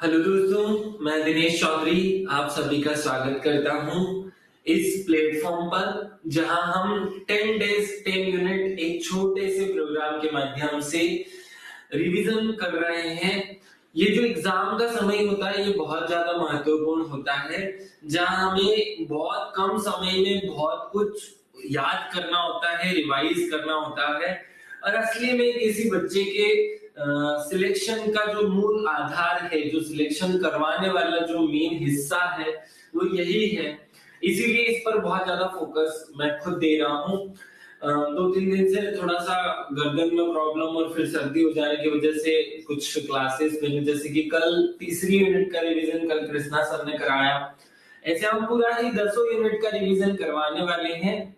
Hello दोस्तों, मैं दिनेश चौधरी आप सभी का स्वागत करता हूं इस प्लेटफॉर्म पर जहां हम 10 डेज 10 यूनिट एक छोटे से प्रोग्राम के माध्यम से रिवीजन कर रहे हैं। ये जो एग्जाम का समय होता है ये बहुत ज्यादा महत्वपूर्ण होता है, जहां हमें बहुत कम समय में बहुत कुछ याद करना होता है, रिवाइज करना होता है। और असली में किसी बच्चे के सिलेक्शन का जो मूल आधार है, जो सिलेक्शन करवाने वाला जो मेन हिस्सा है वो यही है। इसीलिए इस पर बहुत ज्यादा फोकस मैं खुद दे रहा हूँ। 2-3 दिन से थोड़ा सा गर्दन में प्रॉब्लम और फिर सर्दी हो जाने की वजह से कुछ क्लासेस में, जैसे कि कल तीसरी यूनिट का रिवीजन कल कृष्णा सर ने कराया, ऐसे हम पूरा ही 10 यूनिट का रिवीजन करवाने वाले हैं।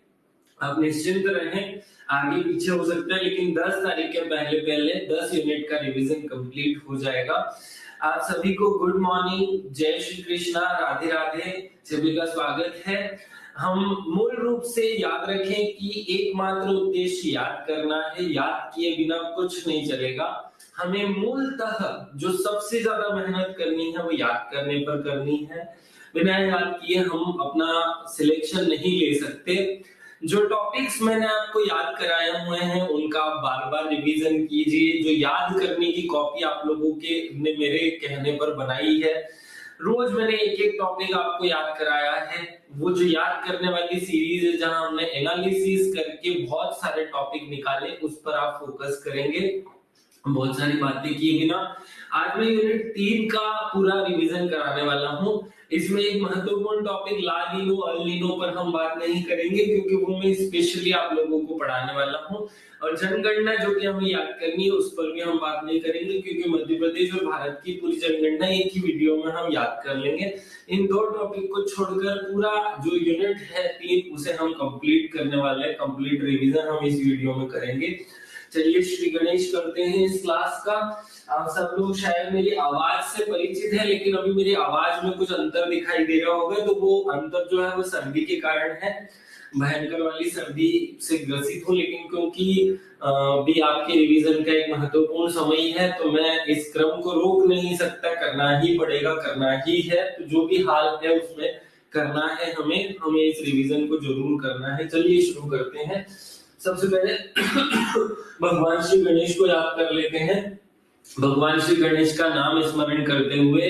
आप निश्चिंत रहें, आगे पीछे हो सकता है लेकिन 10 तारीख के पहले पहले 10 यूनिट का रिवीजन कंप्लीट हो जाएगा। आप सभी को गुड मॉर्निंग, जय श्री कृष्णा, राधे राधे, सभी का स्वागत है। हम मूल रूप से याद रखें कि एकमात्र उद्देश्य याद करना है, याद किए बिना कुछ नहीं चलेगा। हमें मूलतः जो सबसे ज्यादा मेहनत करनी है वो याद करने पर करनी है। बिना याद किए हम अपना सिलेक्शन नहीं ले सकते। जो टॉपिक्स मैंने आपको याद कराए हुए हैं उनका बार बार रिवीजन कीजिए। जो याद करने की कॉपी आप लोगों के ने मेरे कहने पर बनाई है, रोज मैंने एक एक टॉपिक आपको याद कराया है। वो जो याद करने वाली सीरीज है जहां हमने एनालिसिस करके बहुत सारे टॉपिक निकाले, उस पर आप फोकस करेंगे। बहुत सारी बातें किए बिना आज मैं यूनिट 3 का पूरा रिवीजन कराने वाला हूँ। इसमें एक महत्वपूर्ण टॉपिक ला लीनो अल लीनो पर हम बात नहीं करेंगे क्योंकि वो मैं स्पेशली आप लोगों को पढ़ाने वाला हूँ। और जनगणना जो कि हमें याद करनी है उस पर भी हम बात नहीं करेंगे क्योंकि मध्य प्रदेश और भारत की पूरी जनगणना एक ही वीडियो में हम याद कर लेंगे। इन दो टॉपिक को छोड़कर पूरा जो यूनिट है 3 उसे हम कंप्लीट करने वाले हैं। कंप्लीट रिवीजन हम इस वीडियो में करेंगे। चलिए श्री गणेश करते हैं इस क्लास का। आप सब लोग शायद मेरी आवाज से परिचित है, लेकिन अभी मेरी आवाज में कुछ अंतर दिखाई दे रहा होगा, तो वो अंतर जो है वो सर्दी के कारण है। भयंकर वाली सर्दी से ग्रसित हूँ, लेकिन क्योंकि भी आपके रिवीजन का एक महत्वपूर्ण समय है तो मैं इस क्रम को रोक नहीं सकता, करना ही पड़ेगा, करना ही है। तो जो भी हाल है उसमें करना है, हमें इस रिवीजन को जरूर करना है। चलिए शुरू करते हैं। सबसे पहले भगवान श्री गणेश को याद कर लेते हैं। भगवान श्री गणेश का नाम स्मरण करते हुए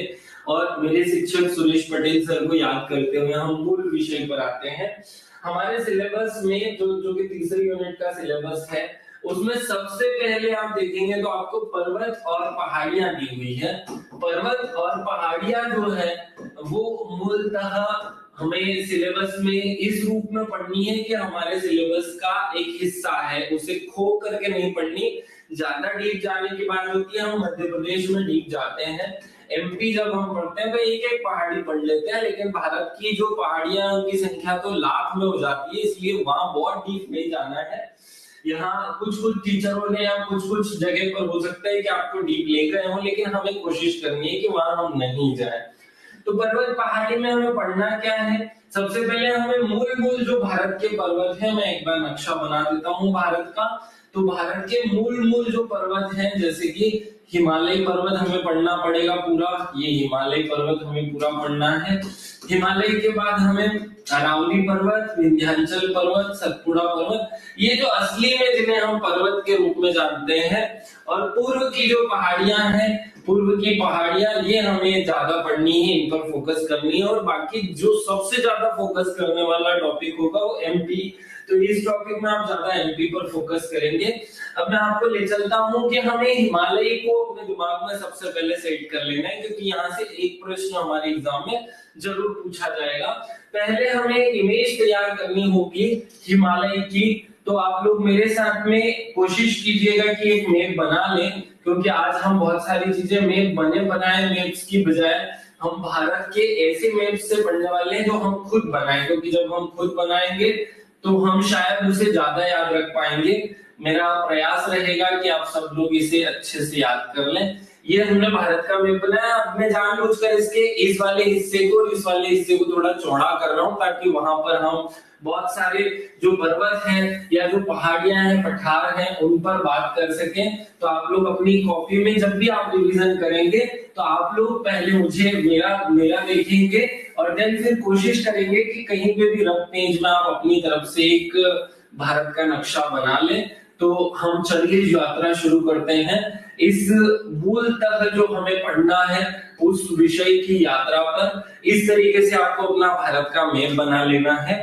और मेरे शिक्षक सुरेश पटेल सर को याद करते हुए हम मूल विषय पर आते हैं। हमारे सिलेबस में जो कि तीसरी यूनिट का सिलेबस है उसमें सबसे पहले आप देखेंगे तो आपको पर्वत और पहाड़ियां दी हुई है। पर्वत और पहाड़ियां जो है वो मूलतः हमें सिलेबस में इस रूप में पढ़नी है कि हमारे सिलेबस का एक हिस्सा है, उसे खो करके नहीं पढ़नी। ज्यादा डीप जाने की बात होती है, हम मध्य प्रदेश में डीप जाते हैं। एमपी जब हम पढ़ते हैं तो एक एक पहाड़ी पढ़ लेते हैं, लेकिन भारत की जो पहाड़ियां की संख्या तो लाख में हो जाती है, इसलिए वहां बहुत डीप नहीं जाना है। यहाँ कुछ कुछ टीचरों ने या कुछ जगह पर हो सकता है कि आपको डीप ले गए हो, लेकिन हमें कोशिश करनी है कि वहां हम नहीं जाए। तो पर्वत पहाड़ी में हमें पढ़ना क्या है? सबसे पहले हमें मूल जो भारत के पर्वत है, मैं एक बार नक्शा बना देता हूँ भारत का। तो भारत के मूल जो पर्वत हैं, जैसे कि हिमालय पर्वत हमें पढ़ना पड़ेगा पूरा। ये हिमालय पर्वत हमें पूरा पढ़ना है। हिमालय के बाद हमें अरावली पर्वत, विंध्याचल पर्वत, सतपुड़ा पर्वत, ये जो असली में जिन्हें हम पर्वत के रूप में जानते हैं। और पूर्व की जो पहाड़ियां हैं, पूर्व की पहाड़ियां, ये हमें ज्यादा पढ़नी है, इन पर फोकस करनी है। और बाकी जो सबसे ज्यादा फोकस करने वाला टॉपिक होगा वो एमपी। तो इस टॉपिक में आप ज्यादा एमपी पर फोकस करेंगे। अब मैं आपको ले चलता हूँ कि हमें हिमालय को अपने दिमाग में सबसे पहले सेट कर लेना है, क्योंकि यहाँ से एक प्रश्न हमारे एग्जाम में जरूर पूछा जाएगा। पहले हमें इमेज तैयार करनी होगी हिमालय की। तो आप लोग मेरे साथ में कोशिश कीजिएगा कि एक मैप बना लें, क्योंकि आज हम बहुत सारी चीजें मैप बनाए मैप्स की बजाय हम भारत के ऐसे मैप से पढ़ने वाले हैं जो हम खुद बनाएं, क्योंकि जब हम खुद बनाएंगे तो हम शायद उसे ज्यादा याद रख पाएंगे। मेरा प्रयास रहेगा कि आप सब लोग इसे अच्छे से याद कर लें। ये हमने भारत का मैप बनाया। अब मैं जानबूझकर इसके इस वाले हिस्से को और इस वाले हिस्से को थोड़ा चौड़ा कर रहा हूँ ताकि वहां पर हम बहुत सारे जो पर्वत हैं या जो पहाड़ियां हैं, पठार हैं, उन पर बात कर सकें। तो आप लोग अपनी कॉपी में जब भी आप रिवीजन करेंगे तो आप लोग पहले मुझे मेरा देखेंगे और देन फिर कोशिश करेंगे कि कहीं पे भी रफ पेज में आप अपनी तरफ से एक भारत का नक्शा बना लें। तो हम चलिए यात्रा शुरू करते हैं इस मूलतः जो हमें पढ़ना है उस विषय की यात्रा पर। इस तरीके से आपको अपना भारत का मैप बना लेना है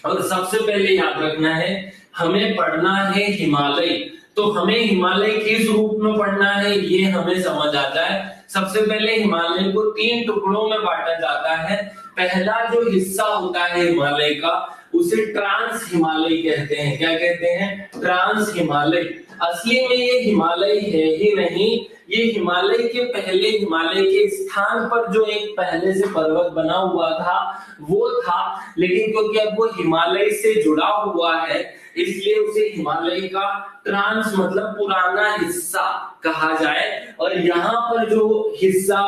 और सबसे पहले याद रखना है हमें पढ़ना है हिमालय। तो हमें हिमालय किस रूप में पढ़ना है ये हमें समझ आता है। सबसे पहले हिमालय को 3 टुकड़ों में बांटा जाता है। पहला जो हिस्सा होता है हिमालय का उसे ट्रांस हिमालय कहते हैं। क्या कहते हैं? ट्रांस हिमालय। असली में ये हिमालय है ही नहीं, ये हिमालय के पहले हिमालय के स्थान पर जो एक पहले से पर्वत बना हुआ था वो था, लेकिन क्योंकि अब वो हिमालय से जुड़ा हुआ है इसलिए उसे हिमालय का ट्रांस मतलब पुराना हिस्सा कहा जाए। और यहाँ पर जो हिस्सा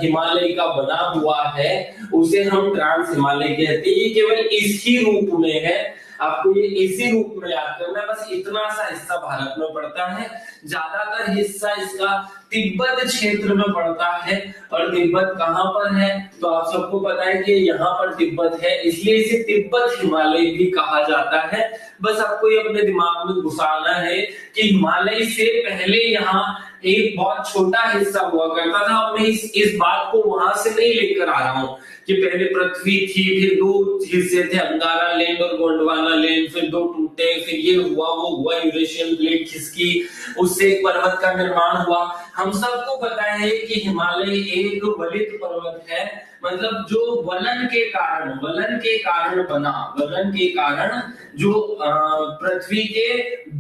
हिमालय का बना हुआ है उसे हम ट्रांस हिमालय कहते हैं। ये केवल इसी रूप में है, आपको ये इसी रूप में याद करना है। बस इतना सा हिस्सा भारत में पड़ता है, ज्यादातर हिस्सा इसका तिब्बत क्षेत्र में पड़ता है। और तिब्बत कहाँ पर है? तो आप सबको पता है कि यहाँ पर तिब्बत है, इसलिए इसे तिब्बत हिमालय भी कहा जाता है। बस आपको ये अपने दिमाग में घुसाना है कि हिमालय से पहले यहाँ एक बहुत छोटा हिस्सा हुआ करता था। अब मैं इस बात को वहां से नहीं लेकर आ रहा हूँ कि पहले पृथ्वी थी, फिर 2 हिस्से थे, अंगारा लैंड और गोंडवाना लैंड, फिर 2 टूटे, फिर ये हुआ वो हुआ, यूरेशियन प्लेट खिसकी, उससे एक पर्वत का निर्माण हुआ। हम सबको पता है कि हिमालय एक वलित पर्वत है, मतलब जो वलन के कारण बना, वलन के कारण जो पृथ्वी के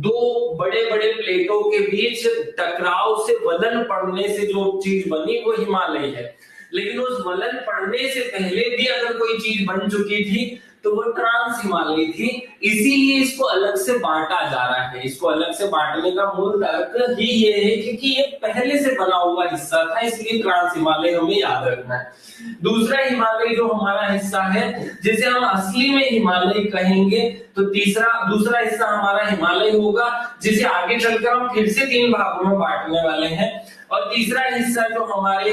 2 बड़े बड़े प्लेटों के बीच टकराव से वलन पड़ने से जो चीज बनी वो हिमालय है। लेकिन उस वलन पड़ने से पहले भी अगर कोई चीज बन चुकी थी तो वो ट्रांस हिमालय थी, इसीलिए इसको अलग से बांटा जा रहा है। इसको अलग से बांटने का मूल तर्क ही ये है क्योंकि ये पहले से बना हुआ हिस्सा था, इसलिए ट्रांस हिमालय हमें याद रखना है। दूसरा हिमालय जो हमारा हिस्सा है जिसे हम असली में हिमालय कहेंगे, तो दूसरा हिस्सा हमारा हिमालय होगा जिसे आगे चलकर हम फिर से 3 भागों में बांटने वाले हैं। और तीसरा हिस्सा जो हमारे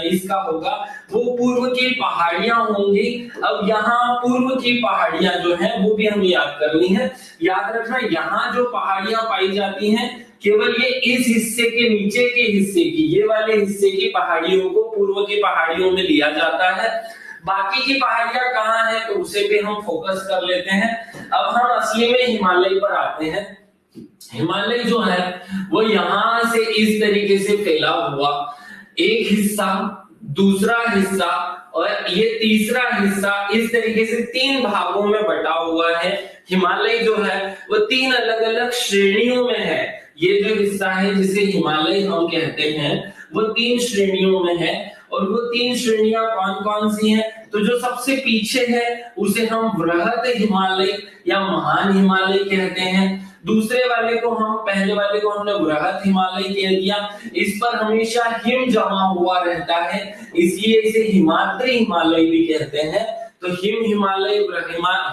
इसका होगा वो पूर्व की पहाड़ियां होंगी। अब यहाँ पूर्व की पहाड़ियां जो हैं वो भी हमें याद करनी है। याद रखना यहाँ जो पहाड़ियां पाई जाती हैं केवल ये इस हिस्से के नीचे के हिस्से की, ये वाले हिस्से की पहाड़ियों को पूर्व की पहाड़ियों में लिया जाता है। बाकी की पहाड़ियां कहाँ हैं तो उसे भी हम फोकस कर लेते हैं। अब हम असली में हिमालय पर आते हैं। हिमालय जो है वो यहां से इस तरीके से फैला हुआ, एक हिस्सा, दूसरा हिस्सा और ये तीसरा हिस्सा, इस तरीके से 3 भागों में बटा हुआ है। हिमालय जो है वो 3 अलग अलग श्रेणियों में है। ये जो हिस्सा है जिसे हिमालय हम कहते हैं वो 3 श्रेणियों में है। और वो 3 श्रेणियां कौन कौन सी हैं? तो जो सबसे पीछे है उसे हम वृहद हिमालय या महान हिमालय कहते हैं। दूसरे वाले को हम, पहले वाले को हमने वृहद हिमालय कह दिया। इस पर हमेशा हिम जमा हुआ रहता है इसलिए इसे हिमाद्री हिमालय भी कहते हैं। तो हिम हिमालय,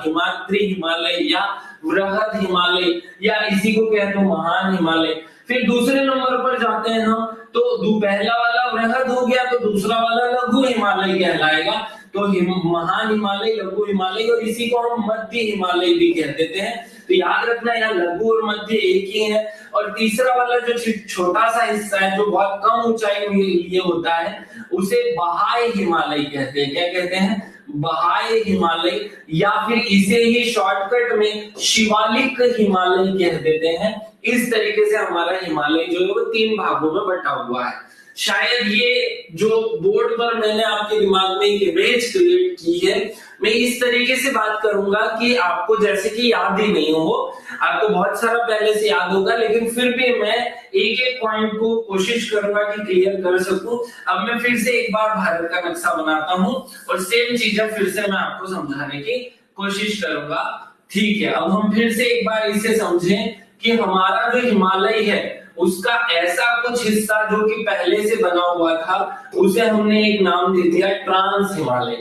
हिमाद्री हिमालय या वृहद हिमालय या इसी को कहते हैं महान हिमालय। फिर दूसरे नंबर पर जाते हैं हम, तो पहला वाला वृहद हो गया तो दूसरा वाला लघु हिमालय कहलाएगा। तो महान हिमालय, लघु हिमालय और इसी को हम मध्य हिमालय भी कह देते हैं। तो याद रखना यहाँ लघु और मध्य एक ही है। और तीसरा वाला जो छोटा सा हिस्सा है जो बहुत कम ऊंचाई में लिए होता है उसे बहाई हिमालय कहते हैं। क्या कहते हैं? बहाई हिमालय, या फिर इसे ही शॉर्टकट में शिवालिक हिमालय कह देते हैं। इस तरीके से हमारा हिमालय जो है वो 3 भागों में बटा हुआ है। शायद ये जो बोर्ड पर मैंने आपके दिमाग में एक इमेज क्रिएट की है, मैं इस तरीके से बात करूंगा कि आपको जैसे कि याद ही नहीं हो। आपको बहुत सारा पहले से याद होगा लेकिन फिर भी मैं एक एक पॉइंट को कोशिश करूंगा कि क्लियर कर सकूं। अब मैं फिर से एक बार भारत का नक्शा बनाता हूं और सेम चीजें फिर से मैं आपको समझाने की कोशिश करूंगा। ठीक है, अब हम फिर से एक बार इसे समझें कि हमारा जो हिमालय है उसका ऐसा कुछ हिस्सा जो कि पहले से बना हुआ था उसे हमने एक नाम दे दिया ट्रांस हिमालय।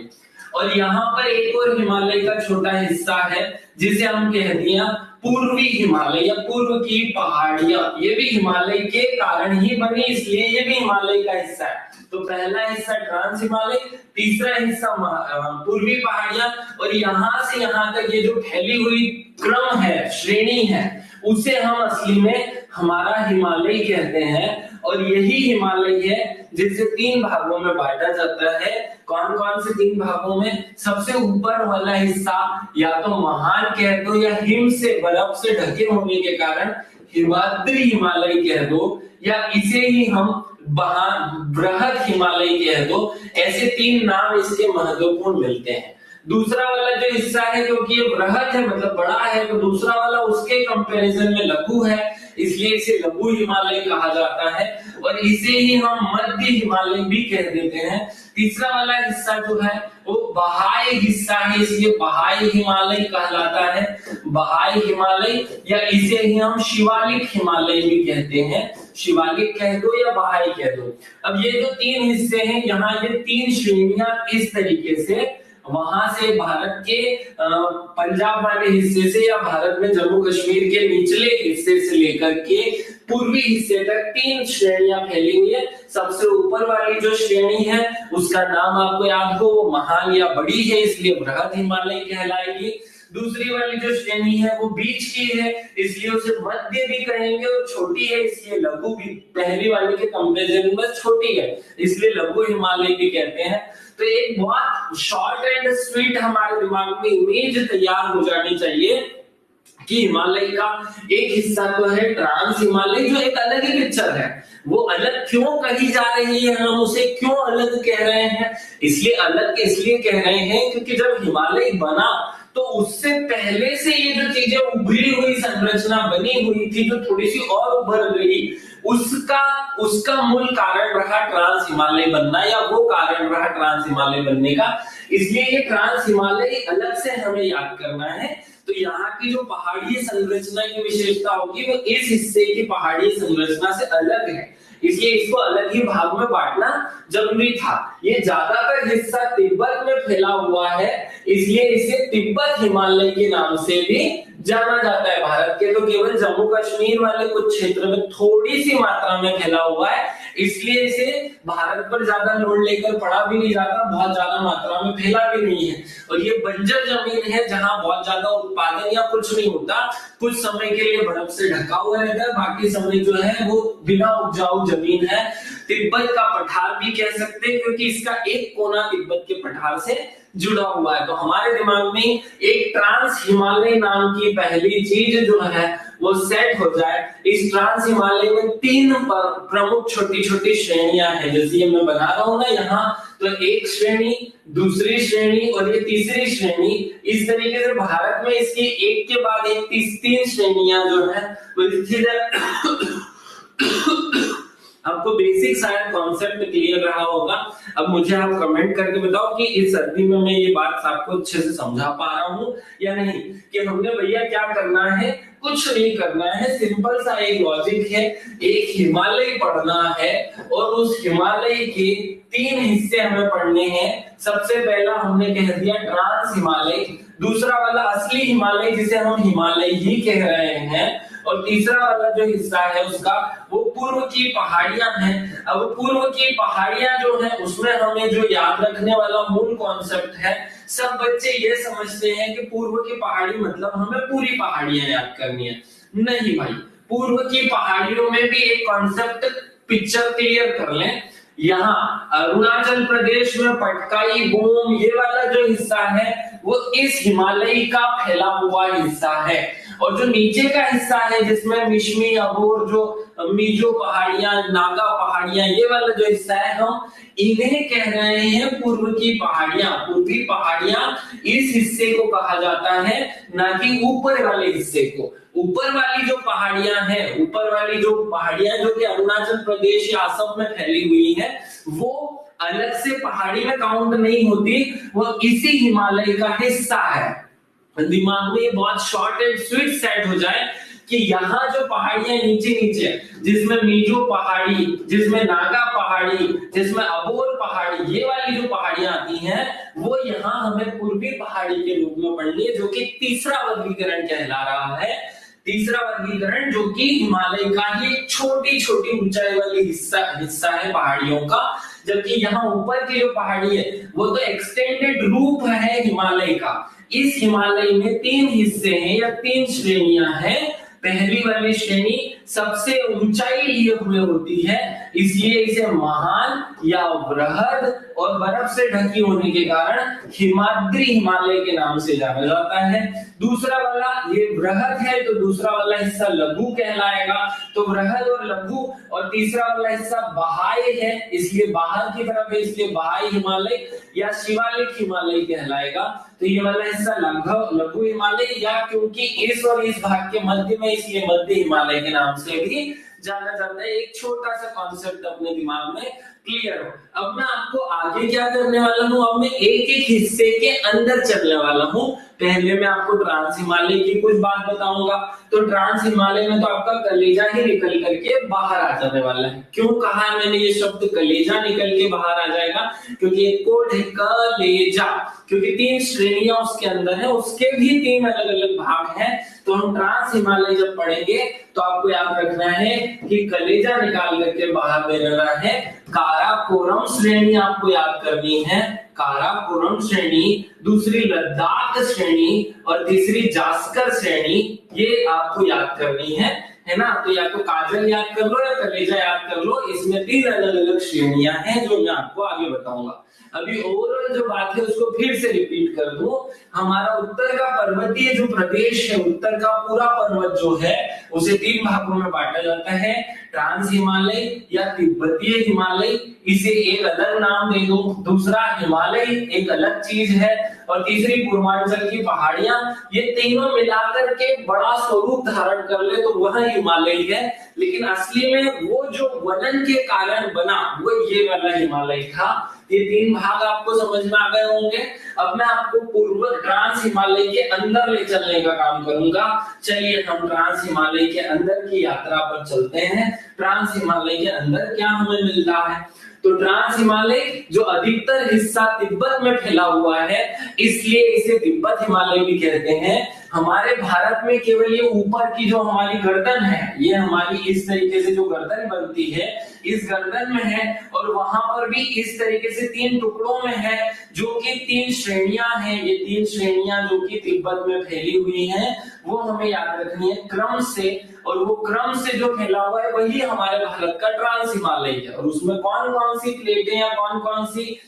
और यहाँ पर एक और हिमालय का छोटा हिस्सा है जिसे हम कह दिया पूर्वी हिमालय या पूर्व की पहाड़ियां। ये भी हिमालय के कारण ही बनी, इसलिए ये भी हिमालय का हिस्सा है। तो पहला हिस्सा ट्रांस हिमालय, तीसरा हिस्सा पूर्वी पहाड़ियां, और यहाँ से यहाँ तक ये जो फैली हुई क्रम है, श्रेणी है, उसे हम असली में हमारा हिमालय कहते हैं। और यही हिमालय है जिसे 3 भागों में बांटा जाता है। कौन कौन से 3 भागों में? सबसे ऊपर वाला हिस्सा या तो महान कह दो या हिम से, बर्फ से ढके होने के कारण हिमाद्री हिमालय कह दो, या इसे ही हम बृहद हिमालय कह दो। ऐसे 3 नाम इसके महत्वपूर्ण मिलते हैं। दूसरा वाला जो हिस्सा है, क्योंकि ये बृहद है मतलब बड़ा है, तो दूसरा वाला उसके कंपैरिजन में लघु है, इसलिए इसे लघु हिमालय कहा जाता है, और इसे ही हम मध्य हिमालय भी कह देते हैं। तीसरा वाला हिस्सा जो है वो बहाई हिस्सा है, इसलिए बहाई हिमालय कहलाता है, बहाई हिमालय, या इसे ही हम शिवालिक हिमालय भी कहते हैं। शिवालिक कह दो या बहाई कह दो। अब ये जो 3 हिस्से हैं, यहाँ ये 3 श्रेणियां इस तरीके से, वहां से भारत के पंजाब वाले हिस्से से या भारत में जम्मू कश्मीर के निचले हिस्से से लेकर के पूर्वी हिस्से तक 3 श्रेणियां फैली हुई है। सबसे ऊपर वाली जो श्रेणी है उसका नाम आपको याद हो, वो महान या बड़ी है, इसलिए बृहद हिमालय कहलाएगी। दूसरी वाली जो श्रेणी है वो बीच की है, इसलिए उसे मध्य भी कहेंगे, और छोटी है इसलिए लघु भी, पहली वाली के कंपैरिजन में छोटी है इसलिए लघु हिमालय भी कहते हैं। तो एक बहुत शॉर्ट एंड स्वीट हमारे दिमाग में इमेज तैयार हो जानी चाहिए कि हिमालय का एक हिस्सा तो है ट्रांस हिमालय, जो एक अलग ही पिक्चर है। वो अलग क्यों कही जा रही है, हम उसे क्यों अलग कह रहे हैं? इसलिए अलग इसलिए कह रहे हैं क्योंकि जब हिमालय बना तो उससे पहले से ये जो चीजें उभरी हुई संरचना बनी हुई थी, जो थोड़ी सी और उभर गई, उसका मूल कारण रहा ट्रांस हिमालय बनना, या वो कारण रहा ट्रांस हिमालय बनने का। इसलिए ये ट्रांस हिमालय अलग से हमें याद करना है। तो यहाँ की जो पहाड़ी संरचना की विशेषता होगी वो इस हिस्से की पहाड़ी संरचना से अलग है, इसलिए इसको अलग ही भाग में बांटना जरूरी था। ये ज्यादातर हिस्सा तिब्बत में फैला हुआ है, इसलिए इसे तिब्बत हिमालय के नाम से भी जाना जाता है। भारत के तो केवल जम्मू कश्मीर वाले कुछ क्षेत्र में थोड़ी सी मात्रा में फैला हुआ है, इसलिए इसे भारत पर ज्यादा लोड लेकर पढ़ा भी नहीं जाता, बहुत ज्यादा मात्रा में फैला भी नहीं है। और ये बंजर जमीन है जहां बहुत ज्यादा उत्पादन या कुछ नहीं होता, कुछ समय के लिए बर्फ से ढका हुआ रहता है, बाकी समय जो है वो बिना उपजाऊ जमीन है। तिब्बत का पठार भी कह सकते हैं क्योंकि इसका एक कोना तिब्बत के पठार से जुड़ा हुआ है। तो हमारे दिमाग में एक ट्रांस हिमालय नाम की पहली चीज जो है वो सेट हो जाए। इस ट्रांस हिमालय में 3 प्रमुख छोटी छोटी श्रेणियां हैं, जैसे ये मैं बना रहा हूं ना यहाँ, तो एक श्रेणी, दूसरी श्रेणी और ये तीसरी श्रेणी। इस तरीके से भारत में इसकी एक के बाद एक 3 श्रेणियां जो है वो आपको बेसिक शायद कॉन्सेप्ट क्लियर रहा होगा। अब मुझे आप कमेंट करके बताओ कि इस सर्दी में मैं ये बात आपको अच्छे से समझा पा रहा हूँ या नहीं, कि हमने भैया क्या करना है, कुछ नहीं करना है, सिंपल सा एक लॉजिक है, एक हिमालय पढ़ना है और उस हिमालय के 3 हिस्से हमें पढ़ने हैं। सबसे पहला हमने कह दिया ट्रांस हिमालय, दूसरा वाला असली हिमालय जिसे हम हिमालय ही कह रहे हैं, और तीसरा वाला जो हिस्सा है उसका वो पूर्व की पहाड़ियां हैं। अब पूर्व की पहाड़ियां जो है उसमें हमें जो याद रखने वाला मूल कॉन्सेप्ट है, सब बच्चे ये समझते हैं कि पूर्व की पहाड़ी मतलब हमें पूरी पहाड़ियां याद करनी है। नहीं भाई, पूर्व की पहाड़ियों में भी एक कॉन्सेप्ट पिक्चर क्लियर कर लें। यहाँ अरुणाचल प्रदेश में पटकाई बोम ये वाला जो हिस्सा है वो इस हिमालय का फैला हुआ हिस्सा है, और जो नीचे का हिस्सा है जिसमें मिश्मी, अबोर, जो मीजो पहाड़ियां, नागा पहाड़ियां, ये वाला जो हिस्सा है हम इन्हें कह रहे हैं पूर्व की पहाड़ियां। पूर्वी पहाड़ियां इस हिस्से को कहा जाता है, ना कि ऊपर वाले हिस्से को। ऊपर वाली जो पहाड़ियां हैं, ऊपर वाली जो पहाड़ियां जो कि अरुणाचल प्रदेश या असम में फैली हुई है, वो अलग से पहाड़ी में काउंट नहीं होती, वो इसी हिमालय का हिस्सा है। दिमाग में बहुत शॉर्ट एंड स्वीट सेट हो जाए कि यहाँ जो पहाड़ियां नीचे नीचे, जिसमें मीजो पहाड़ी, जिसमें नागा पहाड़ी, जिसमें अबोर पहाड़ी, ये वाली जो पहाड़ियां आती हैं वो यहाँ हमें पूर्वी पहाड़ी के रूप में पढ़नी है, जो कि तीसरा वर्गीकरण कहला रहा है। तीसरा वर्गीकरण जो कि हिमालय का ही छोटी छोटी ऊंचाई वाली हिस्सा है पहाड़ियों का, जबकि यहाँ ऊपर की जो पहाड़ी है वो तो एक्सटेंडेड रूप है हिमालय का। इस हिमालय में 3 हिस्से हैं या 3 श्रेणियां हैं। पहली वाली श्रेणी सबसे ऊंचाई लिए हुए होती है, इसलिए इसे महान या वृहद और बर्फ से ढकी होने के कारण हिमाद्री हिमालय के नाम से जाना जाता है। दूसरा वाला ये वृहद है तो दूसरा वाला हिस्सा लघु कहलाएगा, तो वृहद और लघु। और तीसरा वाला हिस्सा बहाई है, इसलिए बाहर की तरफ है, इसलिए बहाई हिमालय या शिवालिक हिमालय कहलाएगा। तो ये वाला हिस्सा लघु हिमालय, या क्योंकि इस और इस भाग के मध्य में, इसलिए मध्य हिमालय के नाम से भी जाना जाता है। एक छोटा सा कॉन्सेप्ट अपने दिमाग में क्लियर हो। अब मैं आपको आगे क्या करने वाला हूँ, अब मैं एक एक हिस्से के अंदर चलने वाला हूँ। पहले मैं आपको ट्रांस हिमालय की कुछ बात बताऊंगा। तो ट्रांस हिमालय में तो आपका कलेजा ही निकल करके बाहर आ जाने वाला है। क्यों कहा है मैंने ये शब्द कलेजा निकल के बाहर आ जाएगा, क्योंकि एक कोड है कलेजा, क्योंकि 3 श्रेणियां उसके अंदर है, उसके भी 3 अलग अलग भाग हैं। तो हम ट्रांस हिमालय जब पढ़ेंगे तो आपको याद रखना है कि कलेजा निकाल करके बाहर दे रहा है। काराकोरम श्रेणी आपको याद करनी है, काराकोरम श्रेणी, दूसरी लद्दाख श्रेणी और तीसरी जास्कर श्रेणी, ये आपको याद करनी है ना। तो या तो काजल याद कर लो या कलेजा याद कर लो, इसमें 3 अलग अलग श्रेणियां हैं जो मैं आपको आगे बताऊंगा। अभी ओवरऑल जो बात है उसको फिर से रिपीट कर दूं। हमारा उत्तर का पर्वतीय जो प्रदेश है, उत्तर का पूरा पर्वत जो है उसे 3 भागों में बांटा जाता है, ट्रांस हिमालय या तिब्बतीय हिमालय, इसे एक अलग नाम दे दो। दूसरा हिमालय एक अलग चीज है, और तीसरी पूर्वांचल की पहाड़ियां। ये तीनों मिलाकर के बड़ा स्वरूप धारण कर ले तो वह हिमालय है, लेकिन असली में वो जो वलन के कारण बना वो ये वाला हिमालय था। ये 3 भाग आपको समझ में आ गए होंगे। अब मैं आपको पूर्व ट्रांस हिमालय के अंदर ले चलने का काम करूंगा। चलिए हम ट्रांस हिमालय के अंदर की यात्रा पर चलते हैं। ट्रांस हिमालय के अंदर क्या हमें मिलता है, तो ट्रांस हिमालय जो अधिकतर हिस्सा तिब्बत में फैला हुआ है, इसलिए इसे तिब्बत हिमालय भी कहते हैं। हमारे भारत में केवल ये ऊपर की जो हमारी गर्दन है, ये हमारी इस तरीके से जो गर्दन बनती है इस गर्दन में है, और वहां पर भी इस तरीके से 3 टुकड़ों में है, जो कि 3 श्रेणियां हैं। ये 3 श्रेणियां जो कि तिब्बत में फैली हुई हैं वो हमें याद रखनी है क्रम से, और वो क्रम से जो फैला हुआ है वही हमारे भारत का ट्रांस हिमालय है। और उसमें कौन कौन सी प्लेटें या कौन कौन सी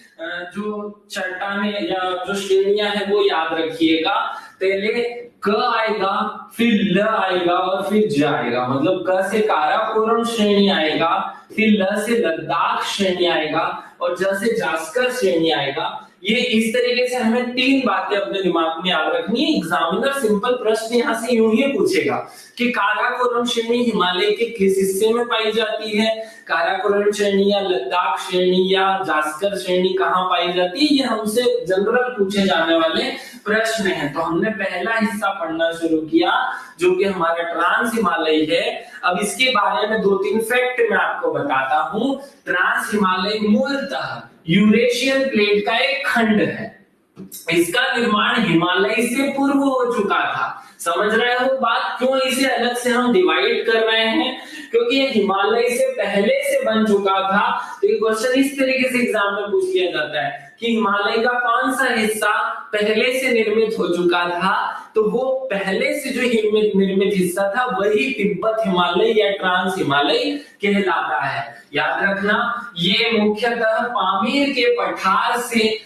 जो चट्टानें या जो श्रेणियां हैं वो याद रखिएगा। पहले क आएगा, फिर ल आएगा और फिर ज आएगा। मतलब क से काराकोरम श्रेणी आएगा, फिर ल से लद्दाख श्रेणी आएगा और ज से जास्कर श्रेणी आएगा। ये इस तरीके से हमें 3 बातें अपने दिमाग में याद रखनी है। एग्जामिनर सिंपल प्रश्न यहाँ से यूं ही पूछेगा कि काराकोरम श्रेणी हिमालय के किस हिस्से में पाई जाती है, काराकोरम श्रेणी या लद्दाख श्रेणी या जास्कर श्रेणी कहाँ पाई जाती है। ये हमसे जनरल पूछे जाने वाले प्रश्न हैं। तो हमने पहला हिस्सा पढ़ना शुरू किया जो कि हमारा ट्रांस हिमालय है। अब इसके बारे में 2-3 फैक्ट मैं आपको बताता हूँ। ट्रांस हिमालय मूलतः यूरेशियन प्लेट का एक खंड है। इसका निर्माण हिमालय से पूर्व हो चुका था। समझ रहे हो बात, क्यों इसे अलग से हम डिवाइड कर रहे हैं, क्योंकि ये हिमालय से पहले से बन चुका था। तो ये क्वेश्चन इस तरीके से एग्जाम में पूछ लिया जाता है कि हिमालय का कौन सा हिस्सा पहले से निर्मित हो चुका था, तो वो पहले से जो निर्मित हिस्सा था वही तिब्बत हिमालय या ट्रांस हिमालय कहलाता है। याद रखना, ये मुख्यतः पामीर के पठार से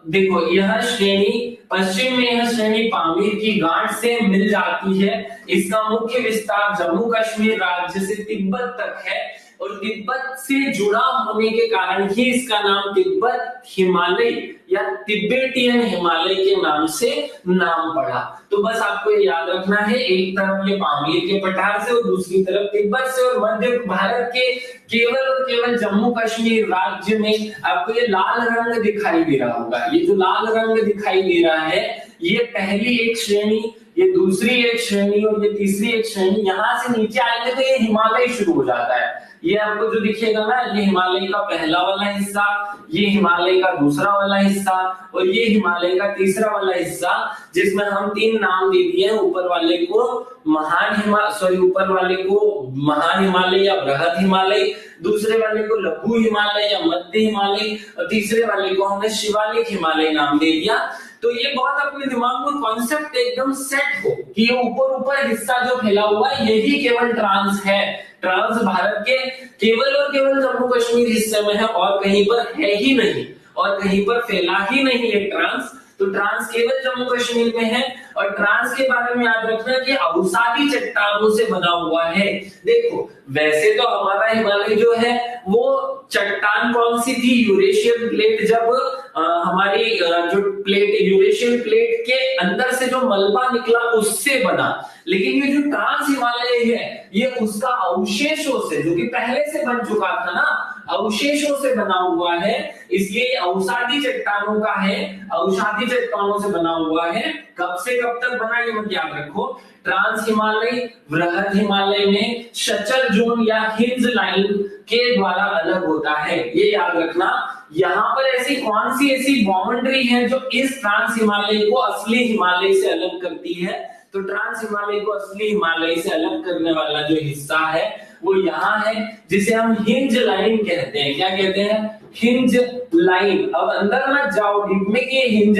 देखो यह श्रेणी पश्चिम में, यह श्रेणी पामीर की गांठ से मिल जाती है। इसका मुख्य विस्तार जम्मू कश्मीर राज्य से तिब्बत तक है, और तिब्बत से जुड़ा होने के कारण ही इसका नाम तिब्बत हिमालय या तिब्बेटियन हिमालय के नाम से नाम पड़ा। तो बस आपको ये याद रखना है, एक तरफ ये पामीर के पठार से और दूसरी तरफ तिब्बत से, और मध्य भारत के केवल और केवल जम्मू कश्मीर राज्य में आपको ये लाल रंग दिखाई दे रहा होगा। ये जो लाल रंग दिखाई दे रहा है ये पहली एक श्रेणी ये दूसरी एक श्रेणी और ये तीसरी एक श्रेणी, यहाँ से नीचे आएंगे तो ये हिमालय शुरू हो जाता है। ये आपको जो दिखेगा ना, ये हिमालय का पहला वाला हिस्सा, ये हिमालय का दूसरा वाला हिस्सा और ये हिमालय का तीसरा वाला हिस्सा, जिसमें हम 3 नाम दे दिए हैं। ऊपर वाले को ऊपर वाले को महान हिमालय या बृहद हिमालय, दूसरे वाले को लघु हिमालय या मध्य हिमालय और तीसरे वाले को हमने शिवालिक हिमालय नाम दे दिया। तो ये बहुत अपने दिमाग में कॉन्सेप्ट एकदम सेट हो कि ये ऊपर हिस्सा जो फैला हुआ है यही केवल ट्रांस है। ट्रांस भारत के केवल और केवल जम्मू कश्मीर हिस्से में है और कहीं पर है ही नहीं और कहीं पर फैला ही नहीं है ट्रांस। तो ट्रांस केवल जम्मू कश्मीर में है और ट्रांस के बारे में याद रखना कि अवसादी चट्टानों से बना हुआ है। देखो वैसे तो हमारा हिमालय जो है वो चट्टान कौन सी थी, यूरेशियन प्लेट, जब हमारी जो प्लेट यूरेशियन प्लेट के अंदर से जो मलबा निकला उससे बना। लेकिन ये जो ट्रांस हिमालय है ये उसका अवशेषों से, जो कि पहले से बन चुका था ना, अवशेषों से बना हुआ है, इसलिए अवसादी चट्टानों का है, अवसादी चट्टानों से बना हुआ है। कब से कब तक बना ये मत याद रखो। ट्रांस हिमालय वृहद हिमालय में शचल जोन या हिंज लाइन के द्वारा अलग होता है, ये याद रखना। यहाँ पर ऐसी कौन सी ऐसी बाउंड्री है जो इस ट्रांस हिमालय को असली हिमालय से अलग करती है? तो ट्रांस हिमालय को असली हिमालय से अलग करने वाला जो हिस्सा है वो यहाँ है, जिसे हम हिंज लाइन कहते हैं। क्या कहते हैं? Hinge line. अब अंदर मत जाओ डीप में कि हिंज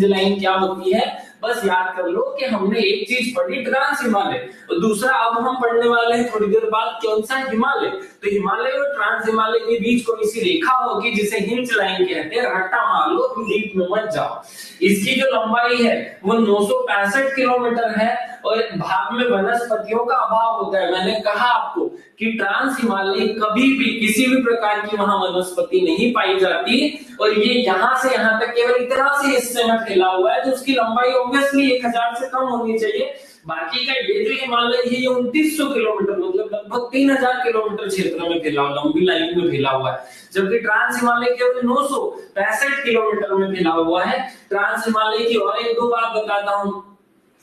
लाइन क्या होती है, बस याद कर लो कि हमने एक चीज पढ़ी ट्रांस हिमालय और दूसरा अब हम पढ़ने वाले हैं थोड़ी देर बाद कौन सा, हिमालय। तो हिमालय और ट्रांस हिमालय के बीच कोई सी रेखा होगी जिसे हिंज लाइन कहते हैं, रट्टा मार लो, डीप में मत जाओ। इसकी जो लंबाई है वो 965 किलोमीटर है और भाग में वनस्पतियों का अभाव होता है। मैंने कहा आपको कि ट्रांस हिमालय कभी भी किसी भी प्रकार की वहां वनस्पति नहीं पाई जाती और ये यहाँ से यहाँ तक केवल इतना से हिस्से में फैला हुआ है, तो उसकी लंबाई ऑब्वियसली 1000 से कम होनी चाहिए। बाकी का ये जो हिमालय है ये 2900 किलोमीटर मतलब लगभग 3000 किलोमीटर क्षेत्र में फैला हुआ, लंबी लाइन में फैला हुआ है, जबकि ट्रांस हिमालय केवल 965 किलोमीटर में फैला हुआ है। ट्रांस हिमालय की और एक दो बात बताता हूँ।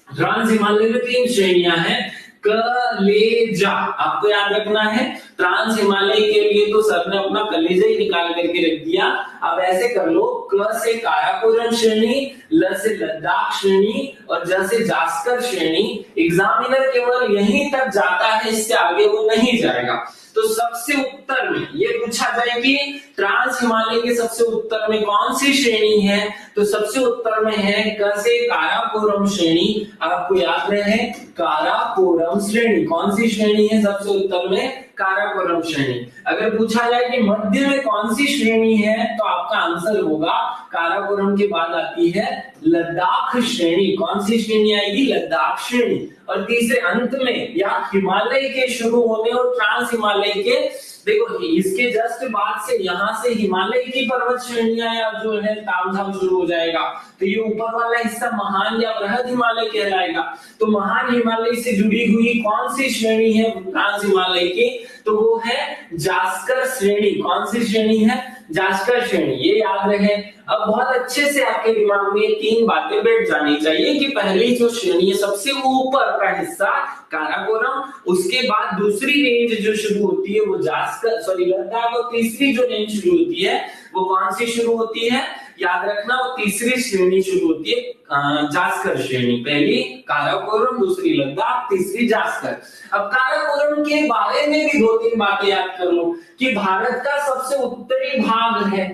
ट्रांस हिमालय में 3 श्रेणियां हैं। कलेजा आपको याद रखना है। ट्रांस हिमालय के लिए तो सर ने अपना कलेजा ही निकाल करके रख दिया। अब ऐसे कर लो, क से काराकोरम श्रेणी, ल से लद्दाख श्रेणी और ज से जास्कर श्रेणी। एग्जामिनर केवल यहीं तक जाता है, इससे आगे वो नहीं जाएगा। तो सबसे उत्तर में ये पूछा जाए कि ट्रांस हिमालय के सबसे उत्तर में कौन सी श्रेणी है, तो सबसे उत्तर में है क से काराकोरम श्रेणी। आपको याद रहे काराकोरम श्रेणी कौन सी श्रेणी है, सबसे उत्तर में काराकोरम श्रेणी। अगर पूछा जाए कि मध्य में कौन सी श्रेणी है तो आपका आंसर होगा काराकोरम के बाद आती है लद्दाख श्रेणी। कौन सी श्रेणी आएगी? लद्दाख श्रेणी। और तीसरे अंत में या हिमालय के शुरू होने और ट्रांस हिमालय के, देखो इसके जस्ट बाद से यहाँ से हिमालय की पर्वत श्रेणियां या जो है तामझाम शुरू हो जाएगा, तो ये ऊपर वाला हिस्सा महान या बृहद हिमालय कहलाएगा। तो महान हिमालय से जुड़ी हुई कौन सी श्रेणी है ट्रांस हिमालय की, तो वो है जास्कर श्रेणी। कौन सी श्रेणी है? जास्कर श्रेणी, ये याद रहे। अब बहुत अच्छे से आपके दिमाग में 3 बातें बैठ जानी चाहिए कि पहली जो श्रेणी है सबसे ऊपर का हिस्सा काराकोरम, उसके बाद दूसरी रेंज जो शुरू होती है वो लद्दाख, और तीसरी जो रेंज शुरू होती है वो कौन सी शुरू होती है? याद रखना, वो तीसरी श्रेणी शुरू होती है जास्कर श्रेणी। पहली काराकोरम, दूसरी लद्दाख, तीसरी जास्कर। अब काराकोरम के बारे में भी 2-3 बातें याद कर लो कि भारत का सबसे उत्तरी भाग है।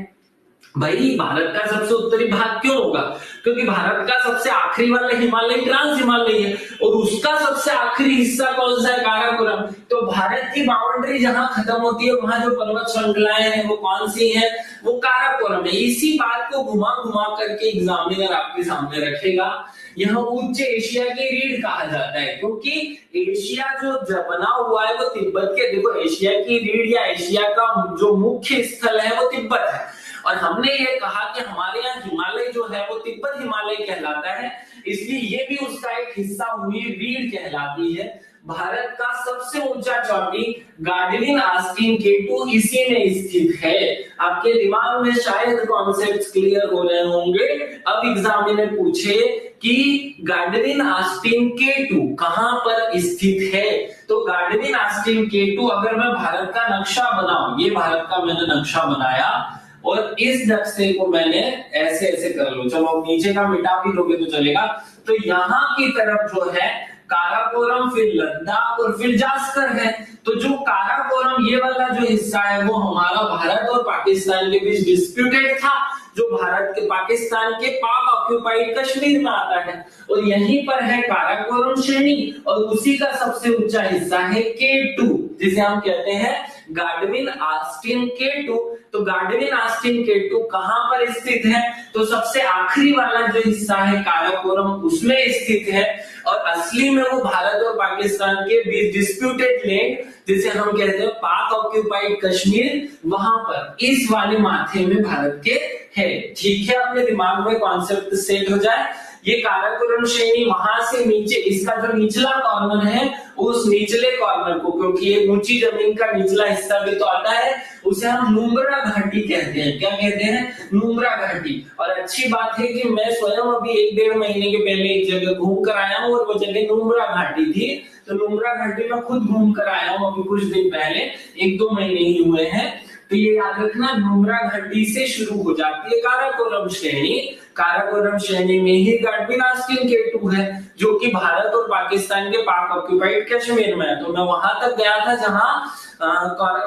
भाई भारत का सबसे उत्तरी भाग क्यों होगा? क्योंकि भारत का सबसे आखिरी वाला हिमालय ट्रांस हिमालय है और उसका सबसे आखिरी हिस्सा कौन सा है? काराकोरम। तो भारत की बाउंड्री जहां खत्म होती है वहां जो पर्वत श्रृंखलाएं हैं वो कौन सी है? वो काराकोरम है। इसी बात को घुमा घुमा करके एग्जामिनर आपके सामने रखेगा। यह उच्च एशिया की रीढ़ कहा जाता है क्योंकि एशिया जो बना हुआ है वो तिब्बत के, देखो एशिया की रीढ़ या एशिया का जो मुख्य स्थल है वो तिब्बत है और हमने ये कहा कि हमारे यहाँ हिमालय जो है वो तिब्बत हिमालय कहलाता है, इसलिए ये भी उसका एक हिस्सा हुई रीढ़ कहलाती है। भारत का सबसे ऊंचा चोटी गार्डलिन आस्तीन केटू इसी में स्थित है। आपके दिमाग में शायद कॉन्सेप्ट्स क्लियर हो रहे होंगे। अब एग्जामिनर पूछे कि गार्डनिन आस्टीन K2 कहां पर स्थित है। तो गार्डनिन आस्टीन K2 अगर मैं भारत का नक्शा बनाऊं, ये भारत का मैंने नक्शा बनाया और इस नक्शे को मैंने ऐसे ऐसे कर लो, चलो नीचे का मिटा भी दोगे तो चलेगा। तो यहाँ की तरफ जो है काराकोरम, फिर लद्दाख और फिर जास्कर है। तो जो काराकोरम ये वाला जो हिस्सा है वो हमारा भारत और पाकिस्तान के बीच डिस्प्यूटेड था, जो भारत के पाकिस्तान के पाक ऑक्यूपाइड कश्मीर में आता है, और यहीं पर है काराकोरम श्रेणी और उसी का सबसे ऊंचा हिस्सा है K2, जिसे हम कहते हैं गार्डविन आस्टीन K2। तो गार्डविन आस्टीन K2 कहां पर स्थित है, तो सबसे आखिरी वाला जो हिस्सा है काराकोरम उसमें स्थित है, और असली में वो भारत और पाकिस्तान के बीच डिस्प्यूटेड लैंड, जिसे हम कहते हैं पाक ऑक्यूपाइड कश्मीर, वहां पर इस वाले माथे में भारत के है। ठीक है, अपने दिमाग में कॉन्सेप्ट सेट हो जाए। ये काराकोरम श्रेणी वहां से नीचे, इसका जो निचला कॉर्नर है उस निचले कॉर्नर को, क्योंकि ये ऊंची जमीन का निचला हिस्सा भी तो आता है, उसे हम नुब्रा घाटी कहते हैं। क्या कहते हैं? नुब्रा घाटी। और अच्छी बात है कि मैं स्वयं अभी 1-1.5 महीने के पहले एक जगह घूम कर आया हूँ और वो जगह नुब्रा घाटी थी। तो नुब्रा घाटी में खुद घूम कर आया हूँ अभी कुछ दिन पहले, 1-2 महीने ही हुए हैं। तो ये याद रखना, नुब्रा घाटी से शुरू हो जाती है काराकोरम श्रेणी। काराकोरम श्रेणी में ही गार्डविन आस्टीन K2 है, जो कि भारत और पाकिस्तान के पाक ऑक्यूपाइड कश्मीर में है। तो मैं वहां तक गया था जहां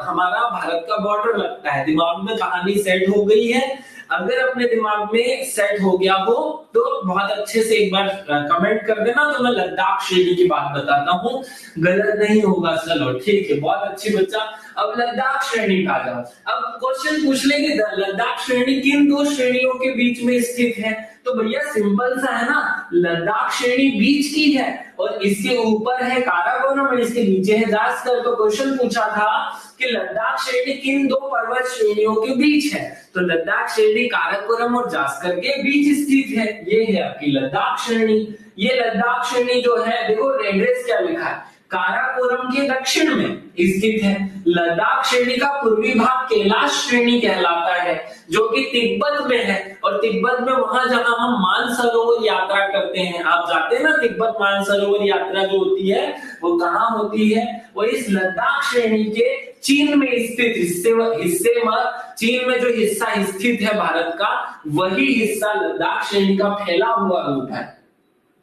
हमारा भारत का बॉर्डर लगता है। दिमाग में कहानी सेट हो गई है? अगर अपने दिमाग में सेट हो गया हो तो बहुत अच्छे से एक बार कमेंट कर देना, तो मैं लद्दाख श्रेणी की बात बताता हूँ, गलत नहीं होगा। चलो ठीक है, बहुत अच्छी बच्चा। अब लद्दाख श्रेणी का जाओ। अब क्वेश्चन पूछ लेंगे लद्दाख श्रेणी किन दो श्रेणियों के बीच में स्थित है, तो भैया सिंपल सा है ना, लद्दाख श्रेणी बीच की है और इसके ऊपर है काराकोरम और इसके नीचे है जास्कर। तो क्वेश्चन पूछा था कि लद्दाख श्रेणी किन दो पर्वत श्रेणियों के बीच है, तो लद्दाख श्रेणी काराकोरम और जास्कर के बीच स्थित है। ये है आपकी लद्दाख श्रेणी। ये लद्दाख श्रेणी जो है, देखो एड्रेस क्या लिखा है, काराकोरम के दक्षिण में स्थित है। लद्दाख श्रेणी का पूर्वी भाग कैलाश श्रेणी कहलाता है, जो कि तिब्बत में है। और तिब्बत में वहां जहां हम मानसरोवर यात्रा करते हैं, आप जाते हैं ना तिब्बत मानसरोवर यात्रा जो होती है वो कहाँ होती है, वो इस लद्दाख श्रेणी के चीन में स्थित हिस्से में, चीन में जो हिस्सा स्थित है भारत का, वही हिस्सा लद्दाख श्रेणी का फैला हुआ रूप है।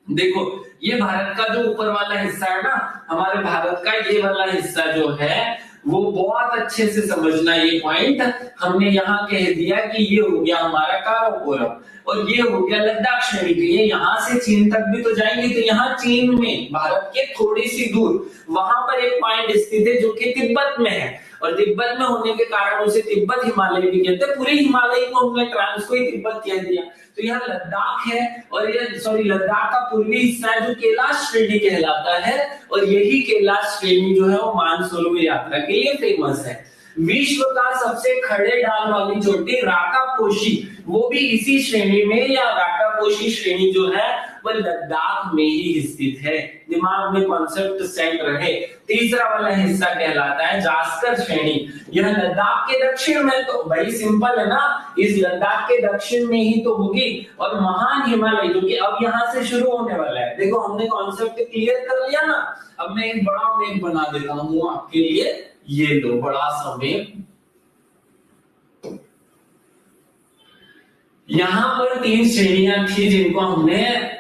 देखो ये भारत का जो ऊपर वाला हिस्सा है ना, हमारे भारत का ये वाला हिस्सा जो है वो बहुत अच्छे से समझना। ये पॉइंट हमने यहाँ कह दिया कि ये हो गया हमारा काराकोरम और ये हो गया लद्दाख श्रेणी। तो ये यहाँ से चीन तक भी तो जाएंगे, तो यहाँ चीन में भारत के थोड़ी सी दूर वहां पर एक पॉइंट स्थित है जो कि तिब्बत में है, और तिब्बत में होने के कारण उसे तिब्बत हिमालय भी कहते हैं। पूरे हिमालय को हमने ट्रांस को ही तिब्बत कह दिया। तो यहाँ लद्दाख है और ये लद्दाख का पूर्वी हिस्सा है जो कैलाश श्रेणी कहलाता है, और यही कैलाश श्रेणी जो है वो मानसरोवर यात्रा के लिए फेमस है। विश्व का सबसे खड़े ढाल वाली चोटी राकापोशी, वो भी इसी श्रेणी में, या राकापोशी श्रेणी जो है वो लद्दाख में ही स्थित है। दिमाग में कॉन्सेप्ट सेट रहे। तीसरा वाला हिस्सा कहलाता है जास्कर श्रेणी। यह लद्दाख के दक्षिण में, तो भाई सिंपल है ना, इस लद्दाख के दक्षिण में ही तो होगी। और महान हिमालय जो कि अब यहाँ से शुरू होने वाला है, देखो हमने कॉन्सेप्ट क्लियर कर लिया ना। अब मैं एक बड़ा मैप बना देता हूँ आपके लिए, ये लो बड़ा सा मैप। यहाँ पर 3 श्रेणियां थी जिनको हमने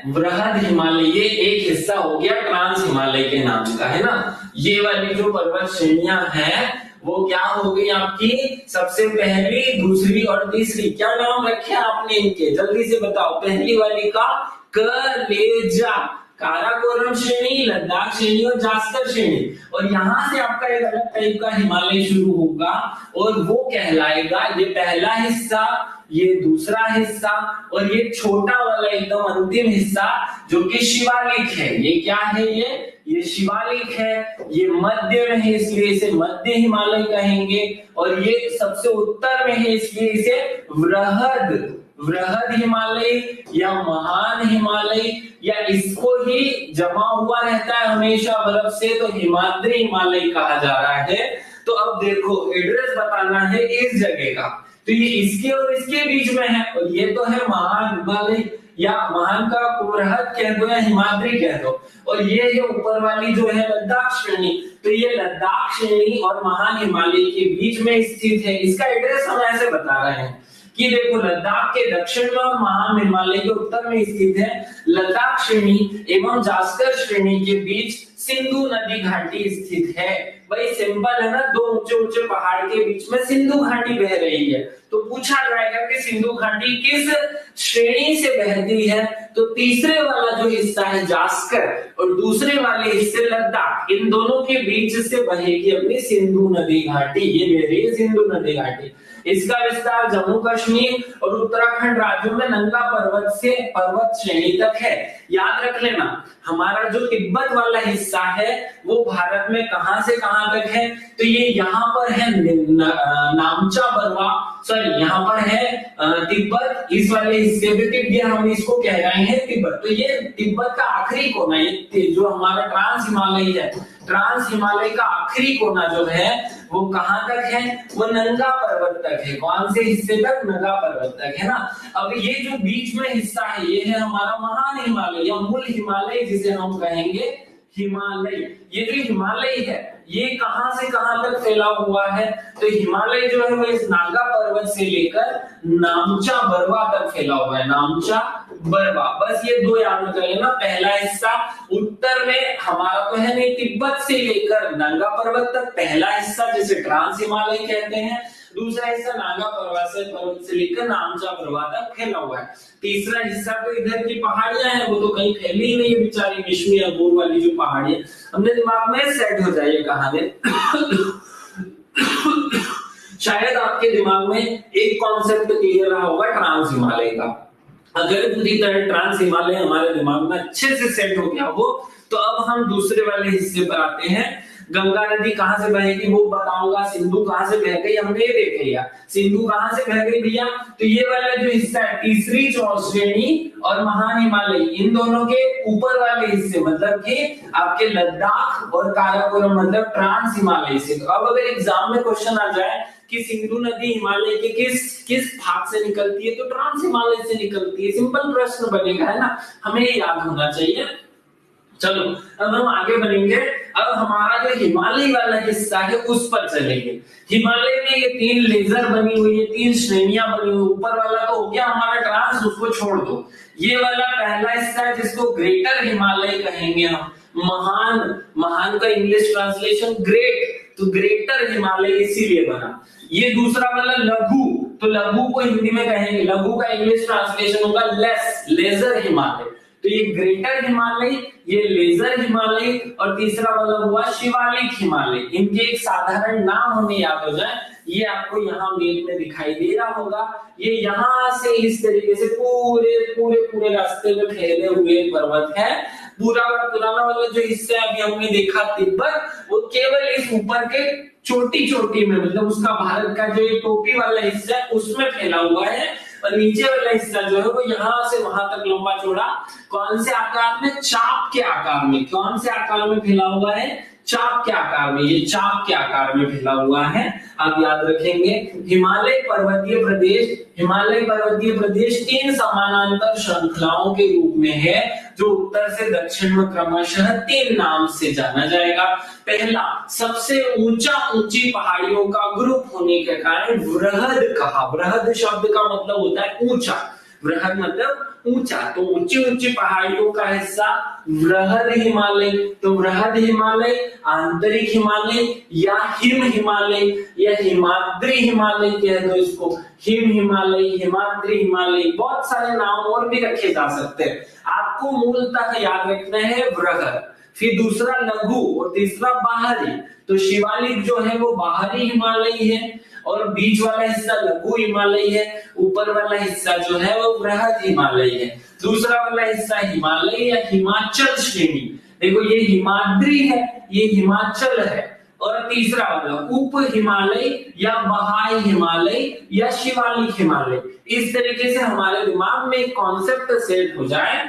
वृहद हिमालय, ये एक हिस्सा हो गया ट्रांस हिमालय के नाम का, है ना। ये वाली जो पर्वत श्रेणियां हैं वो क्या हो गई आपकी, सबसे पहली, दूसरी और तीसरी। क्या नाम रखे आपने इनके, जल्दी से बताओ। पहली वाली का कलेजा, काराकोरम श्रेणी, लद्दाख श्रेणी और जास्कर श्रेणी। और यहाँ से आपका एक अलग टाइप का हिमालय शुरू होगा और वो कहलाएगा, ये पहला हिस्सा, ये दूसरा हिस्सा और ये छोटा वाला एकदम अंतिम हिस्सा जो कि शिवालिक है। ये क्या है, ये शिवालिक है। ये मध्य में है इसलिए इसे मध्य हिमालय कहेंगे, और ये सबसे उत्तर में है इसलिए इसे वृहद हिमालय या महान हिमालय, या इसको ही जमा हुआ रहता है हमेशा बर्फ से, तो हिमाद्री हिमालय कहा जा रहा है। तो अब देखो एड्रेस बताना है इस जगह का, तो ये इसके और इसके बीच में है, और ये तो है महान हिमालय। या महान का बृहद कह दो या हिमाद्री कह दो, और ये ऊपर वाली जो है लद्दाख श्रेणी, तो ये लद्दाख श्रेणी और महान हिमालय के बीच में स्थित है। इसका एड्रेस हम ऐसे बता रहे हैं कि देखो लद्दाख के दक्षिण में और महान हिमालय के उत्तर में स्थित है। लद्दाख श्रेणी एवं जास्कर श्रेणी के बीच सिंधु नदी घाटी स्थित है। भाई सिंपल है ना, दो ऊंचे ऊंचे पहाड़ के बीच में सिंधु घाटी बह रही है, तो पूछा जाएगा कि सिंधु घाटी किस श्रेणी से बहती है, तो तीसरे वाला जो हिस्सा है जास्कर और दूसरे वाले हिस्से लद्दाख, इन दोनों के बीच से बहेगी अपनी सिंधु नदी घाटी। ये बह रही है सिंधु नदी घाटी। इसका विस्तार जम्मू कश्मीर और उत्तराखंड राज्यों में नंगा पर्वत से पर्वत श्रेणी तक है। याद रख लेना, हमारा जो तिब्बत वाला हिस्सा है वो भारत में कहां से कहां तक है, तो ये यहाँ पर है नामचा बरवा, सॉरी यहाँ पर है तिब्बत, इस वाले हिस्से में तिब्बत, हम इसको कह रहे हैं तिब्बत। तो ये तिब्बत का आखिरी कोना, ये जो हमारा ट्रांस हिमालय है, ट्रांस हिमालय का आखिरी कोना जो है वो कहां तक है, वो नंगा पर्वत तक है। कौन से हिस्से तक? नंगा पर्वत तक है ना। अब ये जो बीच में हिस्सा है ये है हमारा महान हिमालय या मूल हिमालय जिसे हम कहेंगे हिमालय। ये जो हिमालय है ये कहां से कहां तक फैला हुआ है, तो हिमालय जो है वो इस नागा पर्वत से लेकर नामचा बरवा तक फैला हुआ है। नामचा बरवा, बस ये दो याद कर लेना। पहला हिस्सा उत्तर में हमारा तो है नहीं, तिब्बत से लेकर नंगा पर्वत तक पहला हिस्सा जिसे ट्रांस हिमालय कहते हैं, दूसरा हिस्सा नागा पर्वत से लेकर नामचा बरवा तक फैला हुआ है। तीसरा हिस्सा तो इधर की पहाड़ियां हैं, वो तो कहीं फैली ही नहीं है बेचारी विष्णु या गोर वाली जो पहाड़ियां, हमने दिमाग में सेट हो जाइए कहानी। शायद आपके दिमाग में एक कॉन्सेप्ट क्लियर रहा होगा ट्रांस हिमालय का। अगर पूरी तरह ट्रांस हिमालय हमारे दिमाग में अच्छे से सेट हो गया हो, तो अब हम दूसरे वाले हिस्से पर आते हैं। गंगा नदी कहां से बहेगी वो बताऊंगा, सिंधु कहां से बह गई हमने ये देख लिया, सिंधु कहां से बह गई भैया, तो ये वाला जो हिस्सा है तीसरी श्रेणी और महान हिमालय, इन दोनों के ऊपर वाले हिस्से मतलब कि आपके लद्दाख और काराकोरम मतलब ट्रांस हिमालय से। अब अगर एग्जाम में क्वेश्चन आ जाए कि सिंधु नदी हिमालय के किस भाग से निकलती है, तो ट्रांस हिमालय से निकलती है। सिंपल प्रश्न बनेगा, है ना, हमें ये याद होना चाहिए। चलो अब हम आगे बढ़ेंगे। अब हमारा जो हिमालय वाला हिस्सा है उस पर चलेंगे। हिमालय में ये तीन लेजर बनी हुई है, तीन श्रेणियां बनी हुई। ऊपर वाला तो हो गया हमारा ट्रांस, उसको छोड़ दो। ये वाला पहला हिस्सा है जिसको ग्रेटर हिमालय कहेंगे हम। महान का इंग्लिश ट्रांसलेशन ग्रेट, तो ग्रेटर हिमालय इसीलिए बना। ये दूसरा वाला लघु, तो लघु को हिंदी में कहेंगे, लघु का इंग्लिश ट्रांसलेशन होगा लेस, लेजर हिमालय। तो ये ग्रेटर हिमालय, ये लेजर हिमालय, और तीसरा वाला हुआ शिवालिक हिमालय। इनके एक साधारण नाम हमें याद हो जाए, ये आपको यहाँ मेल में दिखाई दे रहा होगा। ये यहाँ से इस तरीके से पूरे पूरे पूरे रास्ते में फैले हुए पर्वत है। पुराना वाला जो हिस्सा अभी हमने देखा तिब्बत, वो केवल इस ऊपर के चोटी में, मतलब उसका भारत का जो टोपी वाला हिस्सा है उसमें फैला हुआ है, और नीचे वाला हिस्सा जो है वो यहाँ से वहां तक लंबा चौड़ा कौन से आकार में? चाप के आकार में। कौन से आकार में फैला हुआ है? चाप के आकार में। ये चाप के आकार में फैला हुआ है, आप याद रखेंगे। हिमालय पर्वतीय प्रदेश तीन समानांतर श्रृंखलाओं के रूप में है, जो उत्तर से दक्षिण में क्रमशः तीन नाम से जाना जाएगा। पहला, सबसे ऊंची पहाड़ियों का ग्रुप होने के कारण वृहद कहा। वृहद शब्द का मतलब होता है ऊंचा, वृहद मतलब ऊंचा, तो ऊंची ऊंची पहाड़ियों का हिस्सा वृहद हिमालय। तो वृहद हिमालय, आंतरिक हिमालय या हिम हिमालय या हिमाद्री हिमालय कह दो इसको। हिम हिमालय, हिमाद्री हिमालय, बहुत सारे नाम और भी रखे जा सकते हैं। आपको मूलतः याद रखना है वृहद, फिर दूसरा लघु और तीसरा बाहरी। तो शिवालिक जो है वो बाहरी हिमालय है, और बीच वाला हिस्सा लघु हिमालय है, ऊपर वाला हिस्सा जो है वो वृहद हिमालय है। दूसरा वाला हिस्सा हिमालय या हिमाचल श्रेणी, देखो ये हिमाद्री है, ये हिमाचल है। और तीसरा वाला उप हिमालय या बहाई हिमालय या शिवालिक हिमालय। इस तरीके से हमारे दिमाग में एक कॉन्सेप्ट सेट हो जाए।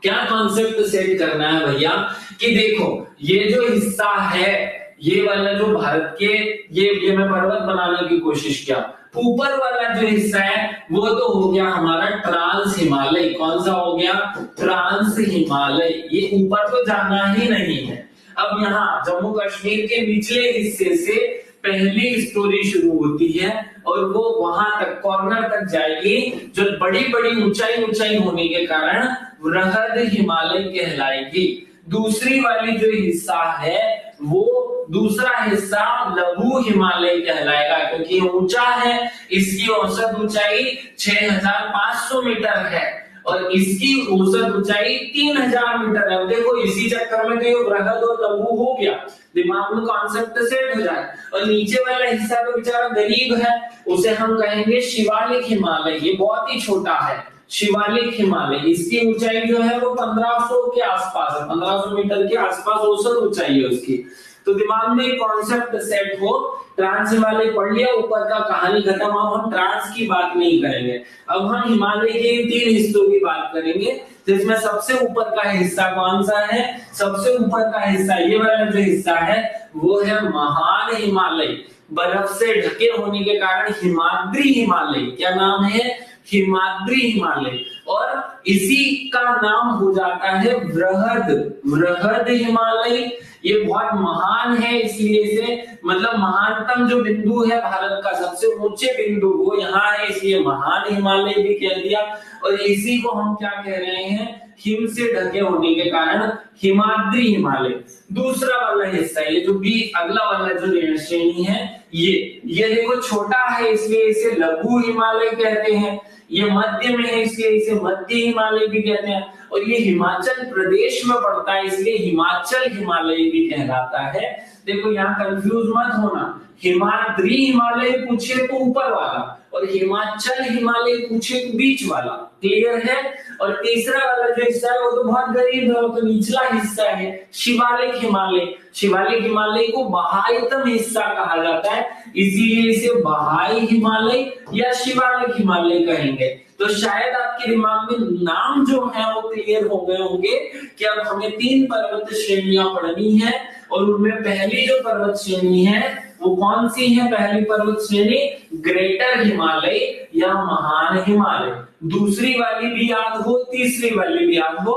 क्या कॉन्सेप्ट सेट करना है भैया, कि देखो ये जो हिस्सा है ये वाला जो भारत के ये मैं पर्वत बनाने की कोशिश किया। ऊपर वाला जो हिस्सा है वो तो हो गया हमारा ट्रांस हिमालय। कौन सा हो गया? ट्रांस हिमालय। ये ऊपर तो जाना ही नहीं है। अब यहाँ जम्मू कश्मीर के निचले हिस्से से पहली स्टोरी शुरू होती है और वो वहां तक कॉर्नर तक जाएगी, जो बड़ी बड़ी ऊंचाई होने के कारण वृहद हिमालय कहलाएगी। दूसरी वाली जो हिस्सा है वो दूसरा हिस्सा लघु हिमालय कहलाएगा, क्योंकि ऊंचा है। इसकी औसत ऊंचाई 6500 मीटर है और इसकी औसत ऊंचाई 3000 मीटर है। देखो इसी चक्कर में तो ये वृहद और लघु हो गया, दिमाग में कॉन्सेप्ट सेट हो जाए। और नीचे वाला हिस्सा तो बेचारा गरीब है, उसे हम कहेंगे शिवालिक हिमालय। ये बहुत ही छोटा है, शिवालिक हिमालय। इसकी ऊंचाई जो है वो 1500 के आसपास है, 1500 मीटर के आसपास औसत ऊंचाई है उसकी। तो दिमाग में कॉन्सेप्ट सेट हो, ट्रांस हिमालय पढ़ लिया, ऊपर का कहानी खत्म। अब हम ट्रांस की बात नहीं करेंगे, अब हम हिमालय के 3 हिस्सों की बात करेंगे, जिसमें सबसे ऊपर का हिस्सा कौन सा है? सबसे ऊपर का हिस्सा ये वाला जो हिस्सा है वो है महान हिमालय। बर्फ से ढके होने के कारण हिमाद्री हिमालय। क्या नाम है? हिमाद्री हिमालय। और इसी का नाम हो जाता है वृहद हिमालय। ये बहुत महान है, इसलिए इसे मतलब महानतम जो बिंदु है भारत का, सबसे ऊंचे बिंदु वो यहाँ है, इसलिए महान हिमालय भी कह दिया। और इसी को हम क्या कह रहे हैं? हिम से ढके होने के कारण हिमाद्री हिमालय। दूसरा वाला हिस्सा, ये जो भी अगला वाला जो श्रेणी है, ये देखो छोटा है, इसलिए इसे लघु हिमालय कहते हैं। ये मध्य में है, इसलिए इसे मध्य हिमालय भी कहते हैं। और ये हिमाचल प्रदेश में पड़ता है, इसलिए हिमाचल हिमालय भी कहलाता है। देखो यहाँ कंफ्यूज मत होना, हिमाद्री हिमालय पूछे तो ऊपर वाला और हिमाचल हिमालय पूछे तो बीच वाला। क्लियर है? और तीसरा वाला जो हिस्सा है वो तो बहुत गरीब है, वो तो निचला हिस्सा है, शिवालिक हिमालय। शिवालिक हिमालय को बहाईतम हिस्सा कहा जाता है, इसीलिए इसे बहाई हिमालय या शिवालिक हिमालय कहेंगे। तो शायद आपके दिमाग में नाम जो है वो क्लियर हो गए होंगे कि अब हमें 3 पर्वत श्रेणियां पढ़नी है। और उनमें पहली जो पर्वत श्रेणी है वो कौन सी है? पहली पर्वत श्रेणी ग्रेटर हिमालय या महान हिमालय। दूसरी वाली भी याद हो, तीसरी वाली भी याद हो।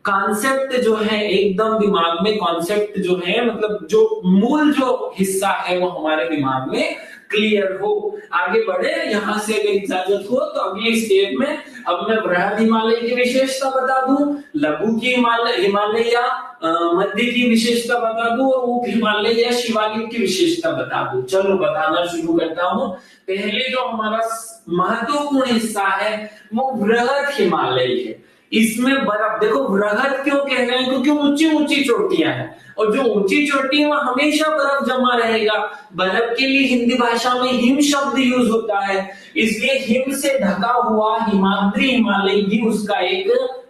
कॉन्सेप्ट जो है एकदम दिमाग में, कॉन्सेप्ट जो है मतलब जो मूल जो हिस्सा है वो हमारे दिमाग में क्लियर हो। आगे बढ़े, यहां से अगर इजाजत हो तो अगली स्टेप में अब मैं वृहद हिमालय की विशेषता बता दूं, लघु की हिमालय या मध्य की विशेषता बता दूं और उप हिमालय या शिवालिक की विशेषता बता दूं। चलो बताना शुरू करता हूं। पहले जो हमारा महत्वपूर्ण हिस्सा है वो वृहद हिमालय है। इसमें बर्फ, देखो वृहद क्यों कह रहे हैं? क्योंकि ऊंची ऊंची चोटियां हैं और जो ऊंची चोटी है वह हमेशा बर्फ जमा रहेगा। बर्फ के लिए हिंदी भाषा में हिम शब्द यूज होता है, इसलिए हिम से ढका हुआ हिमाद्री हिमालय भी उसका एक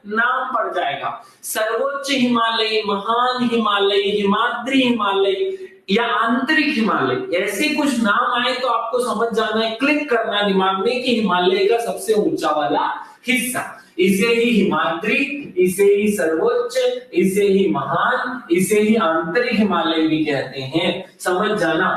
नाम पड़ जाएगा। सर्वोच्च हिमालय, महान हिमालय, हिमाद्री हिमालय या आंतरिक हिमालय, ऐसे कुछ नाम आए तो आपको समझ जाना है, क्लिक करना दिमाग में कि हिमालय का सबसे ऊंचा वाला हिस्सा। इसे ही हिमाद्री, इसे ही सर्वोच्च, इसे ही महान, इसे ही आंतरिक हिमालय भी कहते हैं। समझ जाना।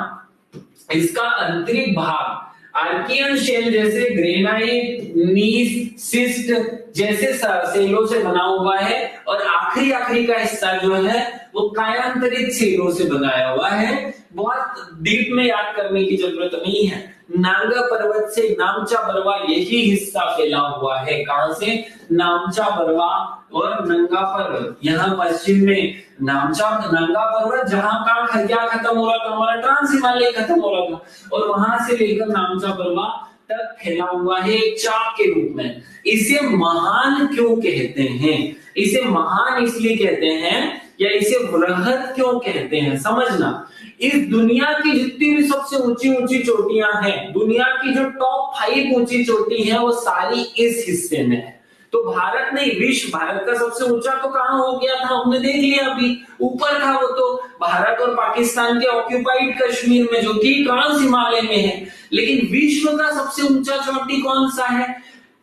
इसका आंतरिक भाग आर्कियन शेल जैसे ग्रेनाइट, नीस, सिस्ट जैसे सेलों से बना हुआ है और आखिरी का हिस्सा जो है वो कायांतरित सेलों से बनाया हुआ है। बहुत डीप में याद करने की जरूरत नहीं है। नांगा पर्वत से नामचा बरवा यही हिस्सा फैला हुआ है। कहां से? नामचा बरवा और नंगा पर्वत, यहाँ पश्चिम में नंगा पर्वत, जहां का क्या खत्म हो रहा था? हमारा ट्रांस हिमालय खत्म हो रहा था और वहां से लेकर नामचा बरवा तक फैला हुआ है एक चाप के रूप में। इसे महान क्यों कहते हैं? इसे महान इसलिए कहते हैं या इसे वृहद क्यों कहते हैं? समझना, इस दुनिया की जितनी भी सबसे ऊंची ऊंची चोटियां हैं, दुनिया की जो टॉप 5 ऊंची चोटी है वो सारी इस हिस्से में है। तो भारत नहीं, विश्व, भारत का सबसे ऊंचा तो कहां हो गया था? हमने देख लिया अभी, ऊपर था वो तो भारत और पाकिस्तान के ऑक्यूपाइड कश्मीर में, जो कि ट्रांस हिमालय में है। लेकिन विश्व का सबसे ऊंचा चोटी कौन सा है?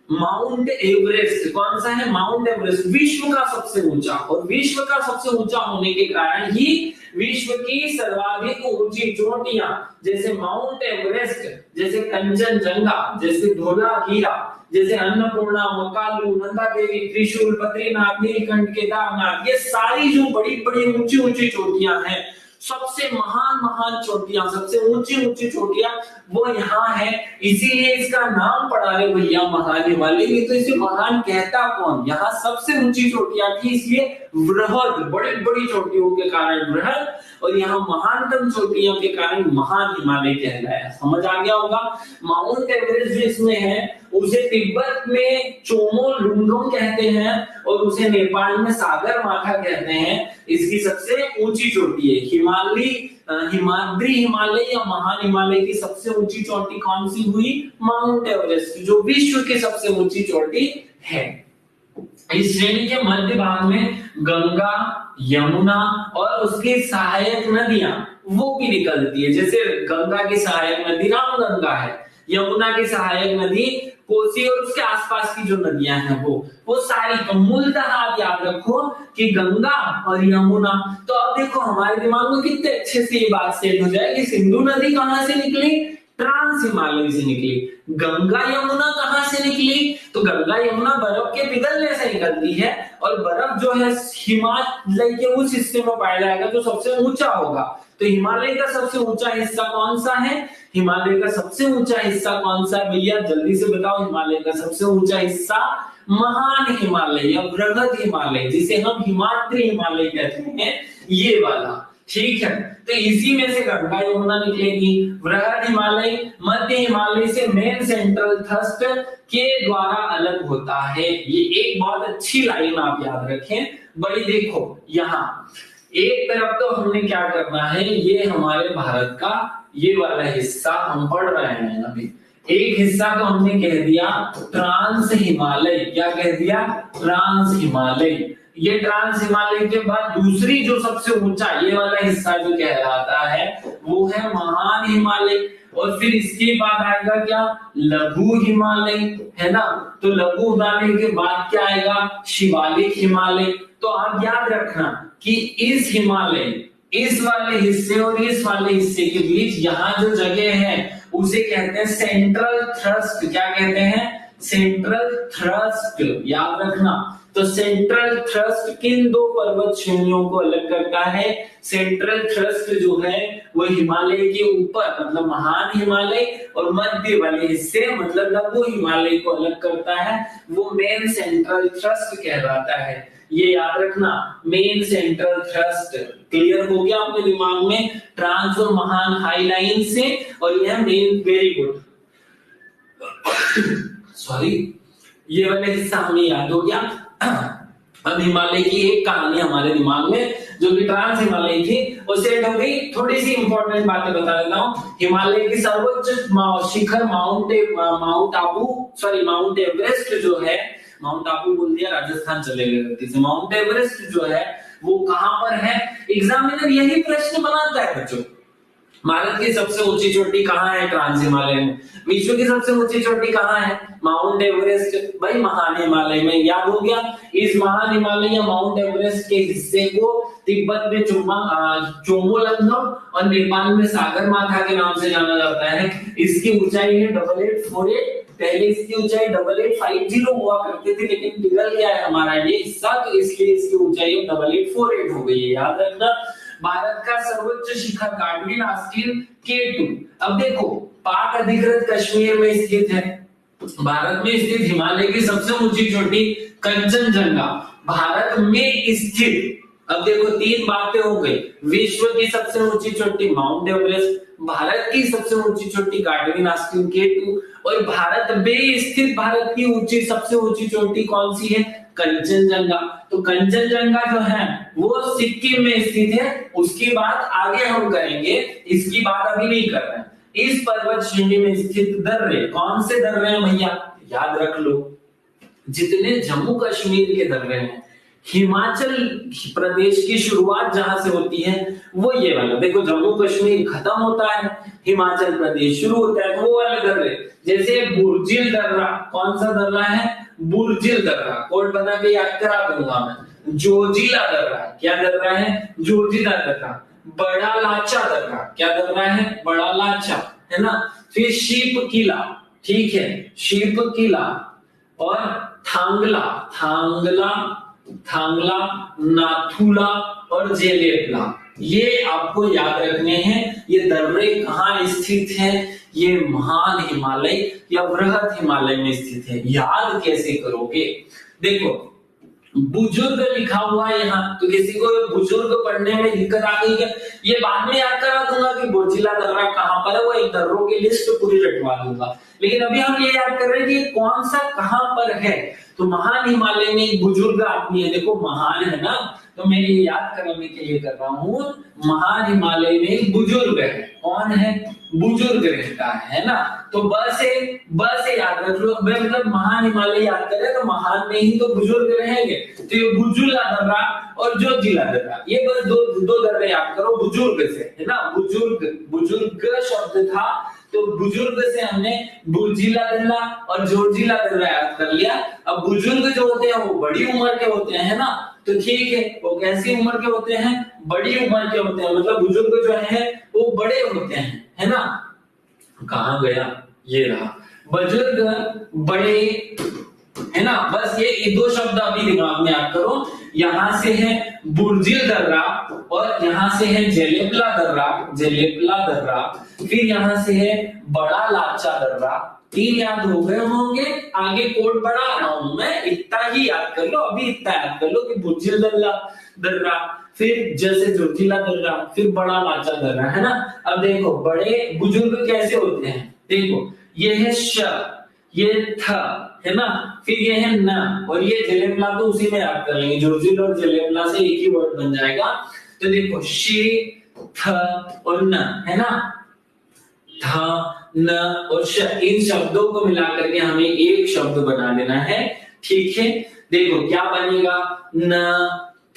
Mount Everest. कौन सा है? माउंट एवरेस्ट, विश्व का सबसे ऊंचा। और विश्व का सबसे ऊंचा होने के कारण ही विश्व की सर्वाधिक ऊंची चोटियां जैसे माउंट एवरेस्ट, जैसे कंचनजंगा, जैसे धौलावीरा, जैसे अन्नपूर्णा, मकालू, नंदा देवी, त्रिशूल, बद्रीनाथ, नीलकंठ, केदारनाथ, ये सारी जो बड़ी बड़ी ऊंची ऊंची चोटियां हैं, सबसे महान महान चोटियां, सबसे ऊंची ऊंची चोटियां वो यहाँ है। इसीलिए इसका नाम पड़ा है भैया महान हिमालय। तो इसे महान कहता कौन? यहाँ सबसे ऊंची चोटियां थी इसलिए वृहद, बड़ी बड़ी चोटियों के कारण वृहद, और यहाँ महानतम चोटियों के कारण महान हिमालय कहलाया। समझ आ गया होगा। माउंट एवरेस्ट जो इसमें है उसे तिब्बत में चोमो लुंगम कहते हैं और उसे नेपाल में सागर माथा कहते हैं। इसकी सबसे ऊंची चोटी है हिमाद्री हिमालय या महान हिमालय की सबसे ऊंची चोटी कौन सी हुई? माउंट एवरेस्ट, जो विश्व की सबसे ऊंची चोटी है। इस श्रेणी के मध्य भाग में गंगा, यमुना और उसकी सहायक नदियां वो भी निकलती है। जैसे गंगा की सहायक नदी रामगंगा है, यमुना की सहायक नदी कोसी और उसके आसपास की जो नदियां हैं वो सारी। तो मूलतः आप याद रखो कि गंगा और यमुना। तो अब देखो हमारे दिमाग में कितने अच्छे से ये बात सेट हो जाए कि सिंधु नदी कहां से निकली? ट्रांस हिमालय से निकली। गंगा यमुना कहां से निकली? तो गंगा यमुना बर्फ के पिघलने से निकलती है और बर्फ जो है हिमालय के उस हिस्से में पाया जाएगा जो सबसे ऊंचा होगा। तो हिमालय का सबसे ऊंचा हिस्सा कौन सा है? हिमालय का सबसे ऊंचा हिस्सा कौन सा है भैया? जल्दी से बताओ। हिमालय का सबसे ऊंचा हिस्सा महान हिमालय या वृहद हिमालय, जिसे हम हिमाद्री हिमालय कहते हैं, ये वाला। ठीक है, तो इसी में से गंगा यमुना निकलेगी। वृहद हिमालय मध्य हिमालय से मेन सेंट्रल थ्रस्ट के द्वारा अलग होता है। ये एक बहुत अच्छी लाइन आप याद रखें। बड़ी देखो यहाँ एक तरफ तो हमने क्या करना है, ये हमारे भारत का ये वाला हिस्सा हम पढ़ रहे हैं अभी। एक हिस्सा तो हमने कह दिया ट्रांस हिमालय। क्या कह दिया? ट्रांस हिमालय। ये ट्रांस हिमालय के बाद दूसरी जो सबसे ऊंचा ये वाला हिस्सा जो कहलाता है वो है महान हिमालय। और फिर इसके बाद आएगा क्या? लघु हिमालय, है ना। तो लघु हिमालय के बाद क्या आएगा? शिवालिक हिमालय। तो आप याद रखना कि इस हिमालय, इस वाले हिस्से और इस वाले हिस्से के बीच यहाँ जो जगह है उसे कहते हैं सेंट्रल थ्रस्ट। क्या कहते हैं? Central thrust. याद रखना। तो सेंट्रल थ्रस्ट किन दो पर्वत श्रेणियों को अलग करता है? सेंट्रल थ्रस्ट जो है वो हिमालय के ऊपर मतलब महान हिमालय और मध्य वाले हिस्से मतलब लघु हिमालय को अलग करता है। वो मेन सेंट्रल थ्रस्ट कहलाता है। ये याद रखना, मेन सेंट्रल थ्रस्ट। क्लियर हो गया आपके दिमाग में? ट्रांस और महान हाई लाइन से, और यह मेन। Very good. सॉरी, ये वाला हिस्सा हमें याद हो गया। अब हिमालय की एक कहानी हमारे दिमाग में जो कि ट्रांस हिमालय थी वो सेट हो गई। थोड़ी सी इंपॉर्टेंट बातें बता देता हूँ। हिमालय की सर्वोच्च शिखर माउंट एवरेस्ट जो है, माउंट आबू बोल दिया, राजस्थान चले गए गलती से। माउंट एवरेस्ट जो है वो कहां पर है? एग्जामिनर यही प्रश्न बनाता है बच्चों। भारत की सबसे ऊंची चोटी कहाँ है? ट्रांस हिमालय में। विश्व की सबसे ऊंची चोटी कहाँ है? Mount Everest. भाई महान हिमालय में। याद हो गया। इस महान हिमालय या माउंट एवरेस्ट के हिस्से को तिब्बत में चोमोलंगम और नेपाल में सागर माथा के नाम से जाना जाता है। इसकी ऊंचाई है 8848। पहले इसकी ऊंचाई 8850 हुआ करती थी, लेकिन पिघल गया है हमारा ये हिस्सा, तो इसलिए इसकी ऊंचाई 8848 हो गई है। याद रखना। भारत का सर्वोच्च शिखर गाडगिल आस्तीन K2। अब देखो पाक अधिकृत कश्मीर में स्थित है। भारत में स्थित हिमालय की सबसे ऊंची चोटी कंचनजंगा भारत में स्थित। अब देखो तीन बातें हो गई। विश्व की सबसे ऊंची चोटी माउंट एवरेस्ट, भारत की सबसे ऊंची चोटी गाडगिल आस्तीन K2, और भारत में स्थित भारत की सबसे ऊंची चोटी कौन सी है? कंचनजंगा। तो कंचनजंगा जो है वो सिक्किम में स्थित है। उसकी बात आगे हम करेंगे, इसकी बात अभी नहीं कर रहे हैं। इस पर्वत श्रेणी में स्थित दर्रे, कौन से दर्रे हैं भैया? याद रख लो, जितने जम्मू कश्मीर के दर्रे हैं हिमाचल प्रदेश की शुरुआत जहां से होती है वो ये वाला, देखो जम्मू कश्मीर खत्म होता है, हिमाचल प्रदेश शुरू होता है, वो वाले दर्रे। जैसे बुर्जिल दर्रा, कौन सा दर्रा है? बुर्जिल दर्रा, कोड बना के याद करा दूंगा मैं। जोजिला दर्रा, क्या दर्रा है? जोजिला दर्रा। बड़ा लाचा दर्रा, क्या दर्रा है? बड़ा लाचा, है ना। फिर शीप किला, ठीक है, शीप किला। और थांगला, थांगला, थांगला, नाथुला और जेलेपला, ये आपको याद रखने हैं। ये दर्रे कहाँ स्थित है? ये महान हिमालय या वृहद हिमालय में स्थित है। याद कैसे करोगे? देखो बुजुर्ग लिखा हुआ है यहाँ, तो किसी को बुजुर्ग पढ़ने में दिक्कत आ गई है, ये बाद में याद करा दूंगा कि बोजिला दर्रा कहाँ पर है, वो एक दर्रों की लिस्ट पूरी रटवा दूंगा। लेकिन अभी हम ये याद कर रहे हैं कि कौन सा कहाँ पर है। तो महान हिमालय में एक बुजुर्ग आदमी है, देखो महान है ना, तो मैं ये याद कराने के लिए कर रहा हूँ। महान हिमालय में एक बुजुर्ग है, कौन है? बुजुर्ग रहता है ना। तो बस याद रख लो, मतलब महान हिमालय याद करें तो महान में ही तो बुजुर्ग रहेंगे। तो ये बुजुला दर्रा और जोजिला दर्रा, ये बस दो दर्रे याद करो बुजुर्ग से, है ना। बुजुर्ग शब्द था, तो बुजुर्ग से हमने बुर्जिला दर्रा और जोजिला दर्रा याद कर लिया। अब बुजुर्ग जो होते हैं वो बड़ी उम्र के होते हैं ना, तो ठीक है, वो कैसी उम्र के होते हैं? बड़ी उम्र के होते हैं, मतलब बुजुर्ग जो है वो बड़े होते हैं, है ना। कहां गया? ये रहा, बुजुर्ग बड़े, है ना। बस ये दो शब्द अभी दिमाग में याद करो। यहां से है बुर्जिल दर्रा और यहां से है जेलेपला दर्रा, जेलेपला दर्रा। फिर यहां से है बड़ा लाचा दर्रा। 3 याद हो गए होंगे, आगे कोड बढ़ा रहा हूं मैं, इतना ही याद कर लो, अभी इतना याद कर लो कि बुर्जिल दर्रा, फिर जैसे जोजिला दर्रा, फिर बड़ा लाचा दर्रा, है ना। अब देखो बड़े बुजुर्ग कैसे होते हैं, देखो ये है श, ये थ, है ना, फिर ये है न, और ये जेलेपला तो उसी में याद कर लेंगे, जोजिल और जेलेपला से एक ही वर्ड बन जाएगा। तो देखो शी, थ और न, है ना, थ, न और श, इन शब्दों को मिलाकर के हमें एक शब्द बना लेना है, ठीक है। देखो क्या बनेगा? न,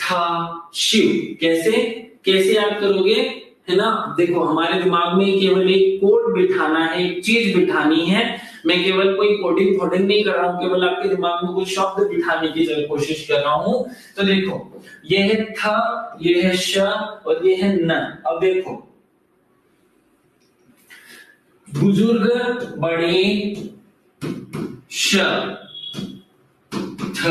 था, शिव। कैसे याद करोगे, है ना। देखो हमारे दिमाग में केवल एक कोड बिठाना है, एक चीज बिठानी है। मैं केवल कोई कोडिंग फोडिंग नहीं कर रहा हूं, केवल आपके दिमाग में कुछ शब्द बिठाने की कोशिश कर रहा हूं। तो देखो ये है थ, ये है श और ये है न। अब देखो बुजुर्ग बड़े, श, थ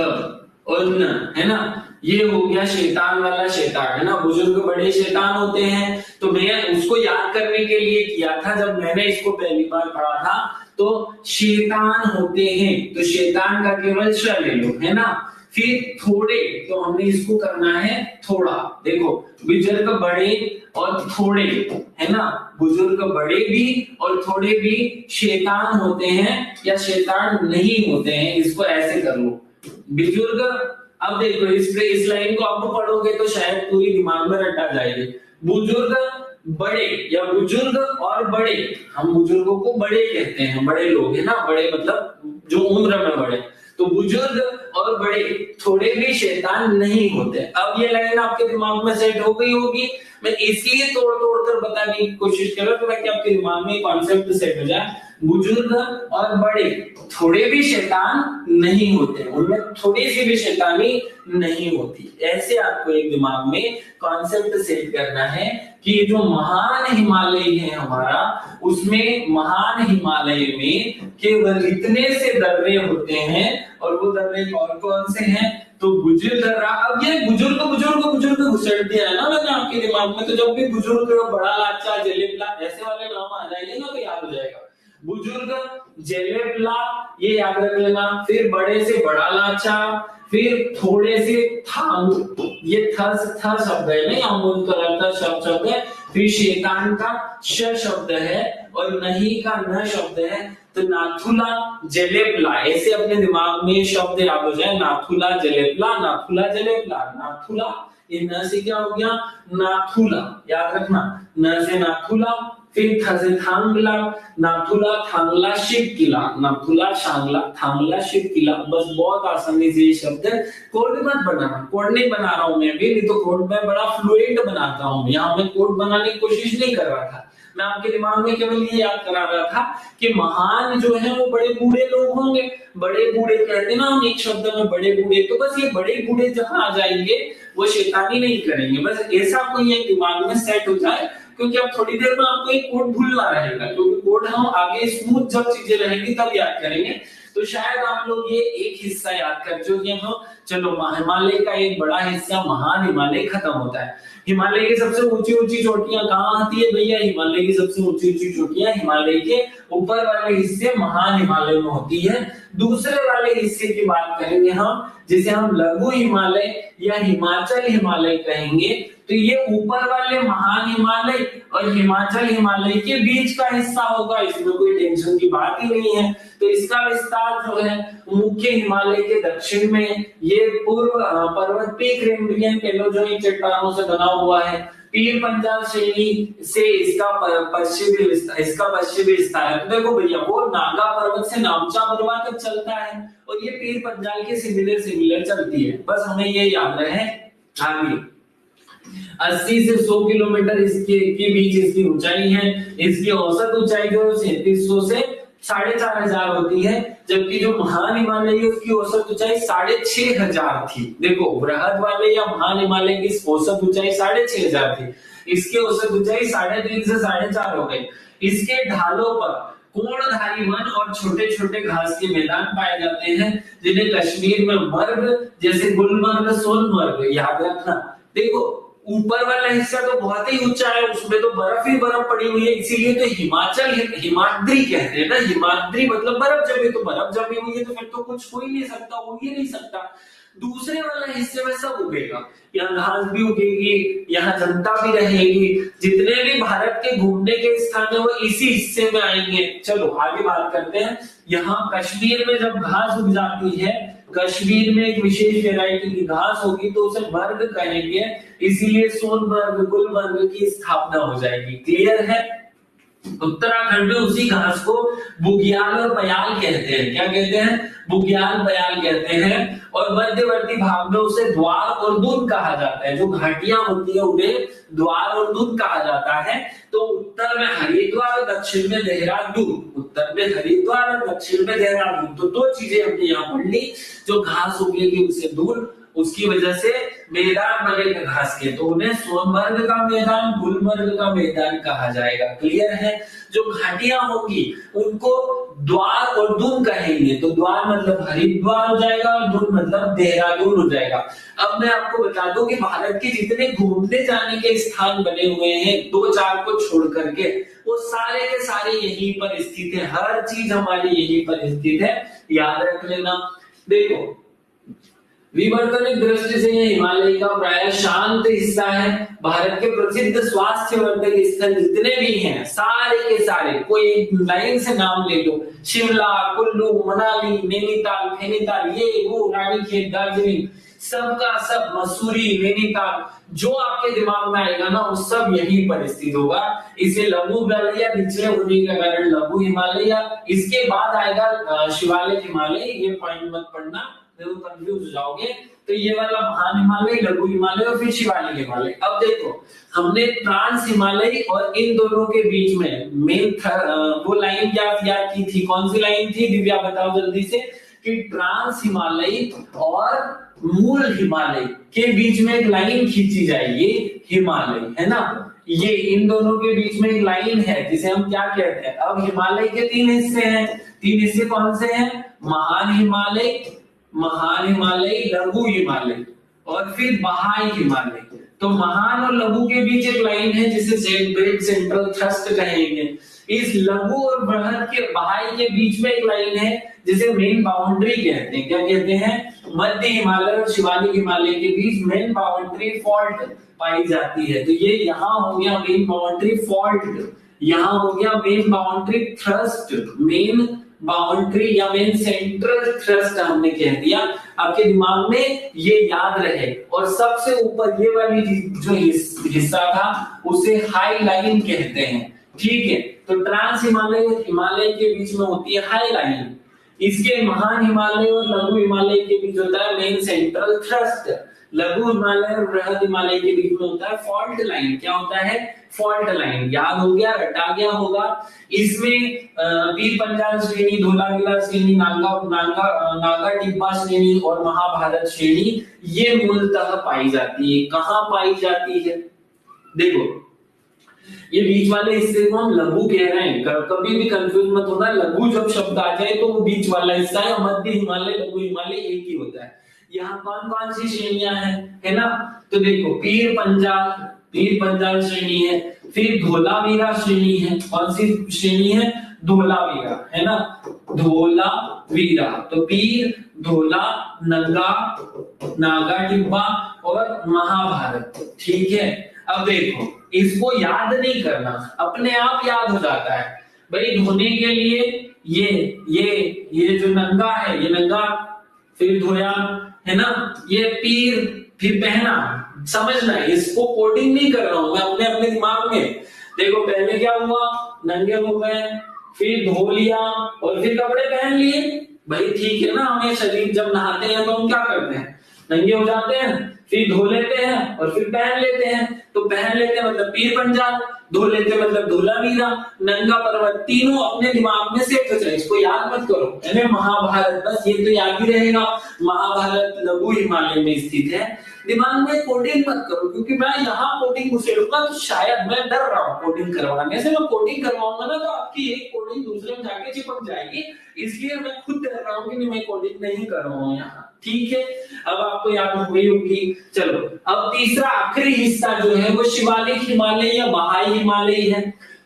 और न, है ना। ये हो गया शैतान वाला शैतान, है ना। बुजुर्ग बड़े शैतान होते हैं, तो मैं उसको याद करने के लिए किया था जब मैंने इसको पहली बार पढ़ा था। तो शैतान होते हैं, तो शैतान का केवल श ले लो, है ना। फिर थोड़े, तो हमने इसको करना है थोड़ा। देखो बुजुर्ग बड़े और थोड़े, है ना, बुजुर्ग बड़े भी और थोड़े भी शैतान होते हैं या शैतान नहीं होते हैं, इसको ऐसे कर लो बुजुर्ग। अब देखो इस लाइन को अब पढ़ोगे तो शायद पूरी दिमाग में रटा जाएगी। बुजुर्ग बड़े या बुजुर्ग और बड़े, हम बुजुर्गों को बड़े कहते हैं, बड़े लोग, है ना, बड़े मतलब जो उम्र में बड़े। तो बुजुर्ग और बड़े थोड़े भी शैतान नहीं होते। अब ये लाइन आपके दिमाग में सेट हो गई होगी, मैं इसलिए तोड़ कर बताने की कोशिश कर रहा हूं ताकि आपके दिमाग में कॉन्सेप्ट सेट हो जाए। बुजुर्ग और बड़े थोड़े भी शैतान नहीं होते, उनमें थोड़ी सी भी शैतानी नहीं होती। ऐसे आपको एक दिमाग में कॉन्सेप्ट सेट करना है कि जो महान हिमालय है हमारा, उसमें महान हिमालय में केवल इतने से दर्रे होते हैं, और वो दर्रे कौन कौन से हैं? तो बुजुर्ग दर्रा। अब ये बुजुर्ग घुसेड़ दिया है ना मैंने आपके दिमाग में, तो जब भी बुजुर्ग, बड़ा लाचा, जेलेपला ऐसे वाले नाम आ जाएंगे ना तो याद हो जाएगा। बुजुर्ग, जेलेपला, ये याद रख लेना। फिर बड़े से बड़ा लाचा, फिर थोड़े से थांग, ये था शब्द है नहीं, अमूल कलर का शब्द है। फिर शैतान का श शब्द है और नहीं का न शब्द है। तो नाथुला, जेलेपला, ऐसे अपने दिमाग में शब्द याद हो जाए। नाथुला, जेलेपला, नाथुला, जेलेपला, नाथुला, ये न से क्या हो गया? नाथुला, याद रखना, न से नाथुला फिर थांगला, नाथुला, थांगला, शिवकिला, नाथुला, शांगला, थांगला, शिवकिला। बस बहुत आसानी से ये शब्द कोड मत बनाना, कोड नहीं बना रहा हूं मैं भी, नहीं तो कोड में बड़ा फ्लुएंट बनाता हूं, यहाँ मैं कोड बनाने की कोशिश नहीं कर रहा था। मैं आपके दिमाग में केवल ये याद करा रहा था कि महान जो है वो बड़े बूढ़े लोग होंगे। बड़े बूढ़े कहते ना हम एक शब्द में, बड़े बूढ़े, तो बस ये बड़े बूढ़े जहां आ जाएंगे वो शैतानी नहीं करेंगे, बस ऐसा कोई एक दिमाग में सेट हो जाए, क्योंकि अब थोड़ी देर में आपको एक कोड भूलना रहेगा, क्योंकि कोड हम आगे स्मूथ जब चीजें रहेंगी तब याद करेंगे। तो शायद आप लोग ये एक हिस्सा याद कर चुके हो। चलो, हिमालय का एक बड़ा हिस्सा महान हिमालय खत्म होता है। हिमालय की सबसे ऊंची ऊंची चोटियां कहाँ आती है भैया? हिमालय की सबसे ऊंची ऊंची चोटियां हिमालय के ऊपर वाले हिस्से महान हिमालय में होती है। दूसरे वाले हिस्से की बात करेंगे हम, जिसे हम लघु हिमालय या हिमाचल हिमालय कहेंगे। तो ये ऊपर वाले महान हिमालय और हिमाचल हिमालय के बीच का हिस्सा होगा, इसमें कोई टेंशन की बात ही नहीं है। तो इसका विस्तार जो है मुख्य हिमालय के दक्षिण में ये पूर्व पर्वत पीक कैम्ब्रियन पेलोजोइक चट्टानों से बना हुआ है। पीर पंजाल श्रेणी से इसका पश्चिमी विस्तार है। तो देखो भैया, वो नागा पर्वत से नामचा बरवा तक चलता है और ये पीर पंजाल के सिमिलर चलती है, बस हमें ये याद रहे। आगे 80 से 100 किलोमीटर के बीच इसकी ऊंचाई है। इसकी औसत ऊंचाई जो 3700 से 4500 होती है, जबकि जो महान हिमालय है उसकी औसत ऊंचाई 6500 थी। देखो, बृहद वाले या महान हिमालय की औसत ऊंचाई 6500 थी, इसकी औसत ऊंचाई 3.5 से 4.5 हो गई। इसके ढालों पर कोणधारी वन और छोटे छोटे घास के मैदान पाए जाते हैं, जिन्हें कश्मीर में मर्ग, जैसे गुलमर्ग, सोनमर्ग, याद रखना। देखो, ऊपर वाला हिस्सा तो बहुत ही ऊंचा है, उसमें तो बर्फ ही बर्फ पड़ी हुई है, इसीलिए तो हिमाचल हिमाद्री कहते हैं ना। हिमाद्री मतलब बर्फ जमी, तो बर्फ जमी हुई है तो फिर तो कुछ हो ही नहीं सकता, हो ही नहीं सकता। दूसरे वाले हिस्से में सब उगेगा, यहाँ घास भी उगेगी, यहाँ जनता भी रहेगी, जितने भी भारत के घूमने के स्थान है वो इसी हिस्से में आएंगे। चलो आगे बात करते हैं। यहाँ कश्मीर में जब घास उग जाती है, कश्मीर में एक विशेष वैरायटी की घास होगी तो उसे मर्ग कहेंगे, इसीलिए सोनमर्ग, गुलमर्ग की स्थापना हो जाएगी। क्लियर है? उत्तराखंड में उसी घास को बुग्याल और बयाल कहते हैं। क्या कहते हैं? बुग्याल, बयाल कहते हैं। और मध्यवर्ती भाग में उसे द्वार और दून कहा जाता है। जो घाटियां होती है उन्हें द्वार और दून कहा जाता है। तो उत्तर में हरिद्वार और दक्षिण में देहरादून, उत्तर में हरिद्वार और दक्षिण में देहरादून। तो दो चीजें हमने यहाँ पढ़ ली। जो घास उगेगी उसे दून, उसकी वजह से मैदान बनेगा घास के, तो उन्हें सोनमर्ग का मैदान, गुलमर्ग का मैदान कहा जाएगा। क्लियर है? जो घाटियां होंगी उनको द्वार और दून कहेंगे। तो द्वार मतलब हरिद्वार हो जाएगा और दून मतलब देहरादून हो जाएगा। अब मैं आपको बता दूं कि भारत के जितने घूमने जाने के स्थान बने हुए हैं, 2-4 को छोड़ करके, वो सारे के सारे यहीं पर स्थित है। हर चीज हमारी यहीं पर स्थित है, याद रख लेना। देखो, विवर्तनिक दृष्टि से हिमालय का प्राय शांत हिस्सा है। भारत के प्रसिद्ध स्वास्थ्य वर्धक स्थल जितने भी हैं, सारे के सारे, कोई लाइन से नाम ले लो, शिमला, कुल्लू, मनाली, नैनीताल, फैनीताल, ये वो, रानीखेत, दार्जिलिंग, सबका सब, मसूरी, नैनीताल, जो आपके दिमाग में आएगा ना वो सब यहीं पर स्थित होगा। इसे लघु हिमालय निचले होने के कारण लघु हिमालय, इसके बाद आएगा शिवालिक हिमालय। ये पॉइंट मत पढ़ना, कंफ्यूज हो जाओगे। तो ये वाला महान हिमालय, लघु हिमालय और फिर शिवालिक हिमालय। अब देखो, हमने ट्रांस हिमालय और इन दोनों के बीच में मेन वो लाइन क्या याद की थी? कौन सी लाइन थी दिव्या, बताओ जल्दी से। कि ट्रांस हिमालय और मूल हिमालय के बीच में एक लाइन खींची जाएगी, हिमालय, है ना। ये इन दोनों के बीच में एक लाइन है जिसे हम क्या कहते हैं? अब हिमालय के 3 हिस्से हैं। 3 हिस्से कौन से हैं? महान हिमालय, लघु हिमालय और फिर बहाई हिमालय। तो महान और लघु के बीच एक लाइन है जिसे सेंट्रल थ्रस्ट कहेंगे। इस लघु और बृहद के बहाई के बीच में एक लाइन है जिसे मेन बाउंड्री कहते हैं। क्या कहते हैं? मध्य हिमालय और शिवालिक हिमालय के बीच मेन बाउंड्री फॉल्ट पाई जाती है। तो ये यहाँ हो गया मेन बाउंड्री फॉल्ट, यहाँ हो गया main boundary thrust, main boundary या मेन सेंट्रल थ्रस्ट हमने कह दिया। आपके दिमाग में ये याद रहे। और सबसे ऊपर ये वाली जो हिस्सा था उसे हाई लाइन कहते हैं। ठीक है। तो ट्रांस हिमालय और हिमालय के बीच में होती है हाई लाइन। इसके महान हिमालय और लघु हिमालय के बीच होता है मेन सेंट्रल थ्रस्ट। लघु हिमालय और बृहद हिमालय के बीच में होता है फॉल्ट लाइन। क्या होता है? Fault line. याद हो गया, रटा गया होगा। इसमें वीर पंजाल श्रेणी, धोलावीरा श्रेणी, नागा टिब्बा श्रेणी और महाभारत श्रेणी ये मूलतः पाई जाती है। कहाँ पाई जाती है? देखो, ये बीच वाले हिस्से को हम लघु कह रहे हैं, कभी भी कंफ्यूज मत होना। लघु जब शब्द आ जाए तो वो बीच वाला हिस्सा है। मध्य हिमालय, लघु हिमालय एक ही होता है। यहाँ कौन कौन सी श्रेणियां हैं, है ना? तो देखो, पीर पंजाल श्रेणी है, फिर धोलावीरा श्रेणी है। कौन सी श्रेणी है? धोलावीरा, है ना? धोलावीरा। तो पीर, धोला, नंगा, नागा टिब्बा और महाभारत। ठीक है। अब देखो, इसको याद नहीं करना, अपने आप याद हो जाता है भाई। धोने के लिए ये जो नंगा है, ये नंगा, फिर धोया, है ना? ये पीर, फिर पहना। समझना है, इसको कोडिंग नहीं कर रहा हूं मैं, अपने दिमाग में। देखो, पहले क्या हुआ? नंगे हो गए, फिर धो लिया और फिर कपड़े पहन लिए। भाई ठीक है ना, हमें शरीर जब नहाते हैं तो हम क्या करते हैं? नंगे हो जाते हैं, फिर धो लेते हैं और फिर पहन लेते हैं। तो पहन लेते हैं मतलब पीर पंजाल, धो लेते हैं मतलब धोलावीरा, नंगा पर्वत। तीनों अपने दिमाग में सेट हो जाए, इसको याद मत करो। यानी महाभारत, बस ये तो याद ही रहेगा, महाभारत लघु हिमालय में स्थित है। दिमाग में कोडिंग मत करो, क्योंकि मैं यहाँ कोडिंग उछेलूंगा तो शायद, मैं डर रहा हूँ कोडिंग करवाने से। मैं कोडिंग करवाऊंगा ना तो आपकी एक कोडिंग दूसरे में जाके चिपक जाएगी, इसलिए मैं खुद डर रहा हूँ कि मैं कोडिंग नहीं कर रहा हूँ यहाँ। ठीक है, अब आपको याद हो गई होगी। चलो, अब तीसरा आखिरी हिस्सा जो है वो शिवालिक हिमालय या बहाई हिमालय है।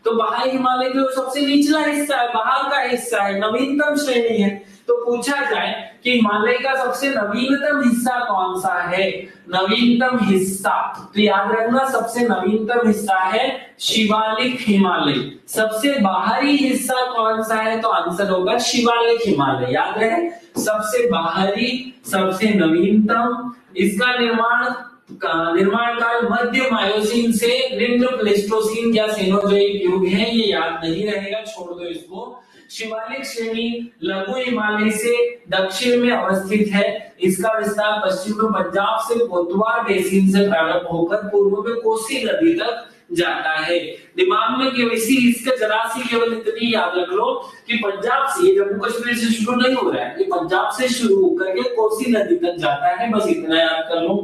तो बहाई हिमालय जो सबसे निचला हिस्सा है, बाहर का हिस्सा है, नवीनतम श्रेणी है। तो पूछा जाए कि हिमालय का सबसे नवीनतम हिस्सा कौन सा है? नवीनतम हिस्सा, तो याद रखना, सबसे नवीनतम हिस्सा है शिवालिक हिमालय। सबसे बाहरी हिस्सा कौन सा है? तो आंसर होगा शिवालिक हिमालय। याद रहे, सबसे बाहरी, सबसे नवीनतम। इसका निर्माण काल मध्य मायोसीन से निम्न प्लेस्टोसीन या सेनोजोइक युग है। ये याद नहीं रहेगा, छोड़ दो इसको। शिवालिक श्रेणी लघु हिमालय से दक्षिण में अवस्थित है। इसका विस्तार पश्चिम में पंजाब से पोतवार बेसिन से प्रारंभ होकर पूर्व में कोसी नदी तक जाता है। दिमाग में केवल इसके जरा सी केवल इतनी याद रख लो कि पंजाब से, जम्मू कश्मीर से शुरू नहीं हो रहा है, ये पंजाब से शुरू होकर के कोसी नदी तक जाता है। बस इतना याद कर लो।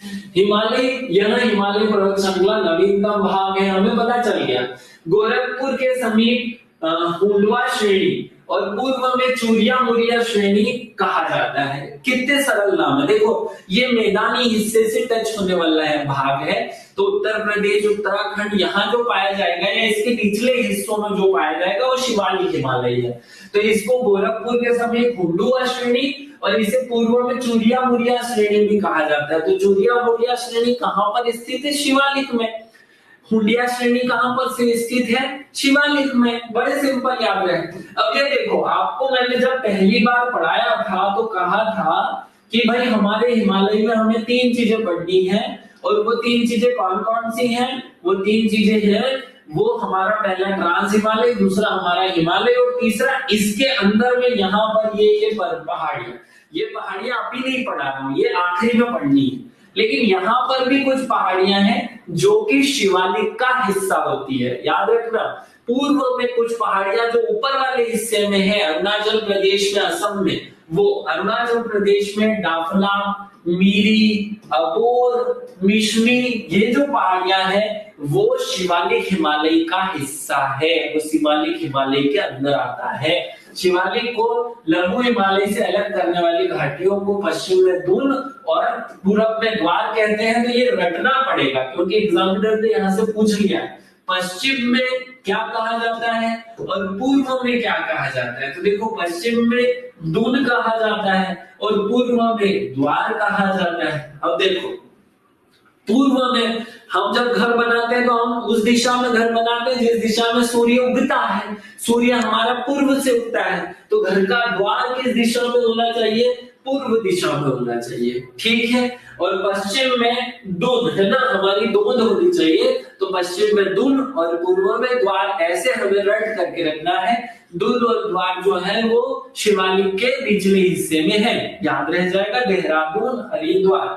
यह हिमालय पर्वत श्रृंखला नवीनतम भाग है, हमें पता चल गया। गोरखपुर के समीप हुंडवा श्रेणी और पूर्व में चूरिया मुरिया श्रेणी कहा जाता है। कितने सरल नाम है। देखो, ये मैदानी हिस्से से टच होने वाला है भाग है। तो उत्तर प्रदेश, उत्तराखंड, यहाँ जो पाया जाएगा या इसके निचले हिस्सों में जो पाया जाएगा वो शिवालिक हिमालय है। तो इसको गोरखपुर के समीप हुंडवा श्रेणी और इसे पूर्व में चूरिया मुरिया श्रेणी भी कहा जाता है। तो चूरिया मुरिया श्रेणी कहाँ पर स्थित है? शिवालिक में। हुंडिया श्रेणी कहां पर से स्थित है? शिवालिक में। बड़े सिंपल याद रहे। अब ये देखो, आपको मैंने जब पहली बार पढ़ाया था तो कहा था कि भाई हमारे हिमालय में हमें 3 चीजें पढ़नी है, और वो 3 चीजें कौन कौन सी हैं? वो 3 चीजें हैं, वो हमारा पहला ट्रांस हिमालय, दूसरा हमारा हिमालय और तीसरा इसके अंदर में यहाँ पर ये पहाड़ियां। ये पहाड़ियां अभी नहीं पढ़ा रहा हूं, ये आखिरी में पढ़नी है। लेकिन यहाँ पर भी कुछ पहाड़ियां हैं जो कि शिवालिक का हिस्सा होती है। याद रखना, पूर्व में कुछ पहाड़ियां जो ऊपर वाले हिस्से में है, अरुणाचल प्रदेश में, असम में, वो अरुणाचल प्रदेश में डाफला, मीरी, अबोर, मिश्मी, ये जो पहाड़ियां हैं वो शिवालिक हिमालय का हिस्सा है। वो शिवालिक हिमालय के अंदर आता है। शिवालिक को लघु हिमालय से अलग करने वाली घाटियों को पश्चिम में दून और पूरब में द्वार कहते हैं। तो ये रटना पड़ेगा, क्योंकि एग्जामिनर ने यहाँ से पूछ लिया पश्चिम में क्या कहा जाता है और पूर्व में क्या कहा जाता है। तो देखो, पश्चिम में दून कहा जाता है और पूर्व में द्वार कहा जाता है। अब देखो, पूर्व में हम जब घर बनाते हैं तो हम उस दिशा में घर बनाते हैं जिस दिशा में सूर्य उगता है। सूर्य हमारा पूर्व से उगता है, तो घर का द्वार किस दिशा में होना चाहिए? पूर्व दिशा में होना चाहिए, ठीक है। और पश्चिम में दून, है ना, हमारी दून होनी चाहिए। तो पश्चिम में दून और पूर्व में द्वार, ऐसे हमें रट करके रखना है। दून और द्वार जो है वो शिवालिक के निचले हिस्से में है, याद रह जाएगा, देहरादून, हरिद्वार।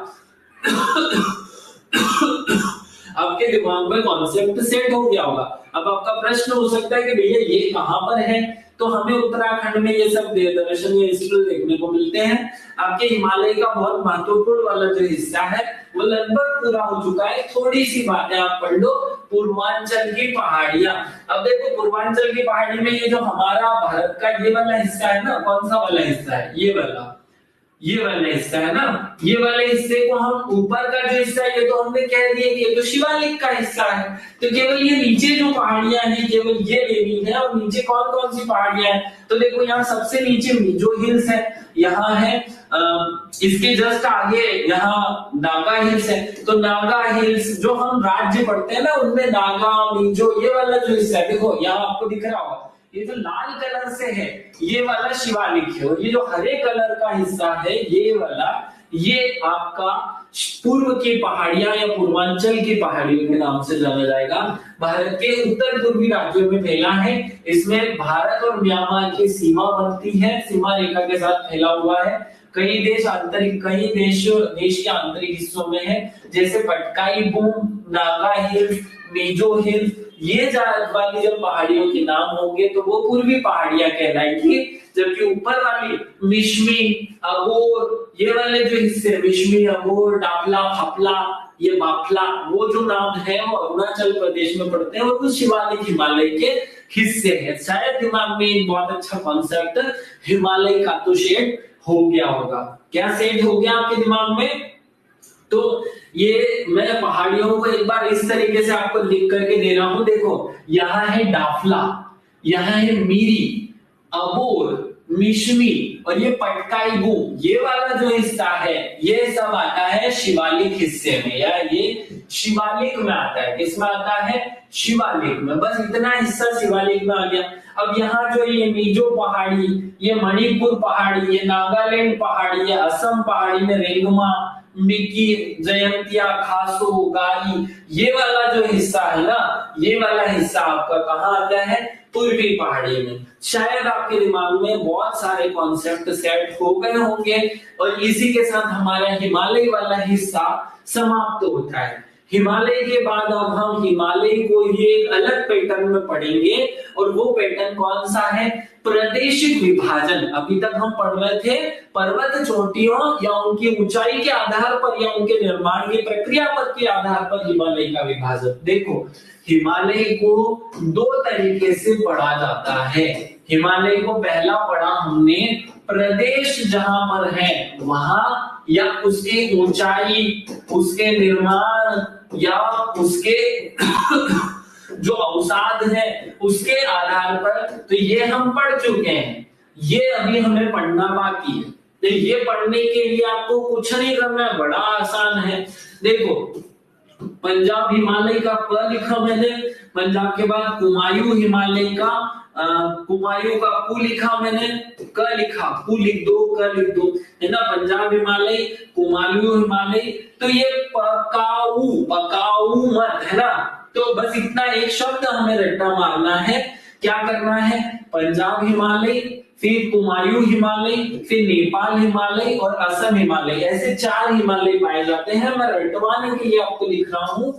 आपके दिमाग में कॉन्सेप्ट सेट हो गया होगा। अब आपका प्रश्न हो सकता है कि भैया ये कहां पर है? तो हमें उत्तराखंड में ये सब दर्शनीय स्थल देखने को मिलते हैं। आपके हिमालय का बहुत महत्वपूर्ण वाला जो हिस्सा है वो लगभग पूरा हो चुका है। थोड़ी सी बातें आप पढ़ लो। पूर्वांचल की पहाड़ियां, अब देखो पूर्वांचल की पहाड़ी में ये जो हमारा भारत का ये वाला हिस्सा है ना, कौन सा वाला हिस्सा है? ये वाला हिस्सा है ना। ये वाले हिस्से को हम, ऊपर का जो हिस्सा है ये तो हमने कह दिया कि ये तो शिवालिक का हिस्सा है। तो केवल ये नीचे जो पहाड़ियां हैं केवल ये लेनी है। और नीचे कौन कौन सी पहाड़ियां हैं? तो देखो यहाँ सबसे नीचे मिजो हिल्स है, यहाँ है इसके जस्ट आगे यहाँ नागा हिल्स है। तो नागा हिल्स जो हम राज्य पढ़ते हैं ना उनमें नागा, मिजो, ये वाला जो हिस्सा है देखो यहाँ आपको दिख रहा होगा, ये जो लाल कलर से है ये वाला शिवालिक है। और ये जो हरे कलर का हिस्सा है ये वाला, ये आपका पूर्व की पहाड़ियां या पूर्वांचल की पहाड़ियों के नाम से जाना जाएगा। भारत के उत्तर पूर्वी राज्यों में फैला है। इसमें भारत और म्यांमार की सीमा बनती है, सीमा रेखा के साथ फैला हुआ है। कई देश देश के आंतरिक हिस्सों में है, जैसे Patkai boom, Naga hills, Mizo hills. ये वाली जब पहाड़ियों के नाम होंगे तो वो पूर्वी पहाड़ियां कहलाएंगी। जबकि ऊपर वाली मिश्मी, अगोर, ये वाले जो हिस्से मिश्मी, अगोर, डापला, फपला, ये बाफला, वो जो नाम है वो अरुणाचल प्रदेश में पड़ते हैं और वो शिवालिक हिमालय के हिस्से हैं। शायद दिमाग में एक बहुत अच्छा कॉन्सेप्ट हिमालय का तो सेट हो गया होगा। क्या सेट हो गया आपके दिमाग में? तो ये मैं पहाड़ियों को एक बार इस तरीके से आपको लिख करके दे रहा हूं। देखो यहाँ है डाफला, यहाँ है मीरी, अबोर, मिश्मी और ये पटकाई गु, ये वाला जो हिस्सा है ये सब आता है शिवालिक हिस्से में, या ये शिवालिक में आता है। किसमें आता है? शिवालिक में। बस इतना हिस्सा शिवालिक में आ गया। अब यहाँ जो ये मिजो पहाड़ी, ये मणिपुर पहाड़ी, ये नागालैंड पहाड़ी, ये असम पहाड़ी में रेंगमा, मिकी, जयंतिया, खासो, गाई, ये वाला जो हिस्सा है ना, ये वाला हिस्सा आपका कहाँ आता है? पूर्वी पहाड़ी में। शायद आपके दिमाग में बहुत सारे कॉन्सेप्ट सेट हो गए होंगे और इसी के साथ हमारा हिमालय वाला हिस्सा समाप्त होता है। हिमालय के बाद अब हम हिमालय को ये एक अलग पैटर्न में पढ़ेंगे और वो पैटर्न कौन सा है? प्रादेशिक विभाजन। अभी तक हम पढ़ रहे थे पर्वत चोटियों या उनकी ऊंचाई के आधार पर या उनके निर्माण की प्रक्रिया पर के आधार पर हिमालय का विभाजन। देखो हिमालय को दो तरीके से पढ़ा जाता है। हिमालय को पहला पढ़ा हमने प्रदेश जहां पर है वहां, या उसकी ऊंचाई, उसके निर्माण या उसके जो अवसाद है उसके आधार पर। तो ये हम पढ़ चुके हैं, ये अभी हमें पढ़ना बाकी है। तो ये पढ़ने के लिए आपको कुछ नहीं करना है, बड़ा आसान है। देखो पंजाब हिमालय का प लिखा मैंने, पंजाब के बाद कुमायूं हिमालय का कुमायूं का कु लिखा मैंने, क लिखा, कु लिख दो, क लिख दो, है ना। पंजाब हिमालय, कुमायूं हिमालय। तो ये पकाऊ मत, है ना। तो बस इतना एक शब्द हमें रट्टा मारना है। क्या करना है? पंजाब हिमालय, फिर कुमायूं हिमालय, फिर नेपाल हिमालय और असम हिमालय, ऐसे 4 हिमालय पाए जाते हैं। मैं रटवाने के लिए आपको लिख रहा हूं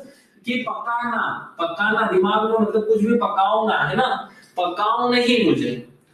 कि पकाना दिमाग में, मतलब कुछ भी पकाओ ना, है ना। पकाओ नहीं मुझे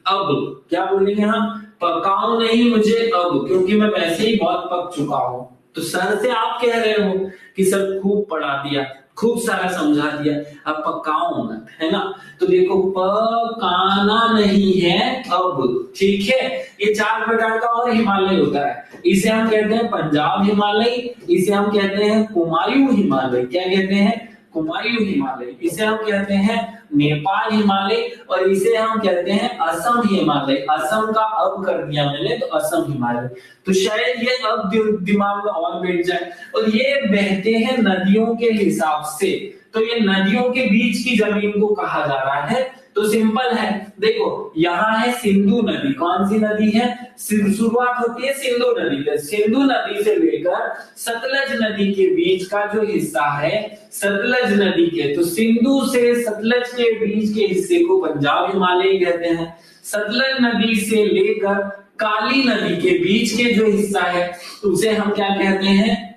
अब, क्या बोलेंगे हम? पकाओ नहीं मुझे अब, क्योंकि मैं वैसे ही बहुत पक चुका हूं। तो सर से आप कह रहे हो कि सर खूब पढ़ा दिया, खूब सारा समझा दिया, अब पकाओ मत, है ना। तो देखो पकाना नहीं है अब, ठीक है। ये 4 प्रकार का और हिमालय होता है। इसे हम कहते हैं पंजाब हिमालय, इसे हम कहते हैं कुमायूं हिमालय। क्या कहते हैं? कुमायूं हिमालय, इसे हम कहते हैं नेपाल हिमालय, और इसे हम कहते हैं असम हिमालय। असम का अब कर दिया मैंने, तो असम हिमालय। तो शायद ये अब दिमाग में और बैठ जाए। और ये बहते हैं नदियों के हिसाब से, तो ये नदियों के बीच की जमीन को कहा जा रहा है। तो सिंपल है, देखो यहाँ है सिंधु नदी। कौन सी नदी है? शुरुआत होती है सिंधु नदी से। सिंधु नदी से लेकर सतलज नदी के बीच का जो हिस्सा है सतलज नदी के, तो सिंधु से सतलज के बीच के हिस्से को पंजाब हिमालय कहते हैं। सतलज नदी से लेकर काली नदी के बीच के जो हिस्सा है उसे हम क्या कहते हैं?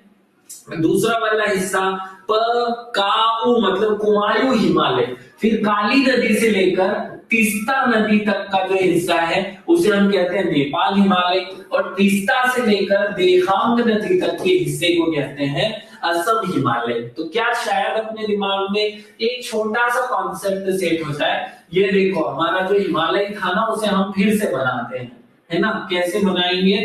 दूसरा वाला हिस्सा काऊ मतलब कुमायूं हिमालय। फिर काली नदी से लेकर तीस्ता नदी तक का जो हिस्सा है उसे हम कहते हैं नेपाल हिमालय, और तीस्ता से लेकर देहांग नदी तक के हिस्से को कहते हैं असम हिमालय। तो क्या शायद अपने दिमाग में एक छोटा सा कॉन्सेप्ट सेट हो जाए। ये देखो हमारा जो हिमालय था ना, उसे हम फिर से बनाते हैं, है ना? कैसे बनाएंगे?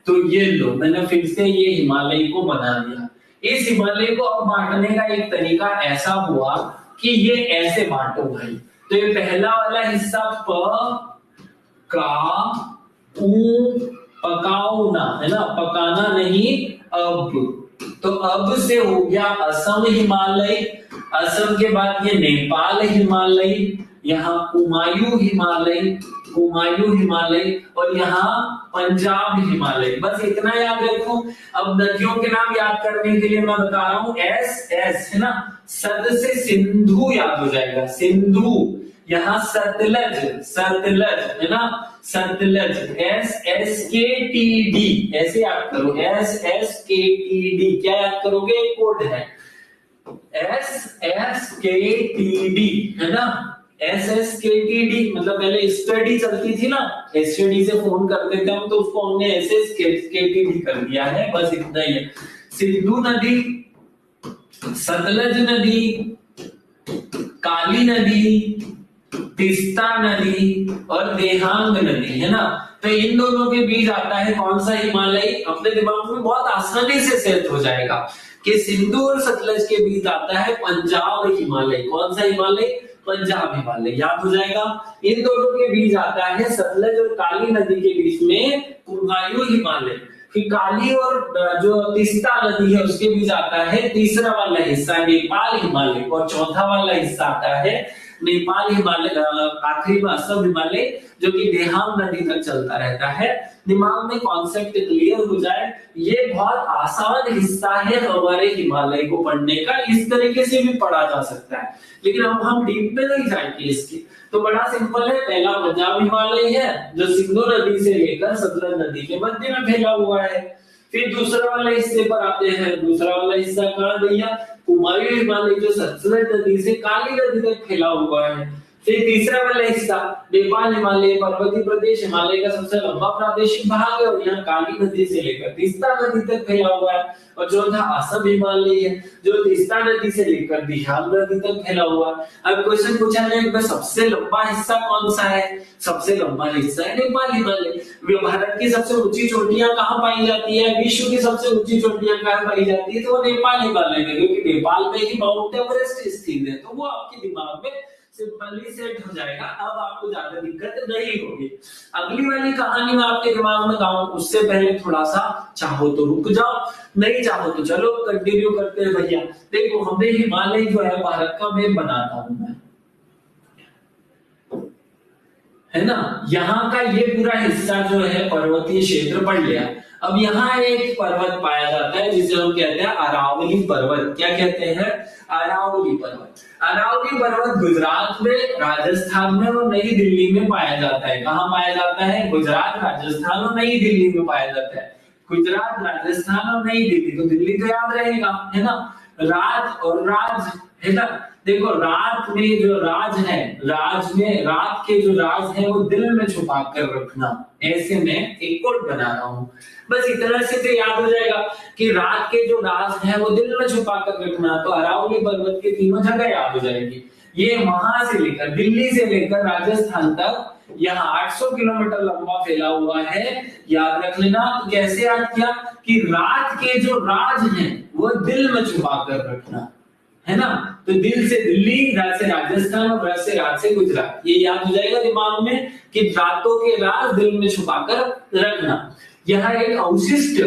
तो ये लो, मैंने फिर से ये हिमालय को बना दिया। इस हिमालय को अब बांटने का एक तरीका ऐसा हुआ कि ये ऐसे बांटो भाई। तो ये पहला वाला हिस्सा पकाऊना, है ना? पकाना नहीं, अब। तो अब से हो गया असम हिमालय। असम के बाद ये नेपाल हिमालय, यहाँ कुमायूं हिमालय, और यहाँ पंजाब हिमालय। बस इतना याद रखो। अब नदियों के नाम याद करने के लिए मैं बता रहा हूँ, एस है ना? सद से सिंधु याद हो जाएगा, सिंधु। यहाँ सतलज है ना? सतलज, SSKTD ऐसे याद करो, SSKTD। क्या याद करोगे? कोड है SSKTD, है ना? SSKTD मतलब पहले स्टडी चलती थी ना, STD से फोन करते थे हम, तो उसको हमने SSKTD कर दिया है। बस इतना ही है। सिंधु नदी, सतलज नदी, काली नदी, तीस्ता नदी और देहांग नदी, है ना? तो इन दोनों के बीच आता है कौन सा हिमालय? अपने दिमाग में बहुत आसानी से सेट हो जाएगा कि सिंधु और सतलज के बीच आता है पंजाब हिमालय। कौन सा हिमालय? पंजाब हिमालय, याद हो जाएगा। इन दोनों के बीच आता है सतलज और काली नदी के बीच में कुमायूं हिमालय। फिर काली और जो तीस्ता नदी है उसके बीच आता है तीसरा वाला हिस्सा नेपाल हिमालय, और चौथा वाला हिस्सा आता है नेपाल हिमालय, आखिरी में असम हिमालय, जो कि देहांग नदी तक चलता रहता है। दिमाग में कॉन्सेप्ट क्लियर हो जाए, ये बहुत आसान हिस्सा है हमारे हिमालय को पढ़ने का। इस तरीके से भी पढ़ा जा सकता है, लेकिन अब हम डीप में नहीं जाएंगे इसके। तो बड़ा सिंपल है। पहला पंजाब हिमालय है जो सिंधु नदी से लेकर सतलज नदी के मध्य में फैला हुआ है। फिर दूसरा वाला हिस्से पर आते हैं। दूसरा वाला हिस्सा कहाँ भैया? कुमायूं हिमालय, जो सतलज नदी से काली नदी तक फैला हुआ है। फिर तीसरा वाला हिस्सा नेपाल हिमालय, पर्वतीय प्रदेश हिमालय का सबसे लंबा प्रादेशिक भाग है, और यहाँ काली नदी से लेकर तीस्ता नदी तक फैला हुआ है। और चौथा असम हिमालय है, जो तीस्ता नदी से लेकर देहांग नदी तक फैला हुआ है। अब क्वेश्चन पूछा जाए सबसे लंबा हिस्सा कौन सा है? सबसे लंबा हिस्सा है नेपाल हिमालय। भारत की सबसे ऊंची चोटियां कहाँ पाई जाती है? विश्व की सबसे ऊंची चोटियां कहाँ पाई जाती है? तो वो नेपाल हिमालय में, क्योंकि नेपाल में ही माउंट एवरेस्ट स्थित है। तो वो आपके दिमाग में सिंपली सेट हो जाएगा। अब आपको ज्यादा दिक्कत नहीं होगी। अगली वाली कहानी मैं आपके दिमाग में लाऊं उससे पहले थोड़ा सा चाहो तो रुक जाओ, नहीं चाहो तो चलो कंटिन्यू करते हैं भैया। देखो हमने हिमालय जो है भारत का मैप बनाता हूं मैं, है ना? यहाँ का ये पूरा हिस्सा जो है पर्वतीय क्षेत्र पढ़ लिया। अब यहाँ एक पर्वत पाया जाता है जिसे हम कहते हैं अरावली पर्वत। क्या कहते हैं? अरावली पर्वत। अरावली पर्वत गुजरात में, राजस्थान में और नई दिल्ली में पाया जाता है। कहाँ पाया जाता है? गुजरात, राजस्थान और नई दिल्ली में पाया जाता है। गुजरात, राजस्थान और नई दिल्ली, तो दिल्ली तो याद रहेगा, है ना? राज और राज, है ना? देखो रात में जो राज है, राज में रात के जो राज है वो दिल में छुपा कर रखना। ऐसे में एक कोड बना रहा हूं, बस इतना से तो याद हो जाएगा कि रात के जो राज है वो दिल में छुपा कर रखना। तो अरावली पर्वत के तीनों जगह याद हो जाएगी। ये वहां से लेकर दिल्ली से लेकर राजस्थान तक यहाँ 800 किलोमीटर लंबा फैला हुआ है। याद रख लेना। तो कैसे याद किया कि रात के जो राज हैं वो दिल में छुपा कर रखना। है ना। तो दिल से दिल्ली, रा से राजस्थान और रा से रात से गुजरात, ये याद हो जाएगा दिमाग में कि रातों के राज दिल में छुपाकर रखना। यह एक अवशिष्ट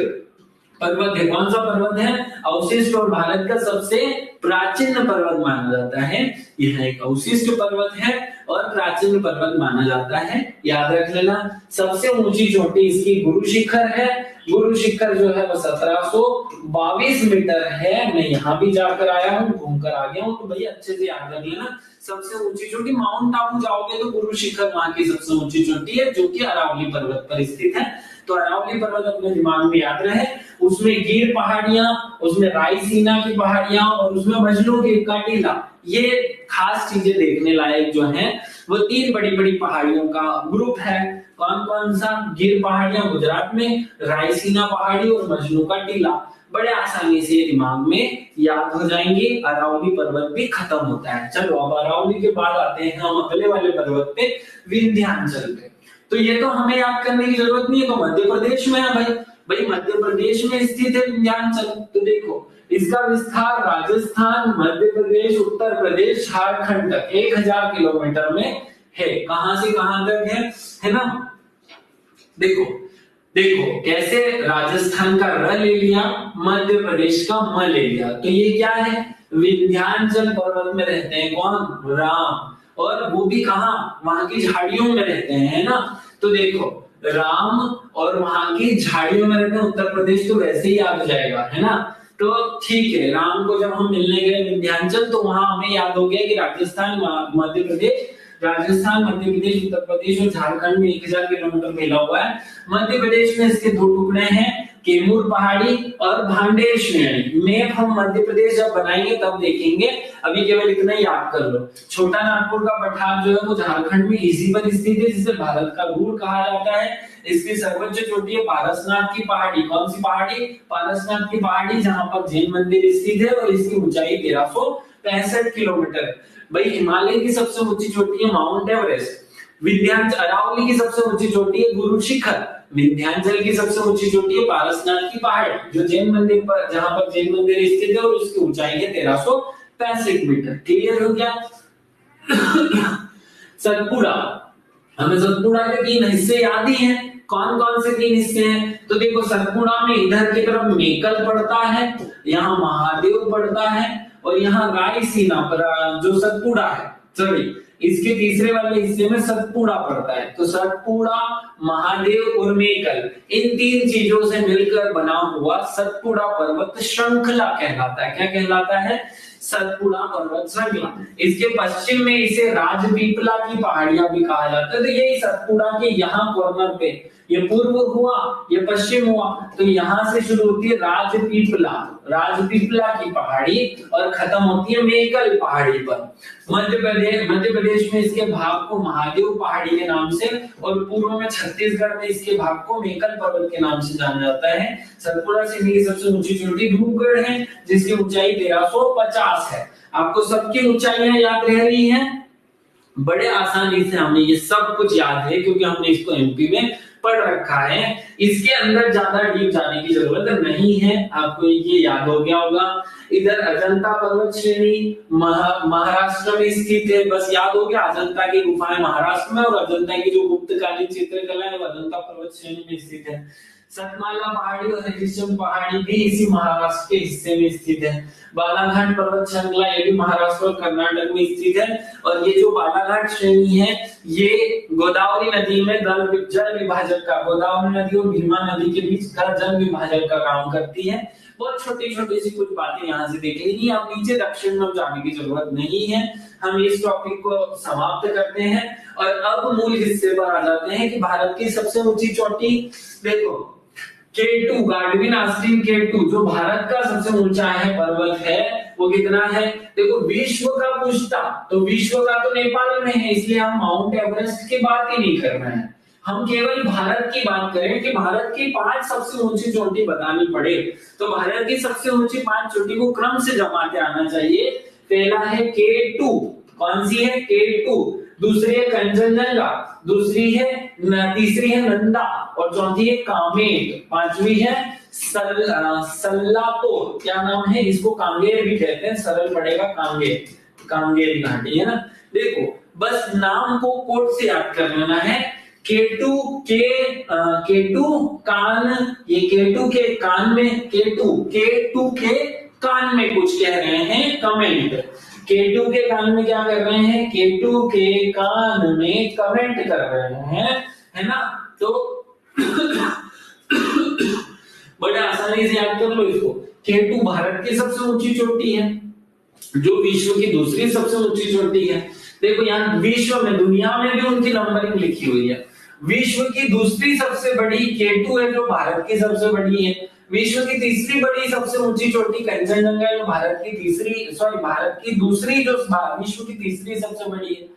पर्वत है। कौन सा पर्वत है? अवशिष्ट, और भारत का सबसे प्राचीन पर्वत माना जाता है। यह एक अवशिष्ट पर्वत है और प्राचीन पर्वत माना जाता है, याद रख लेना। सबसे ऊंची चोटी इसकी गुरु शिखर है। गुरु शिखर जो है वो 1722 मीटर है। मैं यहाँ भी जाकर आया हूँ, घूमकर आ गया हूँ, तो भैया अच्छे से याद रख लेना। सबसे ऊंची चोटी, माउंट आबू जाओगे तो गुरु शिखर वहां की सबसे ऊंची चोटी है, जो कि अरावली पर्वत पर स्थित है। तो अरावली पर्वत अपने दिमाग में याद रहे। उसमें गिर पहाड़ियां, उसमें रायसीना की पहाड़ियां और उसमें मजनू का टीला, ये खास चीजें देखने लायक जो है वो 3 बड़ी बड़ी पहाड़ियों का ग्रुप है। कौन कौन सा? गिर पहाड़ियां गुजरात में, रायसीना पहाड़ी और मजनू का टीला। बड़े आसानी से दिमाग में याद हो जाएंगे। अरावली पर्वत भी खत्म होता है। चलो अब अरावली के बाद आते हैं हम अगले वाले पर्वत पे, विंध्याचल पे। तो ये तो हमें याद करने की जरूरत नहीं है, तो मध्य प्रदेश में है भाई। भाई मध्य प्रदेश में स्थित है विंध्याचल। तो देखो इसका विस्तार राजस्थान, मध्य प्रदेश, उत्तर प्रदेश, झारखंड तक 1000 किलोमीटर में है। कहां से कहां तक है ना। देखो देखो कैसे राजस्थान का र ले लिया, मध्य प्रदेश का म ले लिया। तो ये क्या है? विंध्याचल पर्वत में रहते हैं कौन? राम। और वो भी कहां? वहां की झाड़ियों में रहते हैं, है ना। तो देखो राम और वहां की झाड़ियों में रहते हैं। उत्तर प्रदेश तो वैसे ही याद हो जाएगा, है ना। तो ठीक है, राम को जब हम मिलने गए विंध्याचल, तो वहां हमें याद हो गया कि राजस्थान, मध्य प्रदेश, राजस्थान, मध्य प्रदेश, उत्तर प्रदेश और झारखंड में 1000 किलोमीटर फैला हुआ है। मध्य प्रदेश में इसके 2 टुकड़े हैं, कैमूर पहाड़ी और भांडेर श्रेणी। मैप हम मध्य प्रदेश जब बनाएंगे तब देखेंगे, अभी केवल इतना ही याद कर लो। छोटा नागपुर का पठार जो है वो झारखंड में इसी पर स्थित है, जिसे भारत का रूर कहा जाता है। इसकी सर्वोच्च चोटी है पारसनाथ की पहाड़ी। कौन सी पहाड़ी? पारसनाथ की पहाड़ी, जहां पर जैन मंदिर स्थित है, और इसकी ऊंचाई 1365 किलोमीटर है। भाई हिमालय की सबसे ऊंची चोटी है माउंट एवरेस्ट। विंध्याचल, अरावली की सबसे ऊंची चोटी है गुरु शिखर। विंध्याचल की सबसे ऊंची चोटी है पारसनाथ की पहाड़ी, जो जैन मंदिर पर, जहां पर जैन मंदिर स्थित है, और उसकी ऊंचाई है 1365 मीटर। क्लियर हो गया। सतपुड़ा, हमें सतपुड़ा के 3 हिस्से याद ही हैं। कौन कौन से 3 हिस्से हैं? तो देखो सतपुड़ा में इधर की तरफ मेकल पड़ता है, यहाँ महादेव पड़ता है, और यहाँ रायसीना पर जो सतपुड़ा है, सॉरी इसके तीसरे वाले हिस्से में सतपुड़ा पड़ता है। तो सतपुड़ा, महादेव और मेकल, इन 3 चीजों से मिलकर बना हुआ सतपुड़ा पर्वत श्रृंखला कहलाता है। क्या कहलाता है? सतपुड़ा पर्वत श्रृंखला। इसके पश्चिम में इसे राजपीपला की पहाड़ियां भी कहा जाता है। तो यही सतपुड़ा के यहाँ कॉर्नर पे, ये पूर्व हुआ, ये पश्चिम हुआ, तो यहाँ से शुरू होती है राजपीपला, राजपीपला की पहाड़ी, और खत्म होती है मेकल पहाड़ी पर। मध्य प्रदेश में इसके भाग को महादेव पहाड़ी के नाम से, और पूर्व में छत्तीसगढ़ में इसके भाग को मेकल पर्वत के नाम से जाना जाता है। सतपुड़ा श्रेणी की सबसे ऊंची चोटी धूपगढ़ है, जिसकी ऊंचाई 1350 है। आपको सबकी ऊंचाइयां याद रह रही हैं। बड़े आसानी से हमें ये सब कुछ याद है, क्योंकि हमने इसको एमपी में पढ़ रखा है। इसके अंदर ज्यादा डीप जाने की जरूरत नहीं है, आपको ये याद हो गया होगा। इधर अजंता पर्वत श्रेणी महाराष्ट्र में स्थित है, बस याद हो गया। अजंता की गुफाएं महाराष्ट्र में, और अजंता की जो गुप्तकालीन चित्रकला है वो अजंता पर्वत श्रेणी में स्थित है। सतमाला पहाड़ी और हरिश्चंद्र पहाड़ी भी इसी महाराष्ट्र के हिस्से में स्थित है। बालाघाट पर्वत श्रृंखला ये भी महाराष्ट्र और कर्नाटक में स्थित है। और ये जो बालाघाट श्रेणी है, ये गोदावरी नदी में जल विभाजक का, गोदावरी नदी और भीमा नदी के बीच जल विभाजक का काम करती है। बहुत छोटी छोटी सी कुछ बातें यहाँ से देख लीजिए। अब नीचे दक्षिण में जाने की जरूरत नहीं है, हम इस टॉपिक को समाप्त करते हैं और अब मूल हिस्से पर आ जाते हैं कि भारत की सबसे ऊंची चोटी। देखो K2, गाडविन आस्तीन K2 जो भारत का सबसे ऊंचा है पर्वत है, वो कितना है? देखो विश्व का पूछता तो विश्व का तो नेपाल में है, इसलिए हम माउंट एवरेस्ट की बात ही नहीं कर रहे हैं। हम केवल भारत की बात करें कि भारत की 5 सबसे ऊंची चोटी बतानी पड़े, तो भारत की सबसे ऊंची 5 चोटी को क्रम से जमाते आना चाहिए। पहला है K2, कौन सी है? K2। दूसरी है कंचनजंगा, दूसरी है तीसरी है नंदा, और चौथी है कामेट, पांचवी है सल्लातोर, क्या नाम है, इसको कांगेर भी कहते हैं, सरल पड़ेगा कांगेर, कांगेर घाटी है ना। देखो बस नाम को कोड से याद कर लेना है। केटू कान, ये केटू के कान में, केटू के कान में कुछ कह रहे हैं, कमेंट। केटू के कान में क्या कर रहे हैं, केटू के कान में कमेंट कर रहे हैं, है ना। तो बड़े आसानी से याद कर लो इसको। केटू भारत की सबसे ऊंची चोटी है, जो विश्व की दूसरी सबसे ऊंची चोटी है। देखो यहाँ विश्व में, दुनिया में भी उनकी नंबरिंग लिखी हुई है। विश्व की दूसरी सबसे बड़ी केटू है, जो भारत की सबसे बड़ी है। विश्व की तीसरी बड़ी सबसे ऊंची चोटी कंचनजंगा है, जो भारत की दूसरी, जो विश्व की तीसरी सबसे बड़ी है।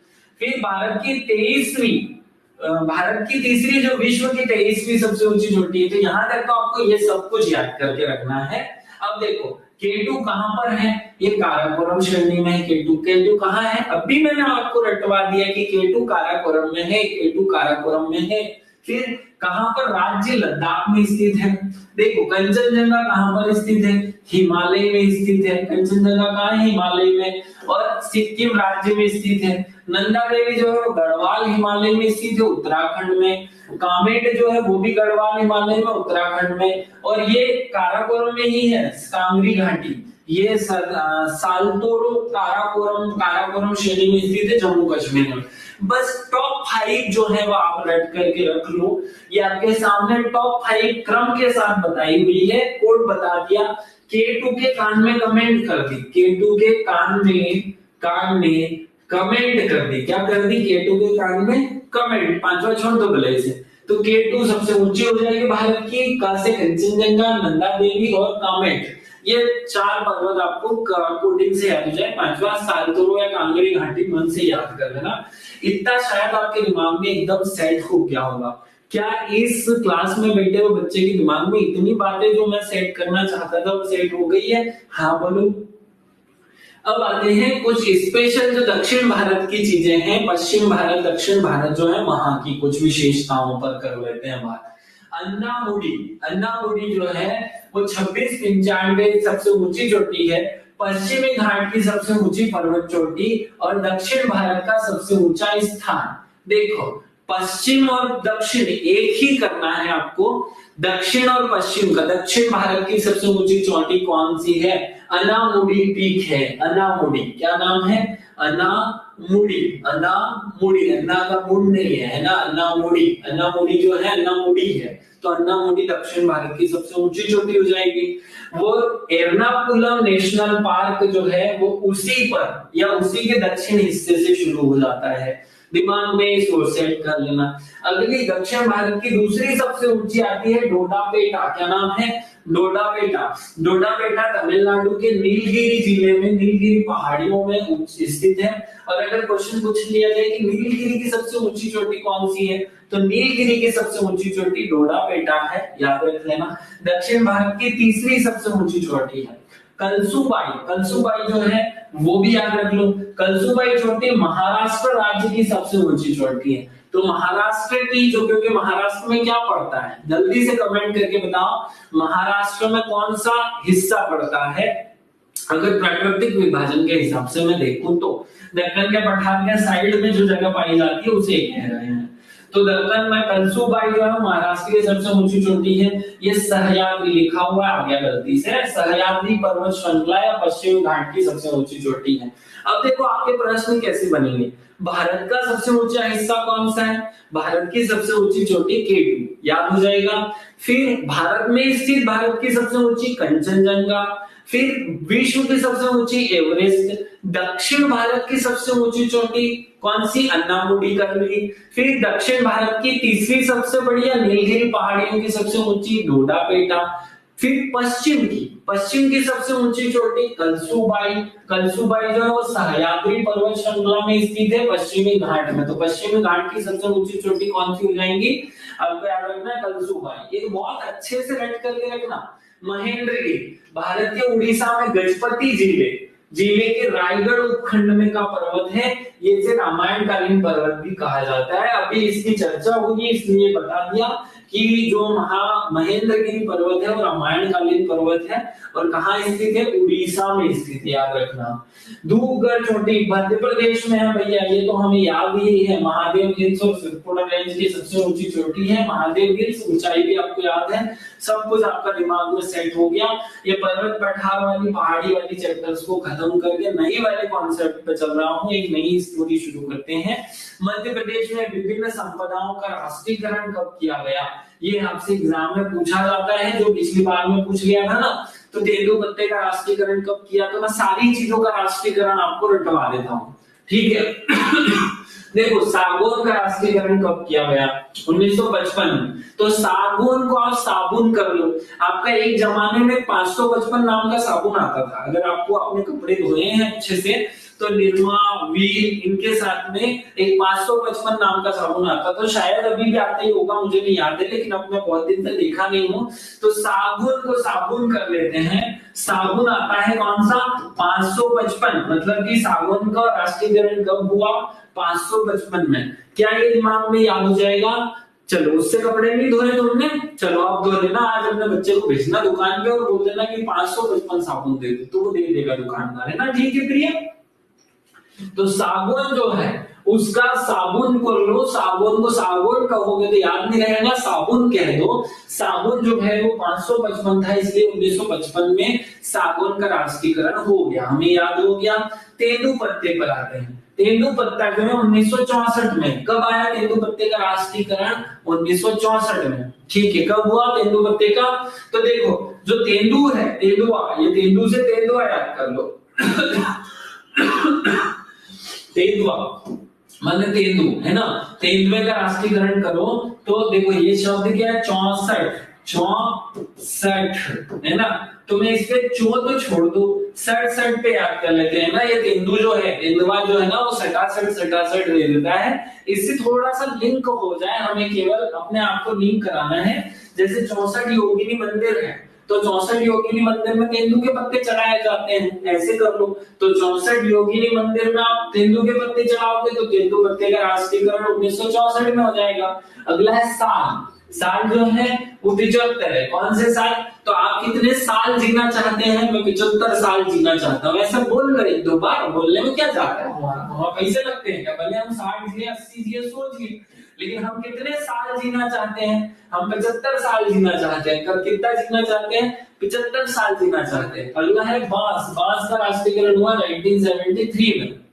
फिर भारत की तीसरी जो विश्व की 23वीं सबसे ऊंची चोटी है। तो यहाँ तक तो आपको ये सब कुछ याद करके रखना है। अब देखो केटू कहां पर है, ये काराकोरम श्रेणी में है। केटू कहां है, अभी मैंने आपको रटवा दिया कि केटू काराकोरम में है, केटू काराकोरम में है। फिर कहां पर, राज्य लद्दाख में स्थित है। देखो कंचनजंगा कहां पर स्थित है, हिमालय में स्थित है। कंचनजंगा कहां है, हिमालय में। और सिक्किम राज्य में स्थित है। नंदा देवी जो है वो गढ़वाल हिमालय में स्थित है, उत्तराखंड में। कामेट जो है वो भी गढ़वाल हिमालय में, उत्तराखंड में। और ये काराकोरम में ही है, कांगरी घाटी, ये साल्तोरो काराकोरम श्रेणी में स्थित है, जम्मू कश्मीर में। बस टॉप 5 जो है वो आप रट करके रख लो। ये आपके सामने टॉप 5 क्रम के साथ बताई हुई है, कोड बता दिया। केटू के कान में कमेंट कर दी, केटू के कान में कमेंट कर दी, क्या कर दी, केटू के कान में कमेंट। पांचवा छोड़ दो भले से। तो केटू सबसे ऊंची हो जाएगी भारत की, का से कंचनजंगा, नंदा देवी और कामेट। ये 4 पर्वत आपको कोडिंग से याद हो जाए। पांचवा सालतोरो या कांगरी घाटी मन से याद कर लेना। इतना शायद आपके दिमाग में एकदम सेट हो गया होगा। क्या इस क्लास में बैठे हुए बच्चे के दिमाग में इतनी बातें जो मैं सेट करना चाहता था वो सेट हो गई है? हाँ बोलो। अब आते हैं कुछ स्पेशल जो दक्षिण भारत की चीजें हैं, पश्चिम भारत दक्षिण भारत जो है वहां की कुछ विशेषताओं पर कर लेते हैं बात। अन्नामुडी जो है वो 2695 सबसे ऊंची चोटी है, पश्चिमी घाट की सबसे ऊंची पर्वत चोटी और दक्षिण भारत का सबसे ऊंचा स्थान। देखो पश्चिम और दक्षिण एक ही करना है आपको, दक्षिण और पश्चिम का। दक्षिण भारत की सबसे ऊंची चोटी कौन सी है? अन्नामुडी पीक है। अन्नामुडी, क्या नाम है? अन्नामुडी। अन्ना का मुंड नहीं है ना, अन्नामुडी जो है अन्नामुडी है। तो अन्नामुडी दक्षिण भारत की सबसे ऊंची चोटी हो जाएगी। वो एर्नाकुलम नेशनल पार्क जो है वो उसी पर या उसी के दक्षिण हिस्से से शुरू हो जाता है। दिमाग में इसको सेट कर लेना। अगली दक्षिण भारत की दूसरी सबसे ऊंची आती है डोडापेटा। क्या नाम है? डोडापेटा तमिलनाडु के नीलगिरी जिले में, नीलगिरी पहाड़ियों में स्थित है। और अगर क्वेश्चन पूछ लिया जाए कि नीलगिरी की सबसे ऊंची चोटी कौन सी है, तो नीलगिरी की सबसे ऊंची चोटी डोडापेटा है, याद रख लेना। दक्षिण भारत की तीसरी सबसे ऊंची चोटी है कलसुबाई जो है वो भी याद रख लो। कलसुबाई चोटी महाराष्ट्र राज्य की सबसे ऊंची चोटी है। तो महाराष्ट्र की जो, क्योंकि महाराष्ट्र में क्या पड़ता है, जल्दी से कमेंट करके बताओ महाराष्ट्र में कौन सा हिस्सा पड़ता है? अगर प्राकृतिक विभाजन के हिसाब से मैं देखूं तो दक्कन के पठार के साइड में जो जगह पाई जाती है उसे कह रहे हैं। तो दक्कन में कलसुबाई जो है महाराष्ट्र की सबसे ऊंची चोटी है। ये सहयाद्री लिखा हुआ आ गया गलती से, सहयाद्री पर्वत श्रृंखला या पश्चिम घाट की सबसे ऊंची चोटी है। अब देखो आपके प्रश्न कैसे बनेंगे। भारत का सबसे ऊंचा हिस्सा कौन सा है? भारत की सबसे ऊंची चोटी केटू, याद हो जाएगा। फिर भारत में स्थित भारत की सबसे ऊंची कंचनजंगा, फिर विश्व की सबसे ऊंची एवरेस्ट, दक्षिण भारत की सबसे ऊंची चोटी कौन सी? अन्नामुडी कर ली। फिर दक्षिण भारत की तीसरी सबसे बढ़िया नीलगिरी पहाड़ियों की सबसे ऊंची डोडापेटा। फिर पश्चिम की सबसे ऊंची चोटी कलसुबाई जो है वो सहयाद्री पर्वत श्रृंखला में स्थित है पश्चिमी घाट में। तो पश्चिमी घाट की सबसे ऊंची चोटी कौन सी हो जाएंगी? आपको याद रखना है कलसुबाई। ये बहुत अच्छे से रट करके रखना। महेंद्रगिरी भारत के उड़ीसा में गजपति जिले के रायगढ़ उपखंड में का पर्वत है। ये इसे रामायण कालीन पर्वत भी कहा जाता है। अभी इसकी चर्चा होगी इसलिए बता दिया कि जो महेंद्रगिरी पर्वत है वो रामायणकालीन पर्वत है और कहाँ स्थित है, उड़ीसा में स्थित है, याद रखना। धूपगढ़ चोटी मध्य प्रदेश में है भैया, ये तो हमें याद ही है। महादेव हिल्स और सतपुड़ा रेंज की सबसे ऊंची चोटी है महादेव हिल्स, ऊंचाई भी आपको याद है, सब कुछ आपका दिमाग में सेट हो गया। ये पर्वत पठार वाली पहाड़ी वाली चैप्टर्स को खत्म करके नई वाले कॉन्सेप्ट पे चल रहा हूँ, एक नई स्टोरी शुरू करते हैं। मध्य प्रदेश में विभिन्न संपदाओं का राष्ट्रीयकरण कब किया गया, ये आपसे एग्जाम में पूछा जाता है, जो पिछली बार में पूछ लिया था ना। तो तेंदुपत्ते का राष्ट्रीयकरण कब किया, तो मैं सारी चीजों का राष्ट्रीयकरण आपको रटवा देता हूँ, ठीक है। देखो सागौन का राष्ट्रीयकरण कब किया गया, 1955। तो सागौन को आप साबुन कर लो। आपका एक जमाने में 555 नाम का साबुन आता था, अगर आपको अपने कपड़े धोए हैं अच्छे से तो निरमा, वीर, इनके साथ में एक 555 नाम का साबुन आता, तो शायद अभी भी आता ही होगा, मुझे नहीं याद है, लेकिन अब मैं बहुत दिन से देखा नहीं हूँ। तो साबुन को साबुन कर लेते हैं, साबुन आता है कौन सा, 555। मतलब कि साबुन का राष्ट्रीयकरण कब हुआ, 555 में। क्या ये दिमाग में याद हो जाएगा। चलो उससे कपड़े नहीं धोए तुमने, चलो आप धो लेना, आज अपने बच्चे को भेजना दुकान पे और बोल देना कि 555 साबुन दे दो, तो वो दे देगा दुकानदार, है ना, ठीक है प्रिय। तो साबुन जो है उसका साबुन कर लो, साबुन को साबुन कहोगे तो याद नहीं रहेगा, साबुन कह दो। साबुन जो है वो 555 था, इसलिए 1955 में साबुन का राष्ट्रीयकरण हो गया, हमें याद हो गया। तेंदुपत्ते पर आते हैं। तेंदुपत्ता जो है 1964 में, कब आया तेंदुपत्ते का राष्ट्रीयकरण, 1964 में, ठीक है। कब हुआ तेंदुपत्ते का, तो देखो जो तेंदु है, तेंदुआ, ये तेंदु से तेंदुआ याद कर लो। तेंदुआ माने तेंदु, है ना, तेंदुए का राष्ट्रीयकरण करो तो देखो ये शब्द क्या है, 64 है ना। तो मैं इस पे चो तो छोड़ दो, 67 पे याद कर लेते हैं ना। ये तेंदु जो है, तेंदुआ जो है ना, वो 67 दे देता है। इससे थोड़ा सा लिंक हो जाए, हमें केवल अपने आप को लिंक कराना है। जैसे 64 योगिनी मंदिर है, तो 64 योगिनी मंदिर में तेंदु के पत्ते चढ़ाए जाते हैं, ऐसे कर लो। तो 64 योगिनी मंदिर में आप तेंदु के पत्ते चढ़ाओगे तो तेंदुपत्ते का राष्ट्रीयकरण 1964 में हो जाएगा। अगला है साल। साल जो है वो 75 है। कौन से साल, तो आप कितने साल जीना चाहते हैं, मैं 75 साल जीना चाहता हूँ, ऐसा बोल लो एक दो बार, बोलने में क्या जाता है, वहां पैसे लगते हैं क्या, भले हम 60 जिए 80 जिए 100 जिए, लेकिन हम कितने साल जीना चाहते हैं, हम 75 साल जीना चाहते हैं। कब कितना जीना चाहते हैं, 75 साल जीना चाहते हैं। अगला है बांस। बांस का राष्ट्रीयकरण हुआ 1973 में।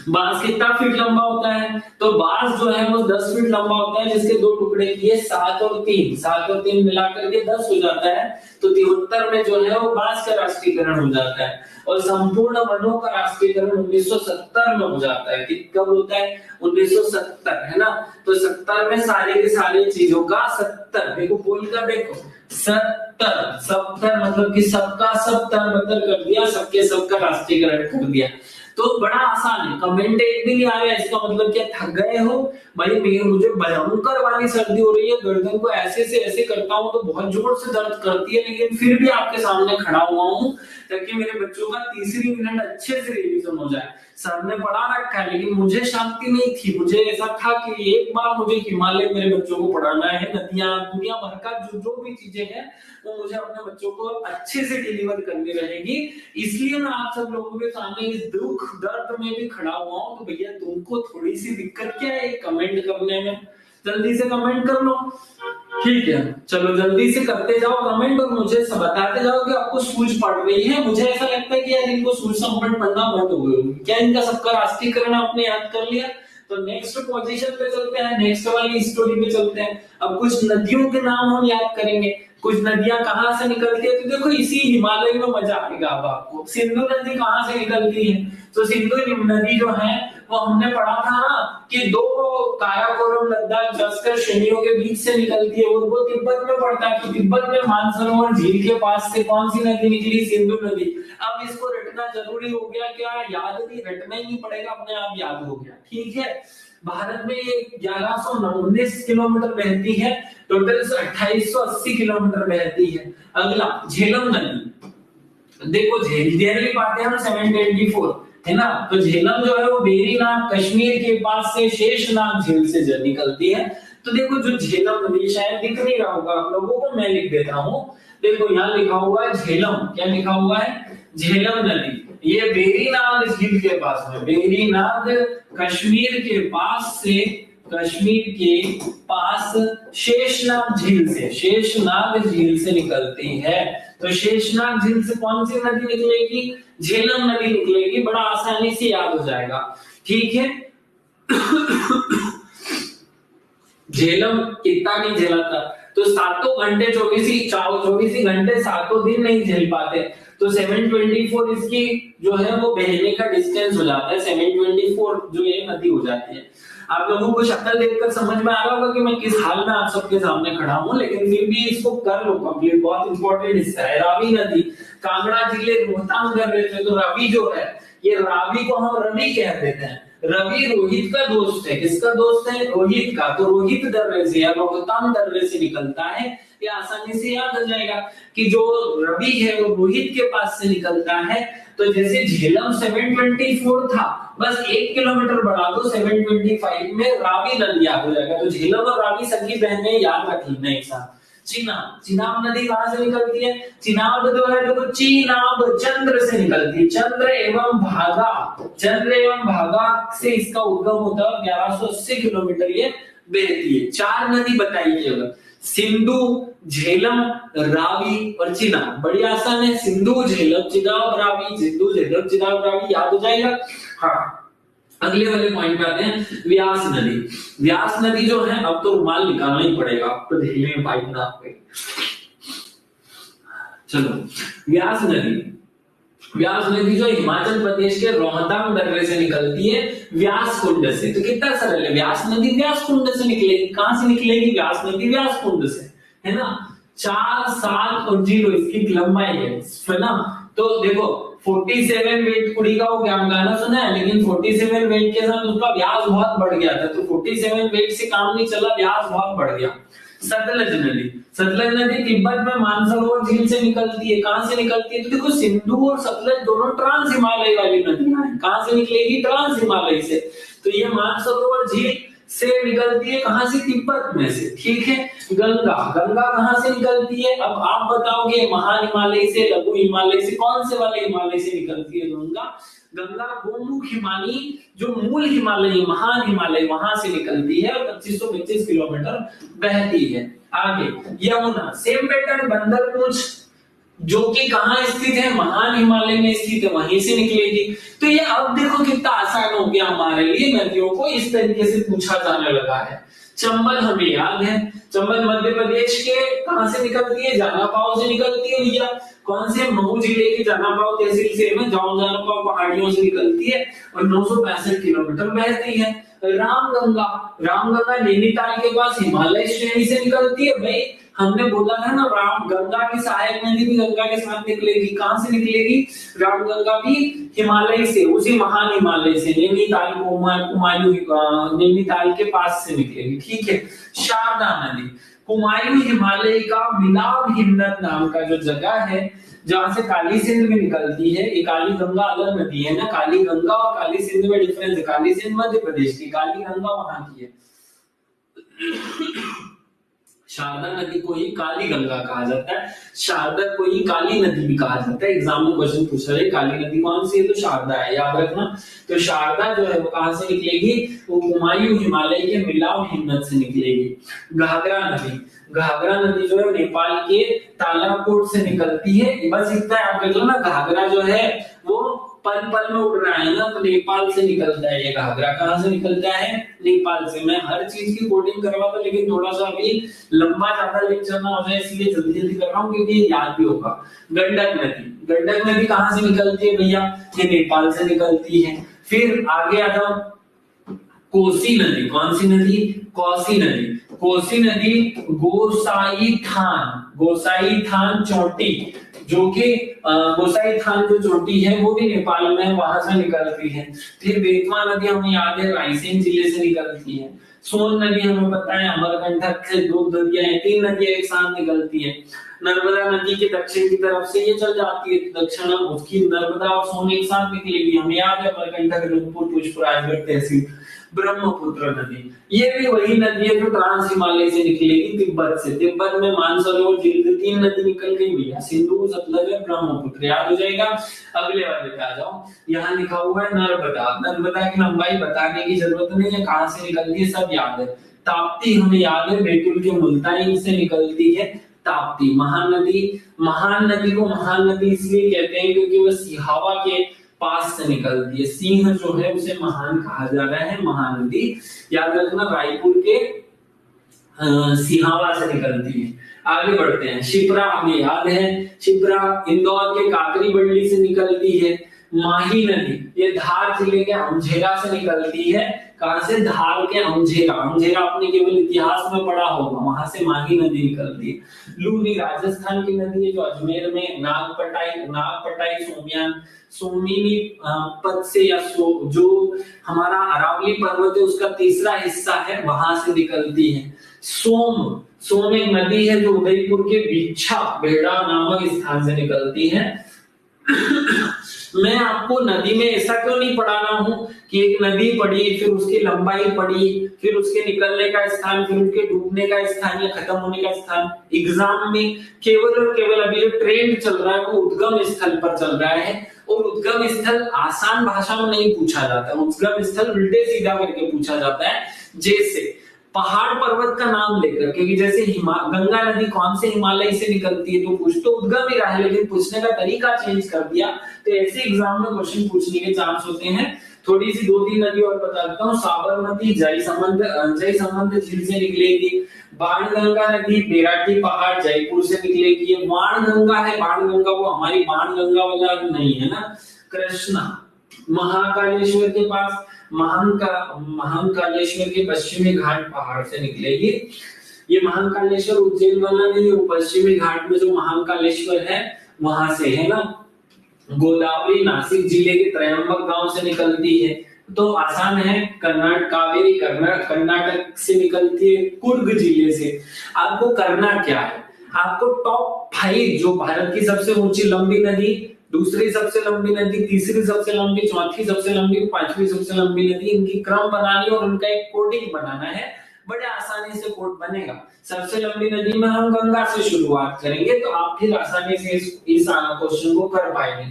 बांस कितना फीट लंबा होता है, तो बांस जो है वो 10 फीट लंबा होता है, जिसके दो टुकड़े किए 7 और 3 मिलाकर के 10 हो जाता है। तो 73 में जो है वो बांस का राष्ट्रीयकरण हो जाता है। और संपूर्ण वनों का राष्ट्रीयकरण 1970 में हो जाता है। कब होता है, 1970, है ना। तो 70 में सारे के सारे चीजों का 70, देखो बोलकर देखो, 70 मतलब कि सबका सब मतलब कर दिया, सबके सबका राष्ट्रीयकरण कर दिया। तो बड़ा आसान है। कमेंट एक भी नहीं आ रहा है, इसका मतलब क्या थक गए हो भाई, मुझे भयंकर वाली सर्दी हो रही है, गर्दन को ऐसे से ऐसे करता हूँ तो बहुत जोर से दर्द करती है, लेकिन फिर भी आपके सामने खड़ा हुआ हूँ ताकि मेरे बच्चों का तीसरी मिनट अच्छे से रिवीजन हो जाए। सर ने पढ़ा रखा है लेकिन मुझे शांति नहीं थी, मुझे ऐसा था कि एक बार मुझे हिमालय मेरे बच्चों को पढ़ाना है, नदियां, दुनिया भर का जो भी चीजें हैं वो मुझे अपने बच्चों को अच्छे से डिलीवर करनी रहेगी। इसलिए मैं आप सब लोगों के सामने इस दुख दर्द में भी खड़ा हुआ हूँ। तो भैया तुमको थोड़ी सी दिक्कत क्या है कमेंट करने में, जल्दी से कमेंट कर लो, ठीक है। चलो जल्दी से करते जाओ कमेंट और मुझे बताते जाओ कि आपको सूझ पड़ रही है। मुझे ऐसा लगता है कि यार इनको सूझ संपन्न पढ़ना बंद हो गई, क्या इनका सबका राष्ट्रीयकरण आपने याद कर लिया। तो नेक्स्ट पोजीशन पे चलते हैं, नेक्स्ट वाली स्टोरी पे चलते हैं। अब कुछ नदियों के नाम हम याद करेंगे, कुछ नदियां कहां से निकलती है, तो देखो इसी हिमालय में मजा आएगा अब आपको। सिंधु नदी कहां से निकलती है, तो सिंधु नदी जो है वो हमने पढ़ा था ना कि दो काराकोरम लद्दाख जस्कर श्रेणियों के बीच से निकलती है, वो तिब्बत में पड़ता है। तो तिब्बत में मानसरोवर झील के पास से कौन सी नदी निकली, सिंधु नदी। अब इसको रटना जरूरी हो गया क्या, याद नहीं, रटना ही नहीं पड़ेगा, अपने आप याद हो गया, ठीक है। भारत में 1119 किलोमीटर बहती है, टोटल 2880 किलोमीटर बहती है। अगला झेलम नदी, देखो झेलम पाते हैं हम 724, है ना। तो झेलम जो है वो वेरीनाग कश्मीर के पास से शेषनाग झील से निकलती है। तो तो देखो जो झेलम नदी, शायद दिख नहीं रहा होगा आप लोगों को, मैं लिख देता हूँ। देखो यहाँ लिखा हुआ है झेलम, क्या लिखा हुआ है? झेलम नदी। ये वेरीनाग झील के पास में, वेरीनाग कश्मीर के पास से, कश्मीर के पास शेषनाग झील से, शेषनाग झील से निकलती है। तो शेषनाग झील से कौन सी नदी निकलेगी? झेलम नदी निकलेगी। बड़ा आसानी से याद हो जाएगा, ठीक है। झेलम कितना नहीं झेला था, तो 7 घंटे 24 घंटे 7 दिन नहीं झेल पाते, तो 724 इसकी जो है वो बहने का डिस्टेंस हो जाता है, 724 जो ये नदी हो जाती है। आप लोगों को शक्ल देखकर समझ में आ रहा होगा कि मैं किस हाल में आप सबके सामने खड़ा हूं, लेकिन फिर भी इसको कर लो कंप्लीट, बहुत इंपॉर्टेंट हिस्सा है। रावी नदी, कांगड़ा जिले रोहतांग कर रहे थे, तो रावी जो है, ये रावी को हम रवि कह देते हैं। रवि रोहित का दोस्त है, किसका दोस्त है? रोहित का। तो रोहित दर्रे से या रोहतांग दर्रे से निकलता है, ये आसानी से याद हो जाएगा कि जो रवि है वो रोहित के पास से निकलता है। तो जैसे झेलम 724 था, बस 1 किलोमीटर बढ़ा दो 725 में रावी नदी याद हो जाएगा। तो झेलम और रावी सखी बहनें याद रख लेना एक साथ। चिनाब, चिनाब नदी कहां से निकलती है? चिनाब जो है देखो, चिनाब चंद्र से निकलती है, चंद्र एवं भागा, चंद्र एवं भागा से इसका उद्गम होता है, 1180 किलोमीटर ये बहती है। 4 नदी बताई केवल, सिंधु, झेलम, रावी और चिनाब। बड़ी आसान है, सिंधु झेलम चिनाब रावी, सिंधु झेलम चिनाब रावी, याद हो जाएगा। हाँ, अगले वाले पॉइंट पे आते हैं, व्यास नदी। व्यास नदी जो है, अब तो रुमाल निकालना ही पड़ेगा आपको, देखने में पाइप ना आपके। चलो, व्यास नदी, व्यास नदी जो हिमाचल प्रदेश के रोहतांग दर्रे से निकलती है, व्यास कुंड से। तो कितना सरल है, व्यास नदी व्यास कुंड से निकलेगी। कहां से निकलेगी? व्यास नदी व्यास कुंड से, है ना। 4, 7 और 0 इसकी लंबाई है ना। तो देखो 47 वेट कुड़ी का वो गाना सुना है, लेकिन 47 वेट के साथ उसका व्यास बहुत बढ़ गया था, तो 47 वेट से काम नहीं चला, व्यास बहुत बढ़ गया। सतलज नदी, सतलज नदी तिब्बत में मानसरोवर झील से निकलती है। कहां से निकलती है? तो देखो सिंधु और सतलज दोनों ट्रांस हिमालय वाली नदियां हैं। कहां से निकलेगी? ट्रांस हिमालय से। तो ये मानसरोवर झील से निकलती है, कहां से? तिब्बत में से, ठीक है। गंगा, गंगा कहां से निकलती है? अब आप बताओगे, महान हिमालय से, लघु हिमालय से, कौन से वाले हिमालय से निकलती है गंगा? गंगा गोमुख हिमानी, जो मूल हिमालय, महान हिमालय, वहां से निकलती है और 2525 किलोमीटर बहती है। आगे यमुना, सेम पैटर्न, बंदरपूंछ, जो कि कहां स्थित है? महान हिमालय में स्थित है, वहीं से निकलेगी। तो ये अब देखो कितना आसान हो गया हमारे लिए, नदियों को इस तरीके से पूछा जाने लगा है। चंबल हमें याद है, चंबल मध्य प्रदेश के कहां से निकलती है? जानापाव से निकलती है भैया। कौन से? महू जिले की जानापाव तहसील से में जानापाव पहाड़ियों से निकलती है और 965 किलोमीटर बहती है। रामगंगा, रामगंगा नैनीताल के पास हिमालय श्रेणी से निकलती है। भाई हमने बोला था ना, राम गंगा की सहायक नदी भी गंगा के साथ निकलेगी। कहां से निकलेगी? रामगंगा भी हिमालय से, उसी महान हिमालय से, नैनीताल कुमायूं, नैनीताल के पास से निकलेगी, ठीक है। शारदा नदी, कुमायूं हिमालय का मिलाप हिम्मत नाम का जो जगह है, जहां से काली सिंध में निकलती है। ये काली गंगा अलग नदी है ना, काली गंगा और काली सिंध में डिफरेंस है। काली सिंध मध्य प्रदेश की, काली गंगा वहां की है। शारदा नदी को ही काली गंगा कहा जाता है, शारदा को ही काली नदी भी कहा जाता है। एग्जाम में क्वेश्चन पूछ रहे, काली नदी कौन सी है? तो शारदा है, याद रखना। तो शारदा जो है वो कहां से निकलेगी? वो कुमायूं हिमालय के मिलाव हिम्मत से निकलेगी। घाघरा नदी, घाघरा नदी जो है नेपाल के तालाकोट से निकलती है। बस इतना याद रख लो ना, घाघरा जो है वो पल पल में उड़ रहा है ना, तो नेपाल से निकलता है ये घाघरा। कहां से निकलता है? नेपाल से। मैं हर चीज की कोडिंग करवाता, लेकिन थोड़ा सा अभी लंबा ज्यादा लेक्चर ना हो जाए, इसलिए जल्दी जल्दी कर रहा हूँ क्योंकि याद भी होगा। गंडक नदी, गंडक नदी कहां से निकलती है भैया? ये नेपाल से निकलती है। फिर आगे आता कोसी नदी, कौन सी नदी? कोसी नदी, कोसी नदी गोसाई थान, गोसाई थान चोटी, जो कि गोसाई थान जो चोटी है वो भी नेपाल में है, वहां से निकलती है। फिर बेतवा नदी हमें याद है रायसेन जिले से निकलती है। सोन नदी हमें पता है अमरकंटक से 2 नदियां हैं, 3 नदियां एक साथ निकलती है। नर्मदा नदी के दक्षिण की तरफ से ये चल जाती है, दक्षिण उसकी नर्मदा और सोन एक साथ निकलेगी, हमें याद है अमरकंटक, रूपपुर, पुष्प, राजगढ़ तहसील। ब्रह्मपुत्र नदी, ये भी वही नदी है जो ट्रांस हिमालय से निकलेगी तिब्बत से। तिब्बत में मानसरोवर झील 3 नदी निकल गई भैया, सिंधु, सतलज और ब्रह्मपुत्र, याद हो जाएगा। अगले वाले पे आ जाओ, यहाँ लिखा हुआ है नर्मदा। नर्मदा की लंबाई बताने की जरूरत नहीं है, कहाँ से निकलती है सब याद है। ताप्ती हमें याद है, बैतूल के मुल्ताइन से निकलती है ताप्ती। महानदी, महान नदी को महान नदी इसलिए कहते हैं क्योंकि वह सिहावा के पास से निकलती है। सिंह जो है उसे महान कहा जा रहा है, महानदी याद रखना, रायपुर के सिहावा से निकलती है। आगे बढ़ते हैं, शिप्रा हमें याद है, शिप्रा इंदौर के काकरी बंडली से निकलती है। माही नदी ये धार जिले के अमझेरा से निकलती है। कहां से? धार के अमझेरा। अमझेरा आपने केवल इतिहास में पढ़ा होगा, वहां से माही नदी निकलती है। लूनी राजस्थान की नदी है जो अजमेर में नागपटाई सोमिनी पद से या जो हमारा अरावली पर्वत है उसका तीसरा हिस्सा है, वहां से निकलती है। सोम एक नदी है जो उदयपुर के बिच्छा बेड़ा नामक स्थान से निकलती है। मैं आपको नदी में ऐसा क्यों नहीं पढ़ा रहा हूं कि एक नदी पढ़ी, फिर उसकी लंबाई पढ़ी, फिर उसके निकलने का स्थान, फिर उसके डूबने का स्थान या खत्म होने का स्थान। एग्जाम में केवल और केवल अभी जो ट्रेंड चल रहा है वो उद्गम स्थल पर चल रहा है, और उद्गम स्थल आसान भाषा में नहीं पूछा जाता, उद्गम स्थल उल्टे सीधा करके पूछा जाता है। जैसे पहाड़ पर्वत का नाम लेकर, क्योंकि जैसे गंगा नदी कौन से हिमालय से निकलती है तो पूछ तो उद्गम ही रहा है, लेकिन पूछने का तरीका चेंज कर दिया, तो ऐसे एग्जाम में क्वेश्चन पूछने के चांस होते हैं। थोड़ी सी 2-3 नदी और बता देता हूँ। साबरमती जयसमंद झील से निकलेगी। बाणगंगा नदी बेराटी पहाड़ जयपुर से निकलेगी। बाणगंगा है, बाणगंगा वो हमारी बाणगंगा वाला नहीं है ना, कृष्णा महाकालेश्वर के पास, महाकालेश्वर के पश्चिमी घाट पहाड़ से निकलेगी। ये महाकालेश्वर उज्जैन वाला नहीं, वो पश्चिमी घाट में जो महाकालेश्वर है वहां से है ना। गोदावरी नासिक जिले के त्रयंबक गांव से निकलती है, तो आसान है। कर्नाटक से निकलती है कुर्ग जिले से। आपको करना क्या है, आपको टॉप 5 जो भारत की सबसे ऊंची लंबी नदी, दूसरी सबसे लंबी नदी, तीसरी सबसे लंबी, चौथी सबसे लंबी, पांचवी सबसे लंबी नदी, इनकी क्रम बनानी और उनका एक कोडिंग बनाना है। बड़े आसानी से कोड बनेगा। सबसे लंबी नदी में हम गंगा से शुरुआत करेंगे, तो आप फिर आसानी से इस क्वेश्चन को कर पाएंगे।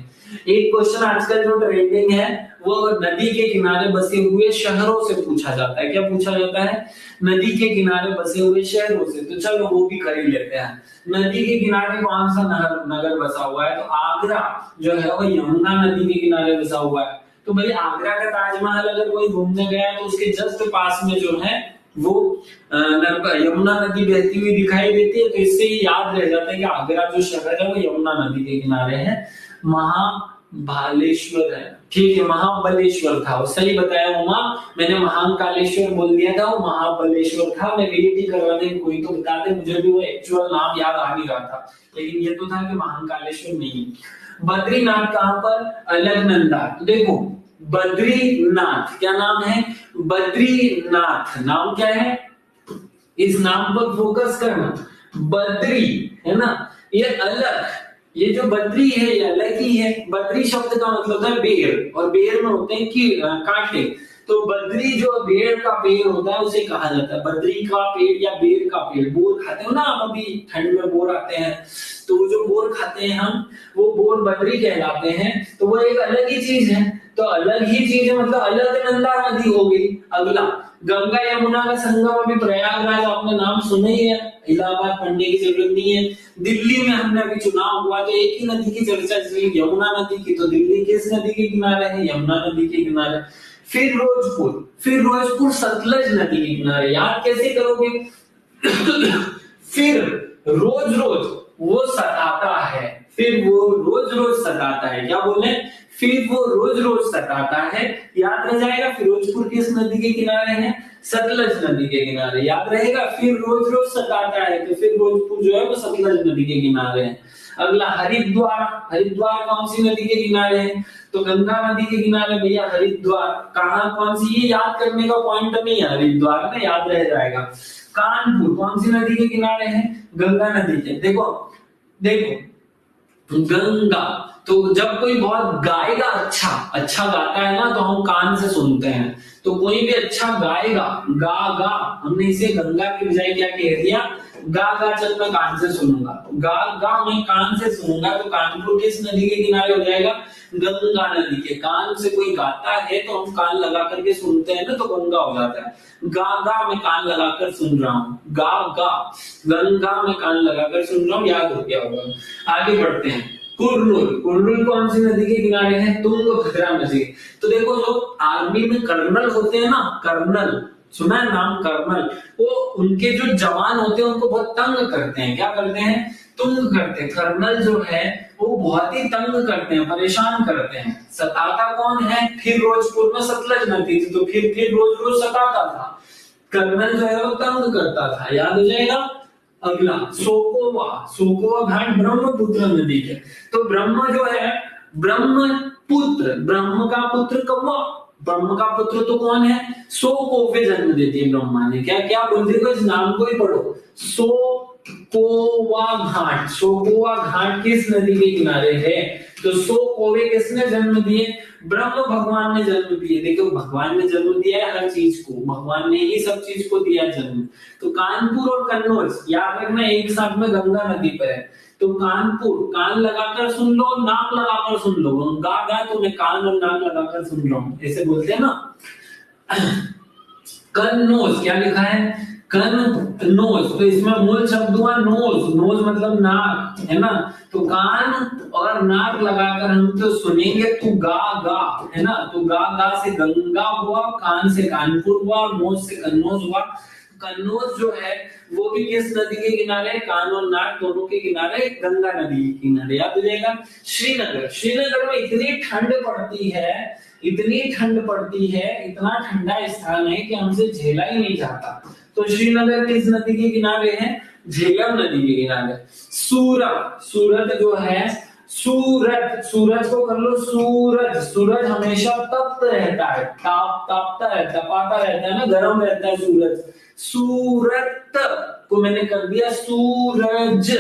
एक क्वेश्चन आजकल जो ट्रेंडिंग है वो नदी के किनारे बसे हुए शहरों से पूछा जाता है। क्या पूछा जाता है? नदी के किनारे बसे हुए शहरों से। तो चलो वो भी कर ही लेते हैं। नदी के किनारे कौन सा नगर बसा हुआ है? तो आगरा जो है वो यमुना नदी के किनारे बसा हुआ है। तो भाई आगरा का ताजमहल अगर कोई घूमने गया तो उसके जस्ट पास में जो है वो यमुना नदी बहती हुई दिखाई देती है। तो इससे ही याद रह जाता है कि आगरा जो शहर है वो यमुना नदी के किनारे है। महाबालेश्वर है, ठीक है, महाबलेश्वर था, वो सही बताया उमा, मैंने महाकालेश्वर बोल दिया था, वो महाबलेश्वर था। मैं वेट ही कर रहा था कोई तो बता दे, मुझे भी वो एक्चुअल नाम याद आ नहीं रहा था, लेकिन ये तो था कि महाकालेश्वर नहीं। बद्रीनाथ कहां पर? अलकनंदा। तो देखो बद्रीनाथ क्या नाम है? बद्रीनाथ नाम क्या है? इस नाम पर फोकस करना। बद्री है ना, ये अलग, ये जो बद्री है ये अलग ही है। बद्री शब्द का मतलब है बेर, और बेर में होते हैं कि कांटे। तो बद्री जो बेर का पेड़ होता है उसे कहा जाता है बद्री का पेड़ या बेर का पेड़। बोर खाते हो ना आप, अभी ठंड में बोर आते हैं, तो वो जो बोर खाते हैं हम, वो बोर बद्री कहलाते हैं। तो वो एक अलग ही चीज है। तो अलग ही चीज है मतलब अलकनंदा नदी हो गई। अगला गंगा यमुना का संगम अभी प्रयागराज, आपने नाम सुना ही है, इलाहाबाद पढ़ने की जरूरत नहीं है। दिल्ली में हमने अभी चुनाव हुआ तो एक ही नदी की चर्चा चली, यमुना नदी की। तो दिल्ली किस नदी के किनारे है? यमुना नदी के किनारे। फिरोजपुर सतलज नदी के किनारे। याद कैसे करोगे? फिर रोज रोज वो सताता है, फिर वो रोज रोज सताता है। क्या बोले? फिर वो रोज रोज सताता है। याद रह जाएगा। फिरोजपुर किस नदी के किनारे है? सतलज नदी के किनारे। याद रहेगा। फिर रोज रोज सताता है, तो फिर फिरोजपुर जो है वो सतलज नदी के किनारे है। अगला हरिद्वार। हरिद्वार कौन सी नदी के किनारे है? तो गंगा नदी के किनारे भैया हरिद्वार। कहाँ कौन सी? ये याद करने का पॉइंट नहीं है, हरिद्वार में याद रह जाएगा। कानपुर कौन सी नदी के किनारे है? गंगा नदी के। देखो गंगा, तो जब कोई बहुत गाएगा अच्छा गाता है ना, तो हम कान से सुनते हैं। तो कोई भी अच्छा गाएगा, गा गा, हमने इसे गंगा की बजाय क्या कह दिया, गा गा चल मैं कान से सुनूंगा, गा गा मैं कान से सुनूंगा, तो कानपुर किस नदी के किनारे हो जाएगा, गंगा नदी के। कान से कोई गाता है तो हम कान लगा करके सुनते हैं ना, तो गंगा हो जाता है। गा गा मैं कान लगाकर सुन रहा हूँ, गा गा, गंगा मैं कान लगाकर सुन रहा हूँ, याद हो गया होगा। आगे बढ़ते हैं। कुर्नूल, कुर्नूल कौन सी नदी के किनारे है, तुंगभद्रा नदी। तो देखो जो आर्मी में कर्नल होते हैं ना, कर्नल सुना है नाम कर्नल, वो उनके जो जवान होते हैं उनको बहुत तंग करते हैं, क्या करते हैं, तुंग करते हैं। कर्नल जो है वो बहुत ही तंग करते हैं, परेशान करते हैं। सताता कौन है, फिरोजपुर में सतलज नदी थी तो फिर रोज रोज सताता था। कर्नल जो है वो तंग करता था, याद हो जाएगा। अगला सोकोवा, सोकोवा घाट ब्रह्मपुत्र नदी के। तो ब्रह्म जो है, ब्रह्मपुत्र, ब्रह्म का पुत्र कौवा, ब्रह्म का पुत्र तो कौन है, सो कोवे जन्म देती है ब्रह्मा ने। क्या क्या बोलते हो, इस नाम को ही पढ़ो, सोकोवा घाट। सोकोवा घाट किस नदी के किनारे है, तो सो कोवे किसने जन्म दिए, ब्रह्म भगवान ने जन्म दिए। देखो भगवान ने जन्म दिया है हर चीज को, भगवान ने ही सब चीज को दिया जन्म। तो कानपुर और कन्नौज याद रखना एक साथ में गंगा नदी पर है। तो कानपुर, कान लगाकर सुन लो, नाक लगाकर सुन लो, गा गा तो मैं कान और नाक लगाकर सुन रहा हूं, ऐसे बोलते हैं ना। कन्नौज क्या लिखा है, कन्नौज, तो इसमें मूल शब्द हुआ नोज, नोज मतलब नाक है ना। तो कान और नाक लगाकर हम तो सुनेंगे, तू गा गा है ना। तो गा गा से गंगा हुआ, कान से कानपुर हुआ, नोज से कन्नौज हुआ। कन्नौज जो है वो भी किस नदी के किनारे, कान और नाक दोनों के किनारे, गंगा नदी के किनारे, याद हो जाएगा। श्रीनगर, श्रीनगर में इतनी ठंड पड़ती है, इतनी ठंड पड़ती है, इतना ठंडा स्थान है कि हमसे झेला ही नहीं जाता। तो श्रीनगर किस नदी के किनारे है, झेलम नदी के किनारे। सूरत, सूरत जो है, सूरज, सूरज को कर लो सूरज, सूरज हमेशा तप्त रहता है, तापता है, तपाता रहता है ना, गर्म रहता है सूरज। सूरत को मैंने कर दिया सूरज,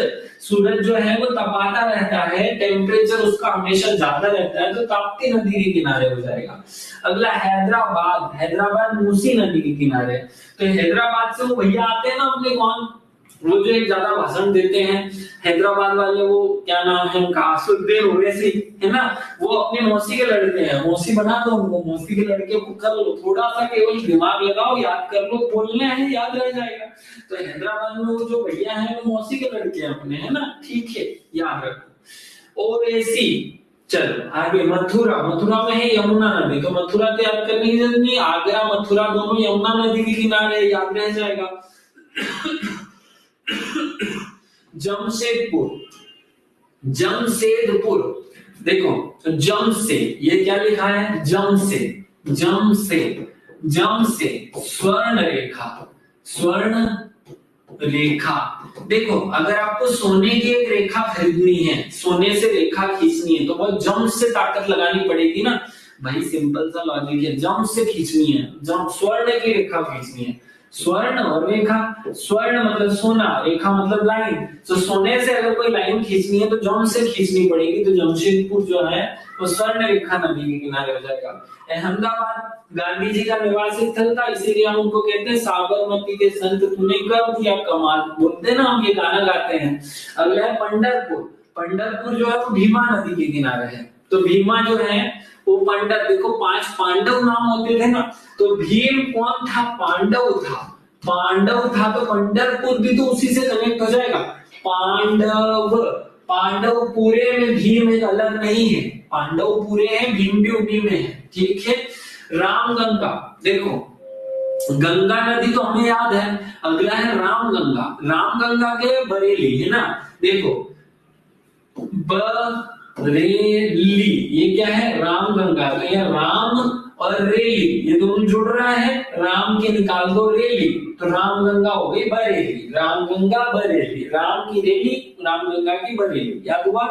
सूरज जो है वो तपाता रहता है, टेम्परेचर उसका हमेशा ज्यादा रहता है, तो ताप्ती नदी के किनारे हो जाएगा। अगला हैदराबाद, हैदराबाद मूसी नदी के किनारे। तो हैदराबाद से वो भैया आते हैं ना अपने, कौन, वो जो एक ज्यादा भाषण देते हैं हैदराबाद वाले, वो क्या नाम है उनका, असुद्दीन ओवैसी है ना। वो अपनी मौसी के लड़के हैं, मौसी बना दो उनको, मौसी के लड़के को कर लो, थोड़ा सा केवल दिमाग लगाओ, याद कर लो, बोलने हैं याद रह जाएगा। तो हैदराबाद में वो जो भैया है वो मौसी के लड़के हैं अपने, है ना, ठीक है, याद रखो। ओवैसी। चलो आगे, मथुरा, मथुरा में है यमुना नदी, तो मथुरा तो याद करने की जरूरत नहीं, आगरा मथुरा दोनों यमुना नदी के किनारे, याद रह जाएगा। जमशेदपुर, जमशेदपुर, देखो तो जम से, ये क्या लिखा है, जम से, जम से, जम से स्वर्ण रेखा, स्वर्ण रेखा। देखो अगर आपको सोने की एक रेखा खरीदनी है, सोने से रेखा खींचनी है, तो बहुत जम से ताकत लगानी पड़ेगी ना भाई, सिंपल सा लॉजिक है, जम से खींचनी है, जम स्वर्ण की रेखा खींचनी है। स्वर्ण और रेखा, स्वर्ण मतलब सोना, रेखा मतलब लाइन। तो सोने से अगर कोई लाइन खींचनी है तो जम से खींचनी पड़ेगी, तो जमशेदपुर जो है वो स्वर्ण रेखा नदी के किनारे हो जाएगा। अहमदाबाद गांधी जी का निवास स्थल था, इसीलिए हम उनको कहते हैं साबरमती के संत तूने कर दिया कमाल, बोलते ना हम, ये गाना गाते हैं। अगला है पंढरपुर, पंढरपुर जो है वो भीमा नदी के किनारे है। तो भीमा जो है वो पंडित, देखो 5 पांडव नाम होते थे ना, तो भीम कौन था, पांडव था, पांडव था, तो पंढरपुर भी तो उसी से कनेक्ट हो जाएगा। पांडव, पांडव पूरे में, भीम एक अलग नहीं है, पांडव पूरे हैं, भीम भी उन्हीं में है, ठीक है। रामगंगा, देखो गंगा नदी तो हमें याद है, अगला है रामगंगा, रामगंगा के बरेली है ना, देखो बरेली, ये क्या है, रामगंगा, तो ये राम और रेली ये दोनों जुड़ रहा है, राम के निकाल दो रेली, तो रामगंगा हो गई बरेली, रामगंगा बरेली, राम की रेली, रामगंगा की बरेली, याद हुआ।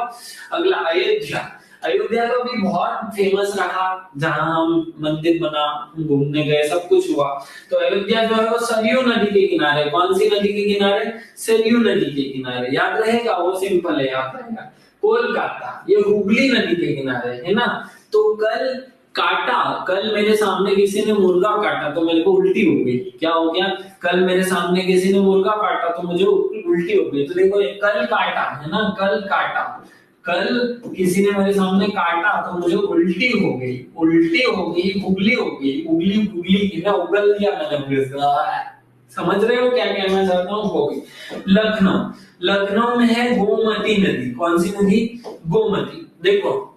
अगला अयोध्या, अयोध्या तो भी बहुत फेमस रहा, जहां हम मंदिर बना, घूमने गए, सब कुछ हुआ। तो अयोध्या जो है वो सरयू नदी के किनारे, कौन सी नदी के किनारे, सरयू नदी के किनारे, याद रहेगा, वो सिंपल है, याद रहेगा। कोलकाता, ये हुगली नदी के किनारे है ना। तो कल काटा, कल मेरे सामने किसी ने मुर्गा काटा तो मेरे को उल्टी हो गई। क्या हो गया? कल मेरे सामने किसी ने मुर्गा काटा तो मुझे उल्टी हो गई। तो देखो कल काटा है ना, कल काटा, कल किसी ने मेरे सामने काटा तो मुझे उल्टी हो गई, उल्टी हो गई, उगली हो गई, उगली उगली की ना, उगल दिया मैंने। समझ रहे हो क्या कहना चाहता हूँ? हो गई। लखनऊ, लखनऊ में है गोमती नदी। कौन सी नदी? गोमती। देखो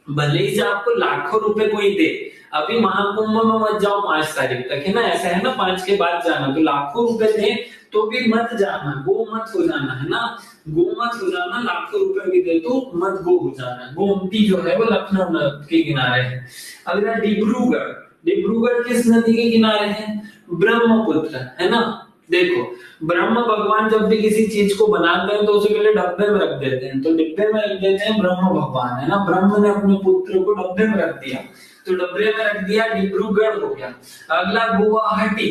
भले ही से आपको लाखों रुपए कोई दे, अभी महाकुंभ में मत जाओ 5 तारीख तक, है ना, ऐसा है ना, 5 के बाद जाना, तो लाखों रुपए दे तो भी मत जाना, गो मत हो जाना, है ना, गो मत हो जाना, लाखों रुपए भी दे तो मत गो हो जाना। गोमती जो है वो लखनऊ के किनारे है। अगला डिब्रूगढ़, डिब्रूगढ़ किस नदी के किनारे है? ब्रह्मपुत्र, है ना। देखो ब्रह्म भगवान जब भी किसी चीज को बनाते हैं तो उसे पहले डब्बे में रख देते हैं, तो डिब्बे में रख देते हैं ब्रह्म भगवान, है ना, ब्रह्म ने अपने पुत्र को डब्बे में रख दिया, तो डब्बे में रख दिया, डिब्रूगढ़ हो गया। अगला गुवाहाटी,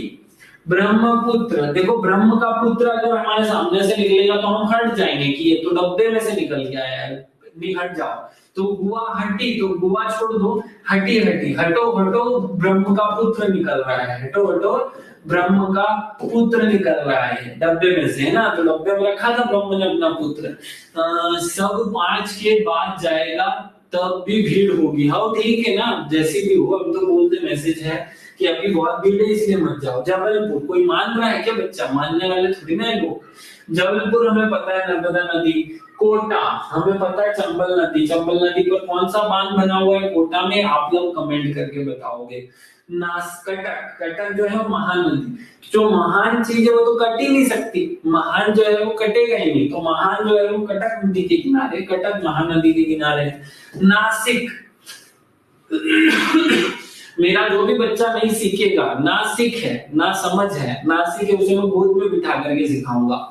ब्रह्मपुत्र। देखो ब्रह्म का पुत्र अगर हमारे सामने से निकलेगा तो हम हट जाएंगे कि ये तो डब्बे में से निकल गया है, नहीं हट जाओ। तो गुवाहाटी, तो गुवा छोड़ दो, हटी हटी, हटो हटो, ब्रह्म का पुत्र निकल रहा है, हटो हटो, ब्रह्म का पुत्र निकल रहा है डब्बे में से, है ना, तो डब्बे में रखा था ब्रह्म ने अपना पुत्र। सब 5 के बाद जाएगा तब भी भीड़ होगी। हाँ ठीक है ना, जैसी भी हो, अब तो बोलते मैसेज है कि अभी बहुत भीड़ है इसलिए मत जाओ। जबलपुर, कोई मान रहा है क्या बच्चा? मानने वाले थोड़ी ना है लोग। जबलपुर हमें पता है नर्मदा नदी। कोटा हमें पता है चंबल नदी। चंबल नदी पर कौन सा बांध बना हुआ है कोटा में? आप लोग कमेंट करके बताओगे। कटक, कटक जो है महानदी। जो महान चीज है वो तो कट ही नहीं सकती, महान जो है वो कटेगा ही नहीं, तो महान जो है वो कटक नदी के किनारे, कटक महानदी के किनारे। नासिक, मेरा जो भी बच्चा नहीं सीखेगा, नासिक है, ना समझ है, नासिक है, उसे मैं गोद में बिठा करके सिखाऊंगा।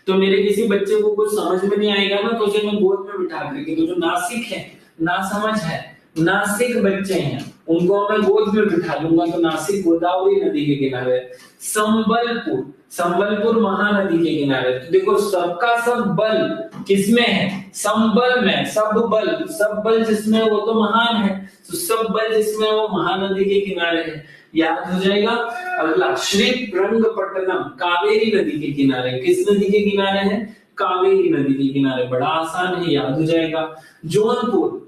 तो मेरे किसी बच्चे को कुछ समझ में नहीं आएगा ना, तो उसे मैं गोद में बिठा करके, तो जो नासिक है, ना समझ है, नासिक बच्चे हैं, उनको मैं गोद में बिठा लूंगा। तो नासिक गोदावरी नदी के किनारे। संबलपुर, संबलपुर महानदी के किनारे। तो देखो सबका सब बल किसमें है? संबल में। सब बल जिसमें वो तो महान है, तो सब बल जिसमें वो महानदी के किनारे है, याद हो जाएगा। अगला श्रीरंगपट्टनम, कावेरी नदी के किनारे। किस नदी के किनारे है? कावेरी नदी के किनारे। बड़ा आसान है, याद हो जाएगा। जौनपुर,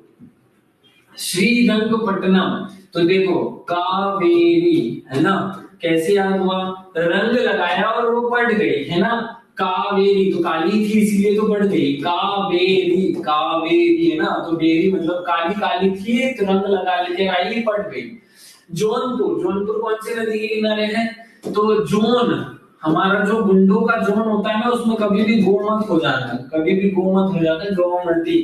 श्रीरंगपट्टनम, तो देखो कावेरी, है ना, कैसे याद हुआ? रंग लगाया और वो पड़ गई, है ना, कावेरी, तो काली थी इसीलिए तो पड़ गई, कावेरी, कावेरी, है ना, तो बेरी मतलब काली, काली थी तो रंग लगा लेके आई, पड़ गई। जौनपुर, जौनपुर कौन सी नदी के किनारे है? तो जोन, हमारा जो गुंडों का जोन होता है ना, उसमें कभी भी गो मत हो जाना, कभी भी गो मत हो जाना, गौ नदी।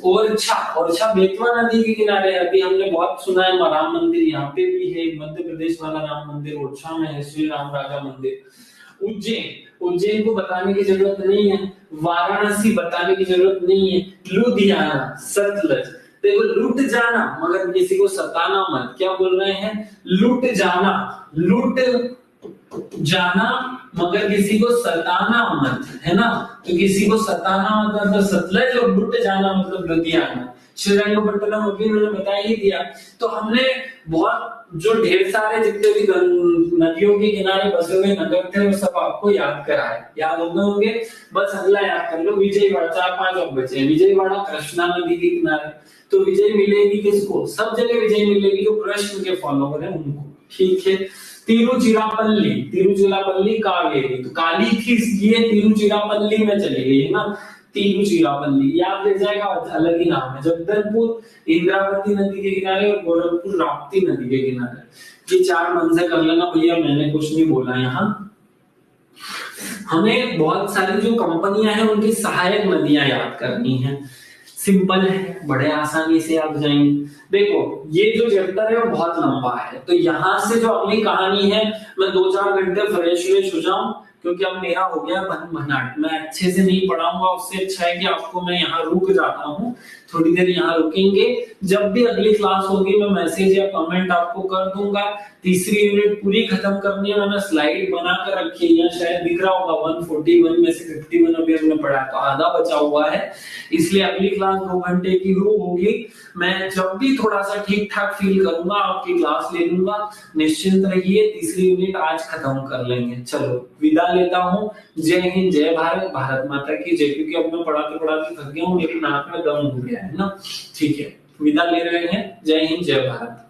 ओरछा बेतवा नदी के किनारे है। अभी हमने बहुत सुना है राम मंदिर यहाँ पे भी है, मध्य प्रदेश वाला राम मंदिर ओरछा में है, श्री राम राजा मंदिर। उज्जैन, उज्जैन को बताने की जरूरत नहीं है। वाराणसी बताने की जरूरत नहीं है। लुधियाना, सतलज। देखो लुट जाना मगर किसी को सताना मत। क्या बोल रहे हैं? लुट जाना, लुट जाना मगर किसी को सताना मत, है ना, तो किसी को सताना मतलब सतलज, और लुट जाना मतलब लुधियाना। श्रीरंगपट्टनम अभी उन्होंने बता ही दिया। तो हमने बहुत जो ढेर सारे जितने भी नदियों के किनारे बसे हुए नगर थे वो सब आपको याद कराए, याद हो गए होंगे। बस अगला याद कर लो, विजयवाड़ा। 4-5 और बचे। विजयवाड़ा कृष्णा नदी के किनारे। तो विजय मिलेगी किसको? सब जगह विजय मिलेगी जो कृष्ण के फॉलोवर है उनको, ठीक है। तिरुचिरापल्ली, तिरुचिरापल्ली कावेरी, तो काली थी इसलिए तिरुचिरापल्ली में चली गई, है ना, तिरुचिरापल्ली, याद रह जाएगा, अलग ही नाम है। जगदलपुर इंद्रावती नदी के किनारे और गोरखपुर राप्ती नदी के किनारे। ये 4 मंजर कर लेना भैया, मैंने कुछ नहीं बोला यहाँ। हमें बहुत सारी जो कंपनियां हैं उनकी सहायक नदियां याद करनी है। सिंपल है, बड़े आसानी से याद जाएंगे। देखो ये जो चैप्टर है वो बहुत लंबा है, तो यहाँ से जो अगली कहानी है मैं 2-4 घंटे फ्रेश हो जाऊं, क्योंकि अब मेरा हो गया भनाट, मैं अच्छे से नहीं पढ़ाऊंगा, उससे अच्छा है कि आपको मैं यहाँ रुक जाता हूँ, थोड़ी देर यहाँ रुकेंगे, जब भी अगली क्लास होगी मैं मैसेज या कमेंट आपको कर दूंगा। तीसरी यूनिट पूरी खत्म करनी है, मैंने स्लाइड बना कर रखी है, शायद दिख रहा होगा 141 में से 51 अभी हमने पढ़ा, तो आधा बचा हुआ है, इसलिए अगली क्लास 2 घंटे की होगी। मैं जब भी थोड़ा सा ठीक ठाक फील करूंगा आपकी क्लास ले लूंगा, निश्चिंत रहिए, तीसरी यूनिट आज खत्म कर लेंगे। चलो विदा लेता हूँ, जय हिंद जय भारत, भारत माता की जय, क्योंकि अब मैं पढ़ाते पढ़ाते थक गया हूँ, मेरी नाक में दम हो गया है ना, ठीक है, विदा ले रहे हैं, जय हिंद जय भारत।